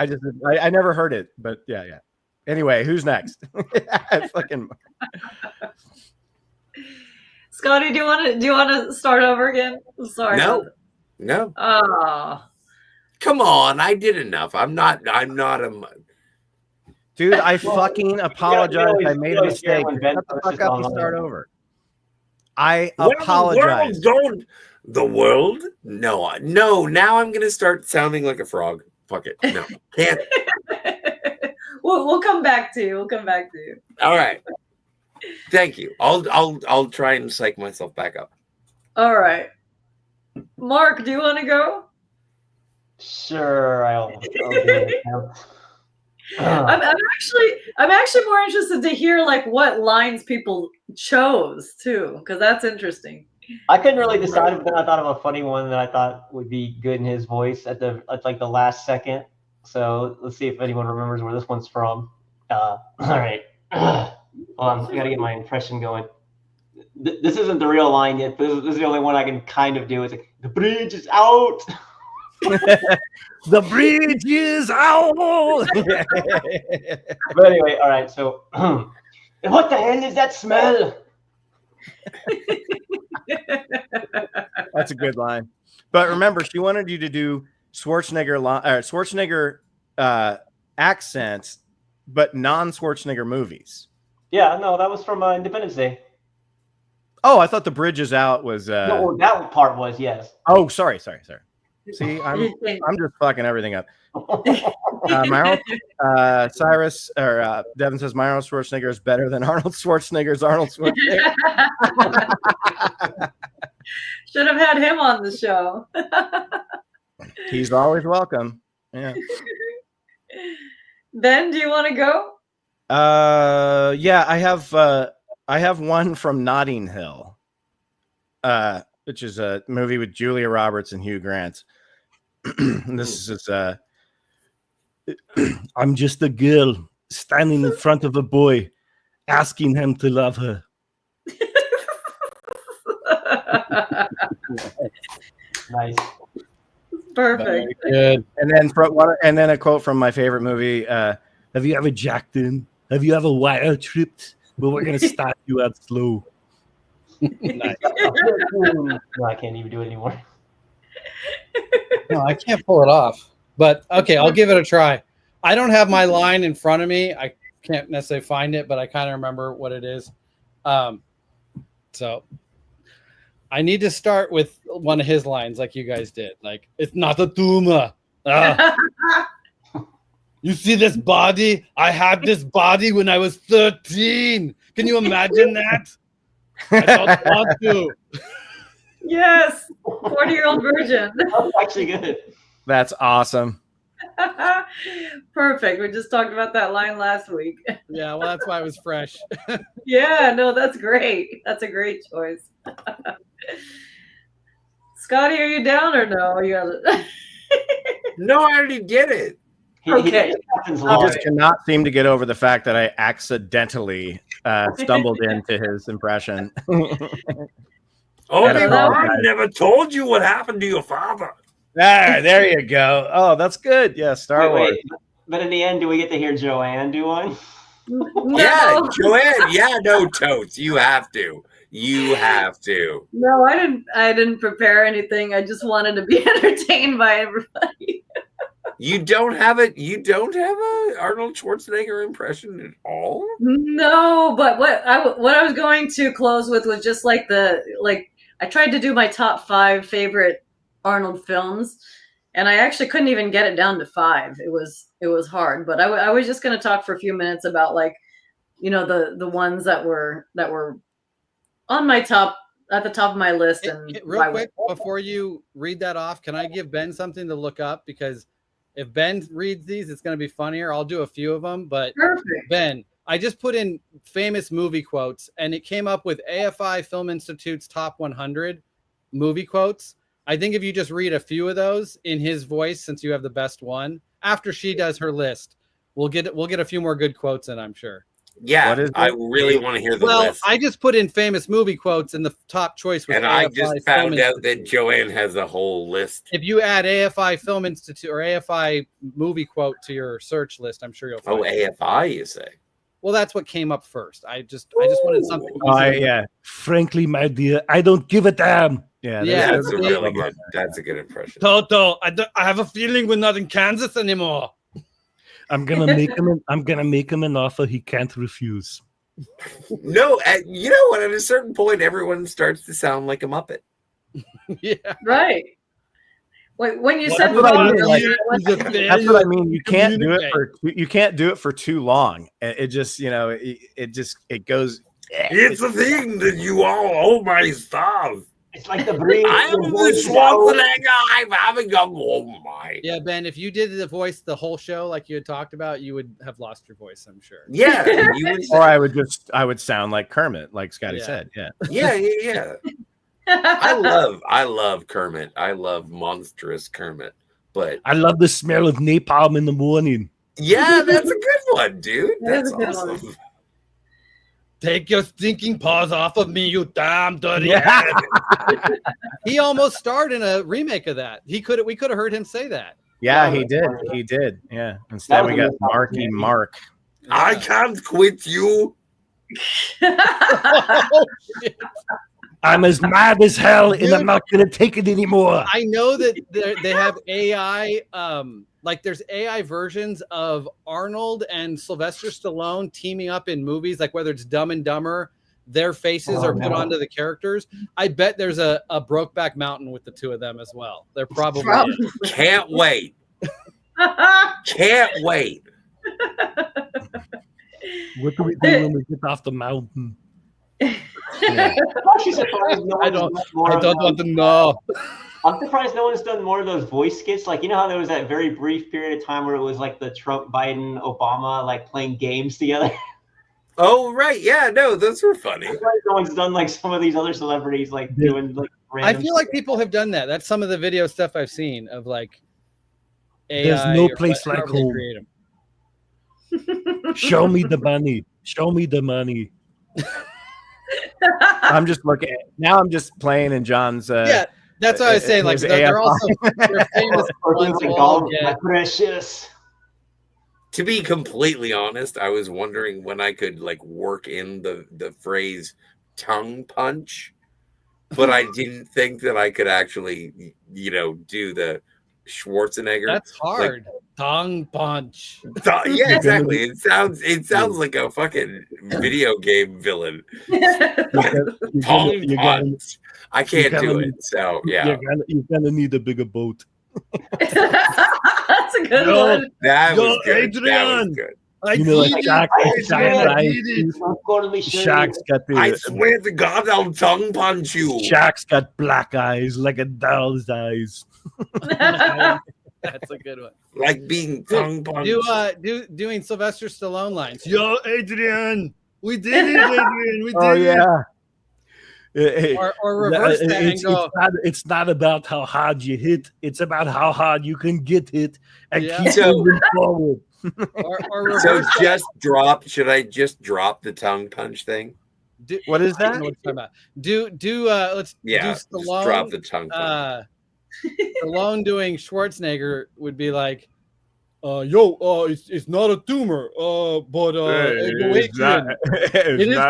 I never heard it, but yeah. Anyway, who's next? Fucking Scotty, do you want to start over again? Sorry. No. Oh. Come on, I did enough. I'm not a dude. I fucking apologize. I made a mistake. Shut the fuck up and start over. I apologize. The world? No. Now I'm gonna start sounding like a frog. Fuck it. No, can't. We'll come back to you. All right. Thank you. I'll try and psych myself back up. All right. Mark, do you want to go? Sure, I'll do it now. I'm actually more interested to hear like what lines people chose too, because that's interesting. I couldn't really decide, but then I thought of a funny one that I thought would be good in his voice at like the last second. So let's see if anyone remembers where this one's from. All right. Hold on, I gotta get my impression going. This isn't the real line yet, but this is the only one I can kind of do. It's like, the bridge is out. The bridge is out. But anyway, all right. So, what the hell is that smell? That's a good line. But remember, she wanted you to do Schwarzenegger accents, but non-Schwarzenegger movies. Yeah, no, that was from Independence Day. Oh, I thought the bridge is out was. No, that part was, yes. Oh, sorry. See, I'm just fucking everything up. Cyrus or Devin says my Arnold Schwarzenegger is better than Arnold Schwarzenegger's Arnold Schwarzenegger. Should have had him on the show. He's always welcome. Yeah. Ben, do you want to go? Yeah, I have one from Notting Hill, which is a movie with Julia Roberts and Hugh Grant. This is I'm just a girl standing in front of a boy, asking him to love her. Nice, perfect. Good. And then a quote from my favorite movie. Have you ever jacked in? Have you ever wire tripped? Well, we're gonna start you out slow. Nice. No, I can't even do it anymore. No, I can't pull it off. But okay, I'll give it a try. I don't have my line in front of me. I can't necessarily find it, but I kind of remember what it is. So I need to start with one of his lines, like you guys did. Like, it's not a tumor. You see this body? I had this body when I was 13. Can you imagine that? I don't want to. Yes, 40-year-old virgin. That's actually good. That's awesome. Perfect. We just talked about that line last week. Yeah, well, that's why it was fresh. Yeah, no, that's great. That's a great choice. Scotty, are you down or no? You got No, I already did it. Okay. I just cannot seem to get over the fact that I accidentally stumbled into his impression. I never told you what happened to your father. There you go. Oh, that's good. Yeah, Star Wars. But in the end, do we get to hear Joanne do one? No. Yeah, Joanne. Yeah, no, Totes. You have to. You have to. No, I didn't prepare anything. I just wanted to be entertained by everybody. You don't have it. You don't have a Arnold Schwarzenegger impression at all. No, but what I was going to close with was just like I tried to do my top 5 favorite Arnold films, and I actually couldn't even get it down to 5. It was hard, but I was just going to talk for a few minutes about the ones that were on my top at the top of my list. And real quick before you read that off, can I give Ben something to look up? Because if Ben reads these, it's going to be funnier. I'll do a few of them, but perfect. Ben, I just put in famous movie quotes, and it came up with AFI Film Institute's top 100 movie quotes. I think if you just read a few of those in his voice, since you have the best one, after she does her list, we'll get a few more good quotes in, I'm sure. Yeah, I really want to hear the list. I just put in famous movie quotes, and the top choice was And I just found out that Joanne has a whole list. If you add AFI Film Institute or AFI movie quote to your search list, I'm sure you'll find it. AFI, you say? Well, that's what came up first. I just wanted something. Yeah. Frankly, my dear, I don't give a damn. Yeah, that's a really good. That's a good impression. Toto, I have a feeling we're not in Kansas anymore. I'm gonna make him an offer he can't refuse. No, you know what? At a certain point, everyone starts to sound like a Muppet. Yeah, right. When you said that's what I mean. You can't do it for too long. It just it goes. It's a thing that you all owe my stuff. It's like the breeze. I am the Schwarzenegger. I'm having a oh my. Yeah, Ben, if you did the voice the whole show like you had talked about, you would have lost your voice, I'm sure. Yeah, you would. Or I would sound like Kermit, like Scotty said. Yeah. Yeah. I love Kermit. I love monstrous Kermit. But I love the smell of napalm in the morning. Yeah, that's a good one, dude. That's awesome. Take your stinking paws off of me, you damn dirty head. He almost starred in a remake of that. We could have heard him say that. Yeah, he did. Yeah. Instead we got Marky Mark. I can't quit you. Oh, shit. I'm as mad as hell, and I'm not going to take it anymore. I know that they have AI, like there's AI versions of Arnold and Sylvester Stallone teaming up in movies, like whether it's Dumb and Dumber, their faces are put onto the characters. I bet there's a Brokeback Mountain with the two of them as well. They're probably Can't wait. Can't wait. What do we do when we get off the mountain? Yeah. I don't want to know. I'm surprised no one's done more of those voice skits. Like, you know how there was that very brief period of time where it was like the Trump, Biden, Obama, like playing games together. Oh, right. Yeah, no, those were funny. No one's done like some of these other celebrities like doing like I feel like people have done that. That's some of the video stuff I've seen of like AI. There's no place like home. Show me the money. Show me the money. I'm just looking now. I'm just playing in John's. Yeah, that's what I was saying. Like they're also they're famous ones. My precious. To be completely honest, I was wondering when I could like work in the phrase tongue punch, but I didn't think that I could actually, do the Schwarzenegger. That's hard. Like, tongue punch. Yeah, exactly. It sounds like a fucking video game villain. Tongue punch. I can't do it. So yeah, you're gonna need a bigger boat. That's a good one. That was good. Adrian. That was good. Shaq's got the. I swear to God, I'll tongue punch you. Shaq's got black eyes like a doll's eyes. That's a good one. Like being tongue punched. Doing Sylvester Stallone lines. Yo, Adrian, we did it, Adrian. We did it. Or reverse that and go. It's not about how hard you hit. It's about how hard you can get hit and keep moving forward. Or so should I just drop the tongue punch thing? What is that? Let's do Stallone. Drop the tongue punch. Stallone doing Schwarzenegger would be like, it's not a tumor, but it is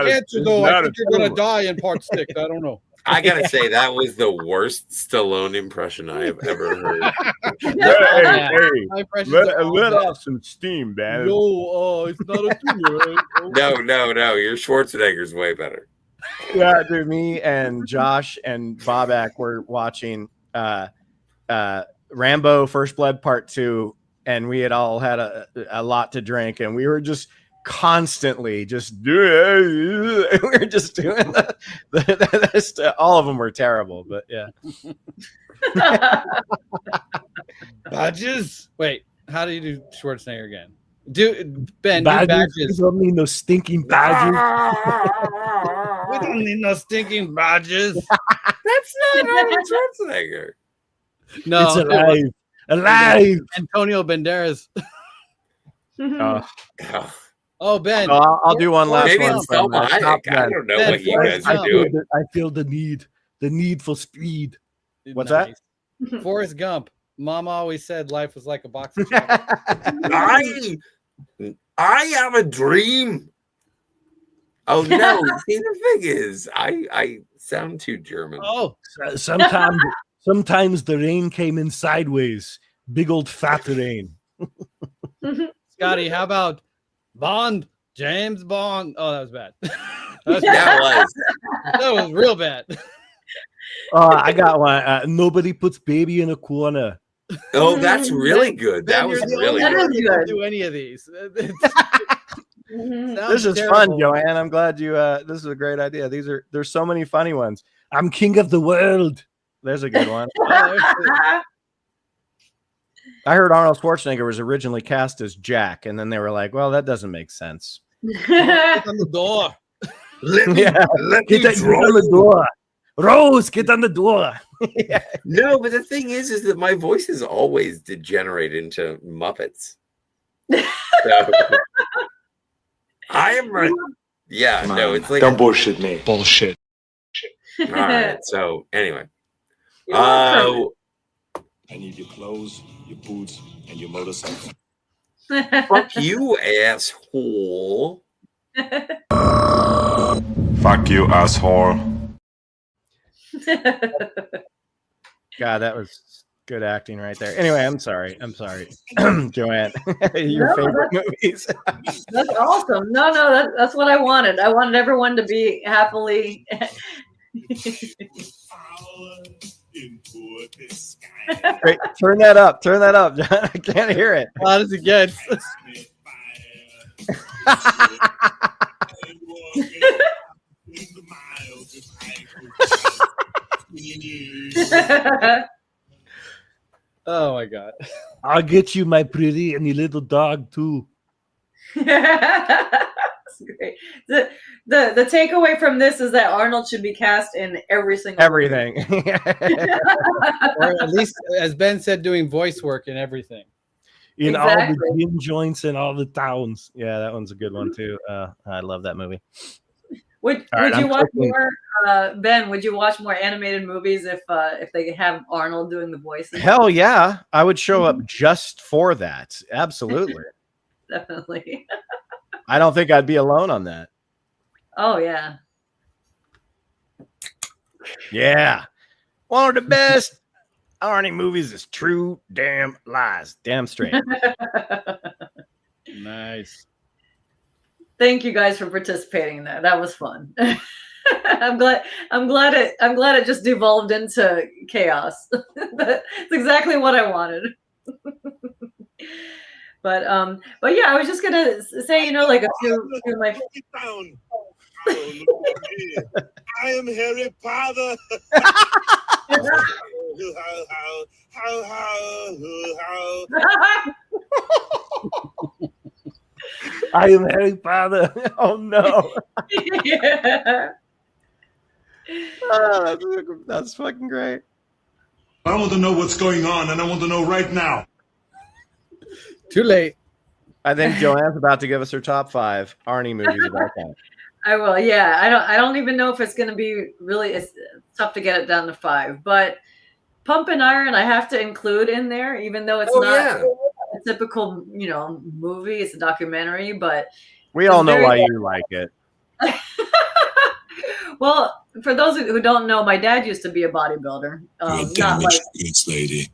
cancer though. I think you're gonna die in part 6. I don't know. I gotta say that was the worst Stallone impression I have ever heard. Let off some steam, man. It's not a tumor. No, your Schwarzenegger's way better. Yeah, dude, me and Josh and Bobak were watching Rambo First Blood Part 2, and we had all had a lot to drink, and we were just constantly we were just doing this. All of them were terrible, but yeah. Badges. Wait, how do you do Schwarzenegger again? Ben, badges. We don't need no stinking badges. We don't need no stinking badges. That's not Arnold Schwarzenegger. No, it's alive. Antonio Banderas. Oh, Ben. I'll do one last Maybe one. it's Selma Hayek. I don't know what you guys are doing. I feel the need for speed. What's that? Forrest Gump. Mom always said life was like a box of chocolates. I have a dream. Oh no! See, the thing is, I sound too German. Oh, sometimes the rain came in sideways. Big old fat rain. Scotty, how about Bond? James Bond. Oh, that was bad. That was real bad. I got one. Nobody puts baby in a corner. Oh, that's really good. That was really good. Do any of these? This is fun, Joanne. I'm glad you. This is a great idea. There's so many funny ones. I'm king of the world. There's a good one. I heard Arnold Schwarzenegger was originally cast as Jack, and then they were like, "Well, that doesn't make sense." Get on the door. Let me get on the door. Rose, get on the door. Yeah. No, but the thing is that my voice is always degenerate into Muppets. So, I am right. Yeah, no, it's like Don't bullshit me. Bullshit. All right. So anyway, I need your clothes, your boots, and your motorcycle. fuck you, asshole. Fuck you, asshole. God, that was good acting right there. Anyway, I'm sorry, Joanne. Your favorite movies? That's awesome. No, that's what I wanted. I wanted everyone to be happily. Wait, turn that up, John. I can't hear it. How does it get? Oh my god. I'll get you, my pretty, and your little dog too. That's great. The takeaway from this is that Arnold should be cast in everything. Or at least, as Ben said, doing voice work in everything. In all the gin joints in all the towns. Yeah, that one's a good one too. I love that movie. Would you watch more, Ben? Would you watch more animated movies if they have Arnold doing the voices? Hell yeah, I would show up just for that. Absolutely, definitely. I don't think I'd be alone on that. Oh yeah, yeah. One of the best Arnie movies is True Damn Lies. Damn straight. Nice. Thank you guys for participating in that. That was fun. I'm glad it just devolved into chaos. That's exactly what I wanted. But yeah, I was just gonna say, like a few of my. I am Harry Potter. I am Harry Potter. Oh no. Yeah. Oh, that's fucking great. I want to know what's going on, and I want to know right now. Too late. I think Joanne's about to give us her top 5 Arnie movies about that. I will. Yeah, I don't even know if it's going to be really. It's tough to get it down to 5, but Pump and Iron I have to include in there, even though it's not a typical movie. It's a documentary, but we all know why you like it. Well, for those who don't know, my dad used to be a bodybuilder. Not like goods lady.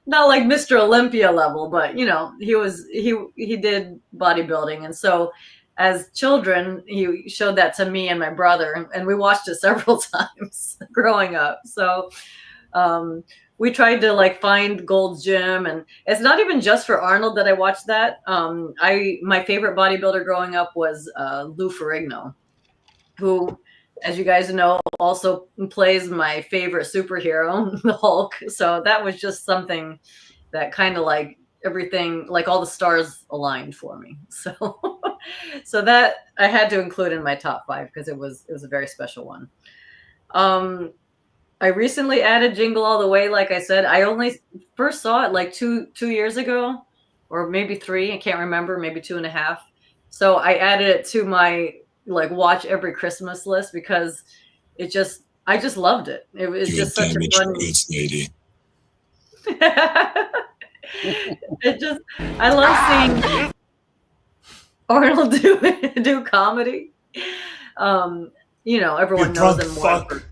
not like Mr. Olympia level, but he did bodybuilding, and so as children he showed that to me and my brother, and we watched it several times growing up. So we tried to find Gold's Gym, and it's not even just for Arnold that I watched that. My favorite bodybuilder growing up was Lou Ferrigno, who, as you guys know, also plays my favorite superhero, the Hulk. So that was just something that kind of everything, all the stars aligned for me. So that I had to include in my top 5 because it was a very special one. I recently added Jingle All the Way. Like I said, I only first saw it 2 years ago. or maybe 3. I can't remember, maybe 2.5. So I added it to my like watch every Christmas list because I just loved it. It was just such a fun lady. I love seeing Arnold do comedy. You know, everyone knows him more.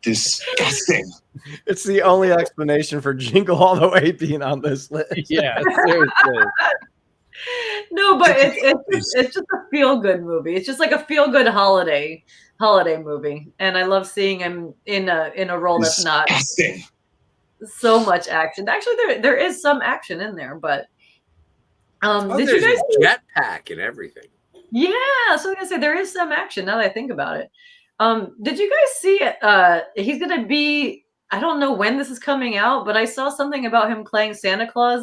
Disgusting. It's the only explanation for Jingle All the Way being on this list. Yeah, seriously. No, but it's just a feel good movie. It's just like a feel good holiday movie, and I love seeing him in a role that's not so much action. Actually, there is some action in there, but did you guys see jetpack and everything? Yeah, so I was gonna say there is some action now that I think about it. Did you guys see it? He's gonna be, I don't know when this is coming out, but I saw something about him playing Santa Claus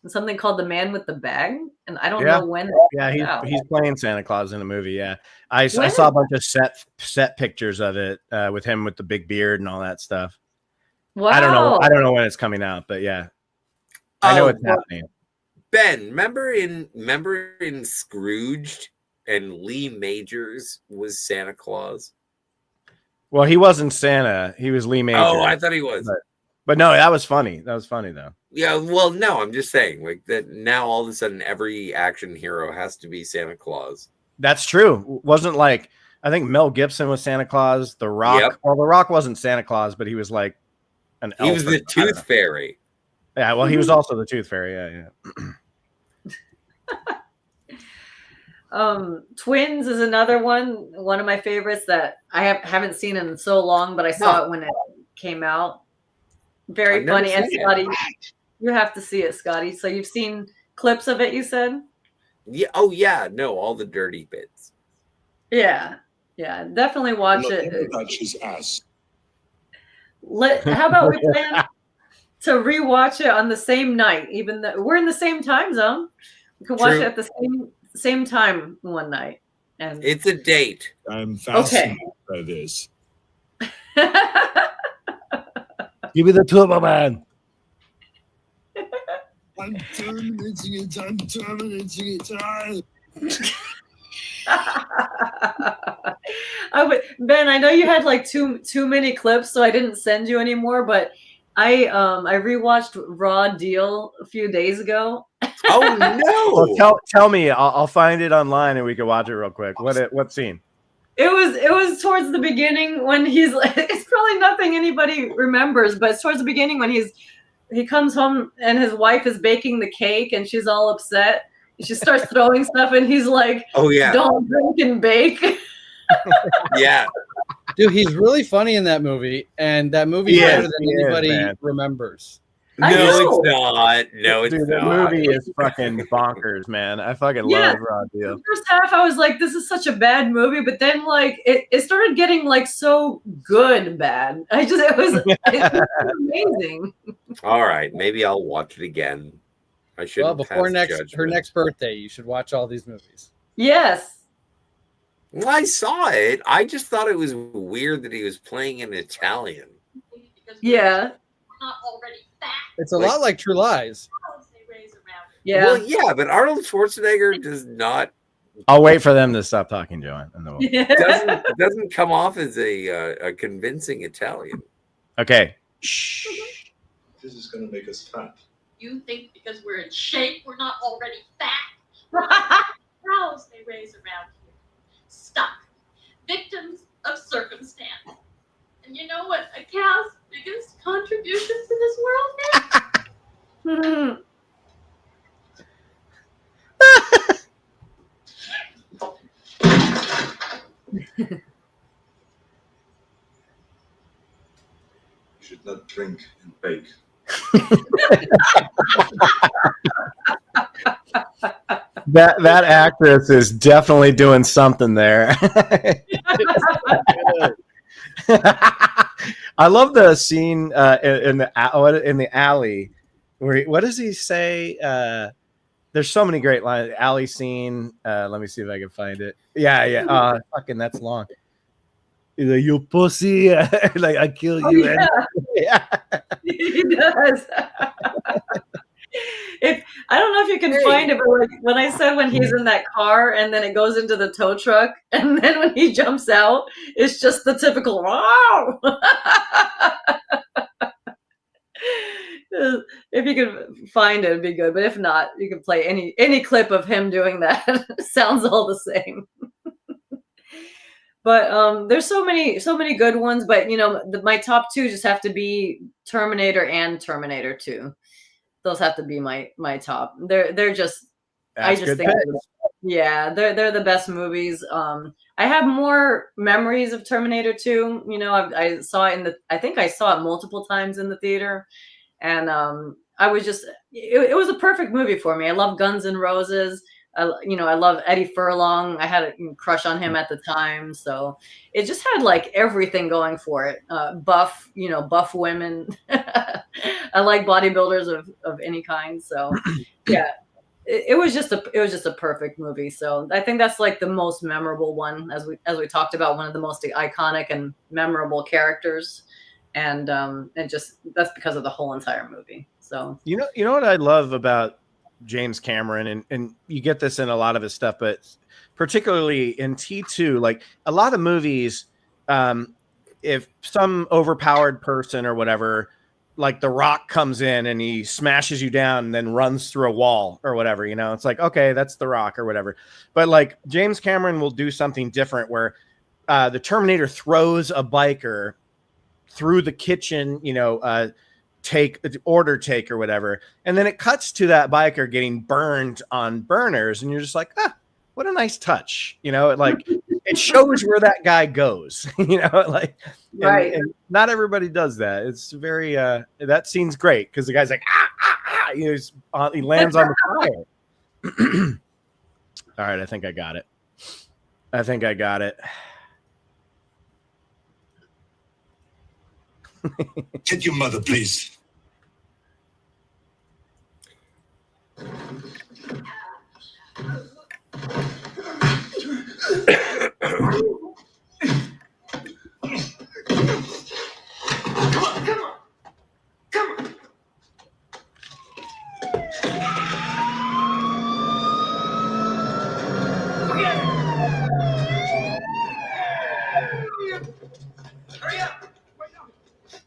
in something called The Man with the Bag, and I don't know when. Yeah, he's playing Santa Claus in a movie. Yeah, I saw a bunch of set pictures of it with him with the big beard and all that stuff. Wow. I don't know when it's coming out, but yeah, I know it's happening. Ben, remember in Scrooged, and Lee Majors was Santa Claus? Well, he wasn't Santa. He was Lee Majors. Oh, I thought he was. But no, that was funny. That was funny though. Yeah, well, no, I'm just saying, like that. Now all of a sudden, every action hero has to be Santa Claus. That's true. Wasn't like, I think Mel Gibson was Santa Claus. The Rock. Yep. Well, The Rock wasn't Santa Claus, but he was like an elf. He was the Tooth Fairy. Yeah, well, he was also the Tooth Fairy. Yeah. Twins is another one of my favorites that I haven't seen in so long, but I saw it when it came out. Very funny. And Scotty, you have to see it, Scotty. So you've seen clips of it, you said? Yeah. Oh yeah. No, all the dirty bits. Yeah. Yeah. Definitely watch it. His ass. How about we plan to rewatch it on the same night, even though we're in the same time zone? We can watch it at the same time one night. And it's a date. I'm fascinated by this. Give me the Turbo Man. I'm terminating it. I'm terminating it. Ben, I know you had like too many clips, so I didn't send you anymore. But I rewatched Raw Deal a few days ago. Oh no! Well, tell me. I'll find it online and we can watch it real quick. What scene? It was towards the beginning when he's like, it's probably nothing anybody remembers, but it's towards the beginning when he comes home and his wife is baking the cake and she's all upset. She starts throwing stuff and he's like, "Oh yeah, don't drink and bake." Yeah, dude, he's really funny in that movie, and that movie is better than anybody remembers. No, it's not. No, it's Dude, not. The movie is fucking bonkers, man. I fucking love Raw Deal. The first half, I was like, this is such a bad movie, but then like it started getting like so good bad. It was amazing. All right, maybe I'll watch it again. I should. Well, before her next birthday, you should watch all these movies. Yes. Well, I saw it. I just thought it was weird that he was playing in Italian. Yeah. Not already fat. It's a lot like True Lies. Yeah. Well, yeah, but Arnold Schwarzenegger does not. I'll wait for them to stop talking, Joanne. And then doesn't come off as a convincing Italian. Okay. This is going to make us fat. You think because we're in shape, we're not already fat? Cows they raise around here. Stuck. Victims of circumstance. And you know what a cow's biggest contributions in this world is? You should not drink and bake. That actress is definitely doing something there. I love the scene in the alley where what does he say? There's so many great lines. Alley scene. Let me see if I can find it. Yeah. Fucking that's long. He's like, you pussy. Like I kill you. Yeah. He does. can find it, but when I said when he's in that car and then it goes into the tow truck, and then when he jumps out, it's just the typical wow. If you could find it, it'd be good. But if not, you can play any clip of him doing that. Sounds all the same. But there's so many good ones. But my top two just have to be Terminator and Terminator 2. Those have to be my top. They're just That's I just good think picks. yeah, they're the best movies. I have more memories of Terminator 2. I saw it I think I saw it multiple times in the theater, and I was just it was a perfect movie for me. I love Guns N' Roses. I love Eddie Furlong. I had a crush on him at the time, so it just had like everything going for it. Buff women. I like bodybuilders of any kind. So yeah, it was just a perfect movie. So I think that's like the most memorable one, as we talked about, one of the most iconic and memorable characters, and just that's because of the whole entire movie. So you know what I love about James Cameron, and you get this in a lot of his stuff, but particularly in T2, like a lot of movies, if some overpowered person or whatever, like The Rock comes in and he smashes you down and then runs through a wall or whatever, it's like, okay, that's The Rock or whatever. But like James Cameron will do something different where the Terminator throws a biker through the kitchen, order take or whatever, and then it cuts to that biker getting burned on burners, and you're just like, what a nice touch. It shows where that guy goes. Right. And not everybody does that. It's very that scene's great because the guy's like he lands on the fire. All right, I think I got it. Get your mother, please.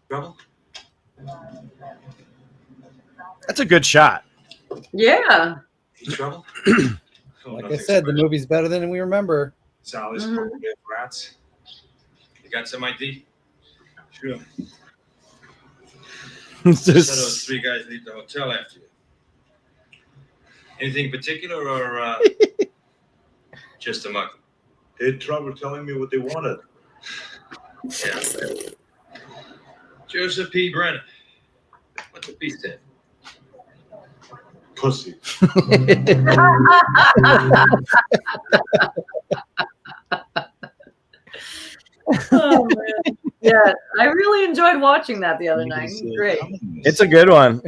Trouble? That's a good shot. yeah. Trouble? Like I said, the movie's better than we remember. Sally's probably have rats. You got some ID? Sure. Said those three guys leave the hotel after you. Anything particular or just a mug? They had trouble telling me what they wanted. Yeah. Joseph P. Brennan. What's the P stand? Pussy. Oh, man. Yeah, I really enjoyed watching that the other night. Great. It's a good one.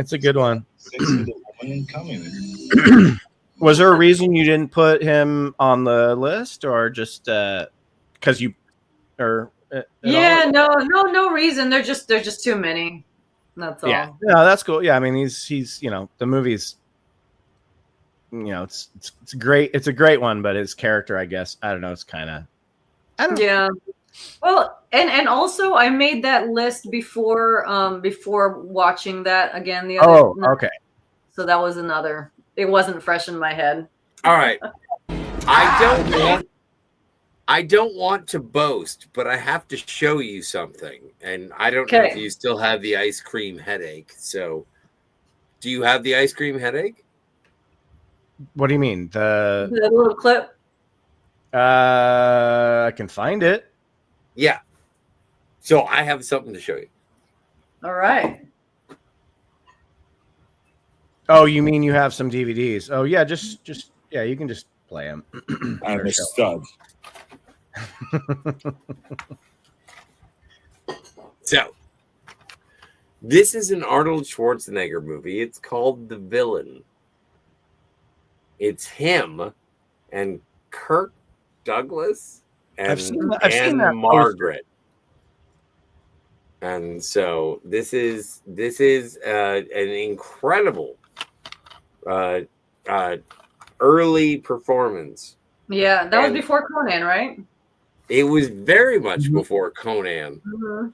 Was there a reason you didn't put him on the list, or just because you or Yeah, no reason. They're just too many. That's all. Yeah, no, that's cool. Yeah, I mean he's the movie's it's great. It's a great one, but his character, I guess, I don't know. It's kind of Yeah. Well, and also I made that list before watching that again the other night. Okay. So that was another. It wasn't fresh in my head. All right. I don't want to boast, but I have to show you something. And I don't know if you still have the ice cream headache. So do you have the ice cream headache? What do you mean? The little clip? I can find it. Yeah. So I have something to show you. All right. Oh, you mean you have some DVDs? Oh yeah, just yeah, you can just play them. I'm a stud. So this is an Arnold Schwarzenegger movie. It's called The Villain. It's him and Kirk Douglas and I've seen that Margaret. And so this is an incredible early performance. Yeah, that was before Conan, right? It was very much before Conan. Mm-hmm.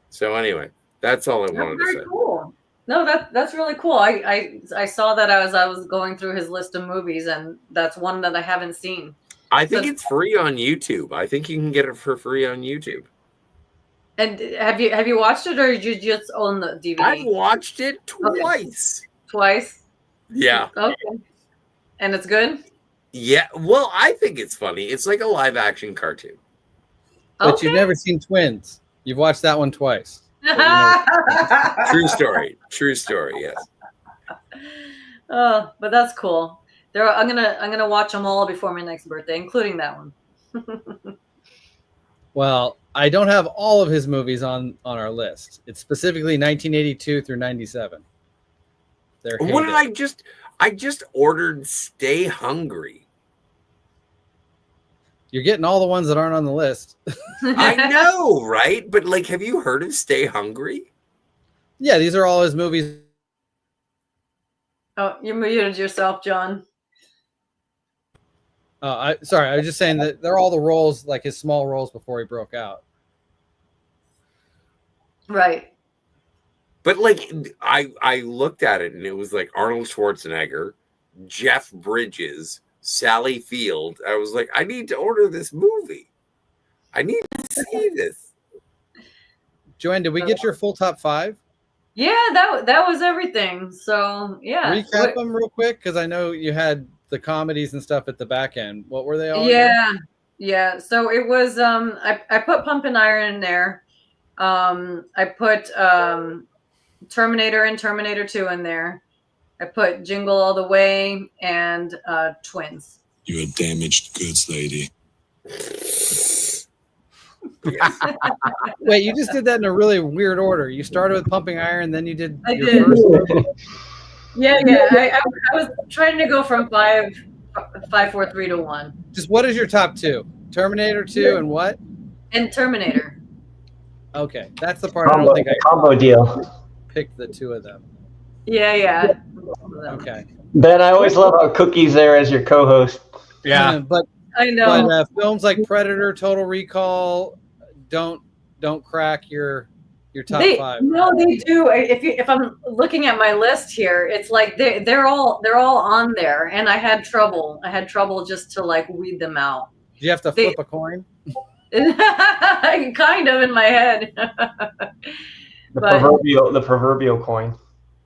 So anyway, that's all I wanted to say. Very cool. No, that's really cool. I saw that as I was going through his list of movies, and that's one that I haven't seen. I think it's free on YouTube. I think you can get it for free on YouTube. And have you watched it, or did you just own the DVD? I've watched it twice. Okay. Twice? Yeah. Okay. And it's good? Yeah. Well, I think it's funny. It's like a live action cartoon. But you've never seen Twins. You've watched that one twice. True story. True story. Yes. Oh, but that's cool. I'm gonna watch them all before my next birthday, including that one. Well, I don't have all of his movies on our list. It's specifically 1982 through 97. What did I just ordered Stay Hungry. You're getting all the ones that aren't on the list. I know, right? But like, have you heard of Stay Hungry? Yeah, these are all his movies. Oh, you muted yourself, John. Sorry, I was just saying that they're all the roles, like his small roles before he broke out. Right. But like, I looked at it and it was like Arnold Schwarzenegger, Jeff Bridges, Sally Field. I was like, I need to order this movie. I need to see this. Joanne, did we get your full top 5? Yeah, that was everything. So yeah. Recap them real quick, because I know you had the comedies and stuff at the back end. What were they all? Yeah. So it was I put Pumping Iron in there. I put Terminator and Terminator 2 in there. I put Jingle All the Way and Twins. You're a damaged goods lady. Wait, you just did that in a really weird order. You started with Pumping Iron, then you did first movie. Yeah. I was trying to go from 5, 4, 3 to 1. Just what is your top 2? Terminator 2 and what? And Terminator. Okay, that's the part I don't think I combo deal. picked the 2 of them. Yeah. Okay. Ben, I always love how Cookie's there as your co-host. Yeah, but I know. But films like Predator, Total Recall, don't crack your top 5. No, they do. If I'm looking at my list here, it's like they're all on there, and I had trouble just to like weed them out. Do you have to flip a coin? Kind of in my head. The proverbial coin.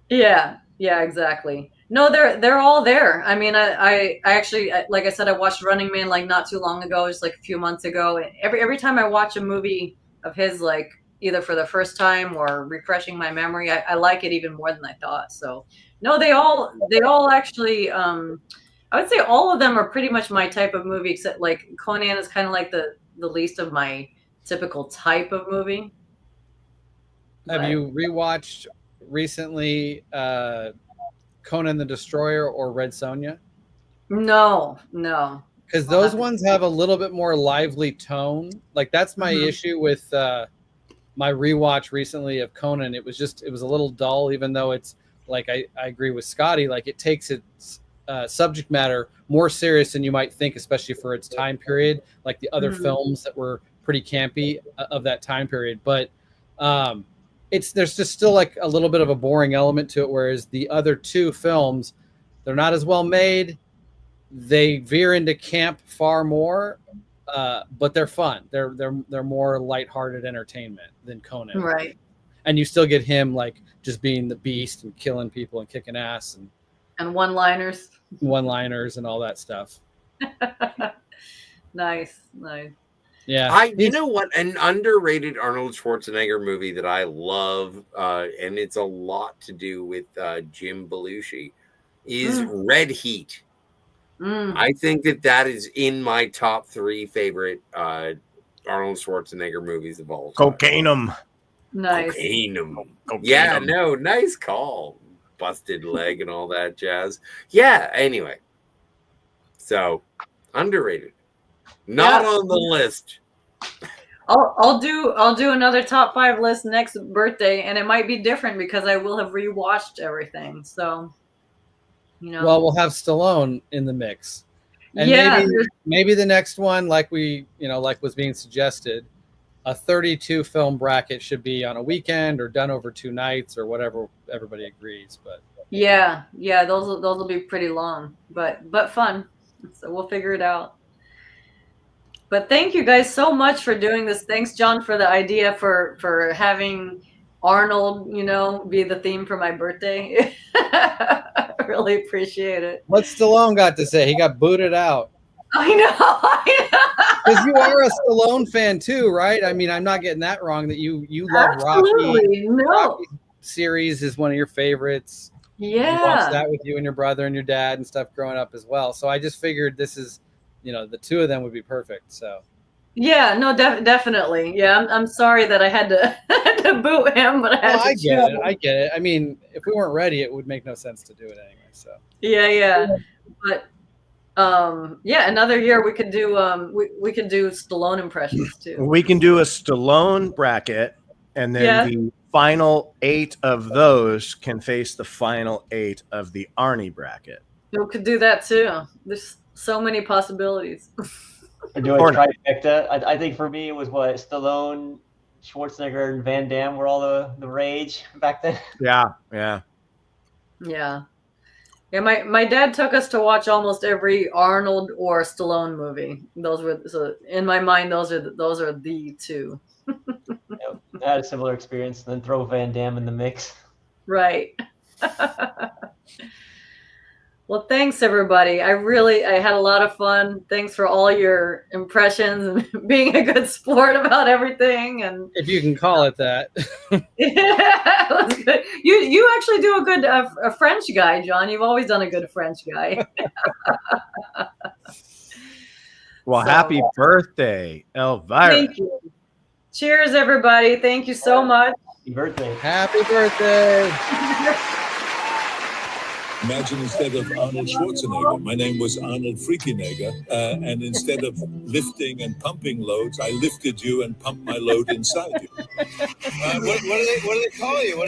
Yeah, exactly. No, they're all there. I mean, I actually, like I said, I watched Running Man like not too long ago, just like a few months ago. Every time I watch a movie of his, like either for the first time or refreshing my memory, I like it even more than I thought. So no, they all actually, I would say all of them are pretty much my type of movie, except like Conan is kind of like the least of my typical type of movie. Have you rewatched recently Conan the Destroyer or Red Sonja? No. Because those ones have a little bit more lively tone. Like that's my issue with my rewatch recently of Conan. It was a little dull, even though it's like I agree with Scotty. Like it takes its subject matter more serious than you might think, especially for its time period. Like the other films that were pretty campy of that time period, but there's just still like a little bit of a boring element to it. Whereas the other 2 films, they're not as well made. They veer into camp far more, but they're fun. They're more lighthearted entertainment than Conan. Right. And you still get him like just being the beast and killing people and kicking ass and one-liners and all that stuff. Nice. Yeah. You know what? An underrated Arnold Schwarzenegger movie that I love, and it's a lot to do with Jim Belushi, is Red Heat. I think that is in my top 3 favorite Arnold Schwarzenegger movies of all time. Cocaine-um. Nice. Cocaine-um. Yeah, no, nice call. Busted leg and all that jazz. Yeah, anyway. So, underrated. Not on the list. I'll do another top 5 list next birthday, and it might be different because I will have rewatched everything. So You know. Well, we'll have Stallone in the mix, and maybe the next one, like like was being suggested, a 32 film bracket should be on a weekend or done over 2 nights or whatever everybody agrees. But yeah, those will be pretty long, but fun. So we'll figure it out. But thank you guys so much for doing this. Thanks, John, for the idea for having Arnold, be the theme for my birthday. I really appreciate it. What's Stallone got to say? He got booted out. I know. Because you are a Stallone fan too, right? I mean, I'm not getting that wrong. That you love Rocky. No. Rocky series is one of your favorites. Yeah. You watched that with you and your brother and your dad and stuff growing up as well. So I just figured this is, the two of them would be perfect. So. Yeah, no, definitely. Yeah, I'm sorry that I had to boot him, but I get it. I get it. I mean, if we weren't ready, it would make no sense to do it anyway. So. Yeah. But another year we could do we could do Stallone impressions too. We can do a Stallone bracket, and then the final 8 of those can face the final 8 of the Arnie bracket. We could do that too. There's so many possibilities. Or do a trifecta. I think for me it was Stallone, Schwarzenegger, and Van Damme were all the rage back then. Yeah. My dad took us to watch almost every Arnold or Stallone movie. Those were in my mind. Those are the two. I had a similar experience. And then throw Van Damme in the mix. Right. Well, thanks everybody. I had a lot of fun. Thanks for all your impressions and being a good sport about everything. And if you can call it that. It was good. You actually do a good a French guy, John. You've always done a good French guy. Well, happy birthday, Elvirus. Thank you. Cheers, everybody. Thank you so much. Happy birthday. Happy birthday. Imagine instead of Arnold Schwarzenegger, my name was Arnold Freakinegger, and instead of lifting and pumping loads, I lifted you and pumped my load inside you. What do they call you?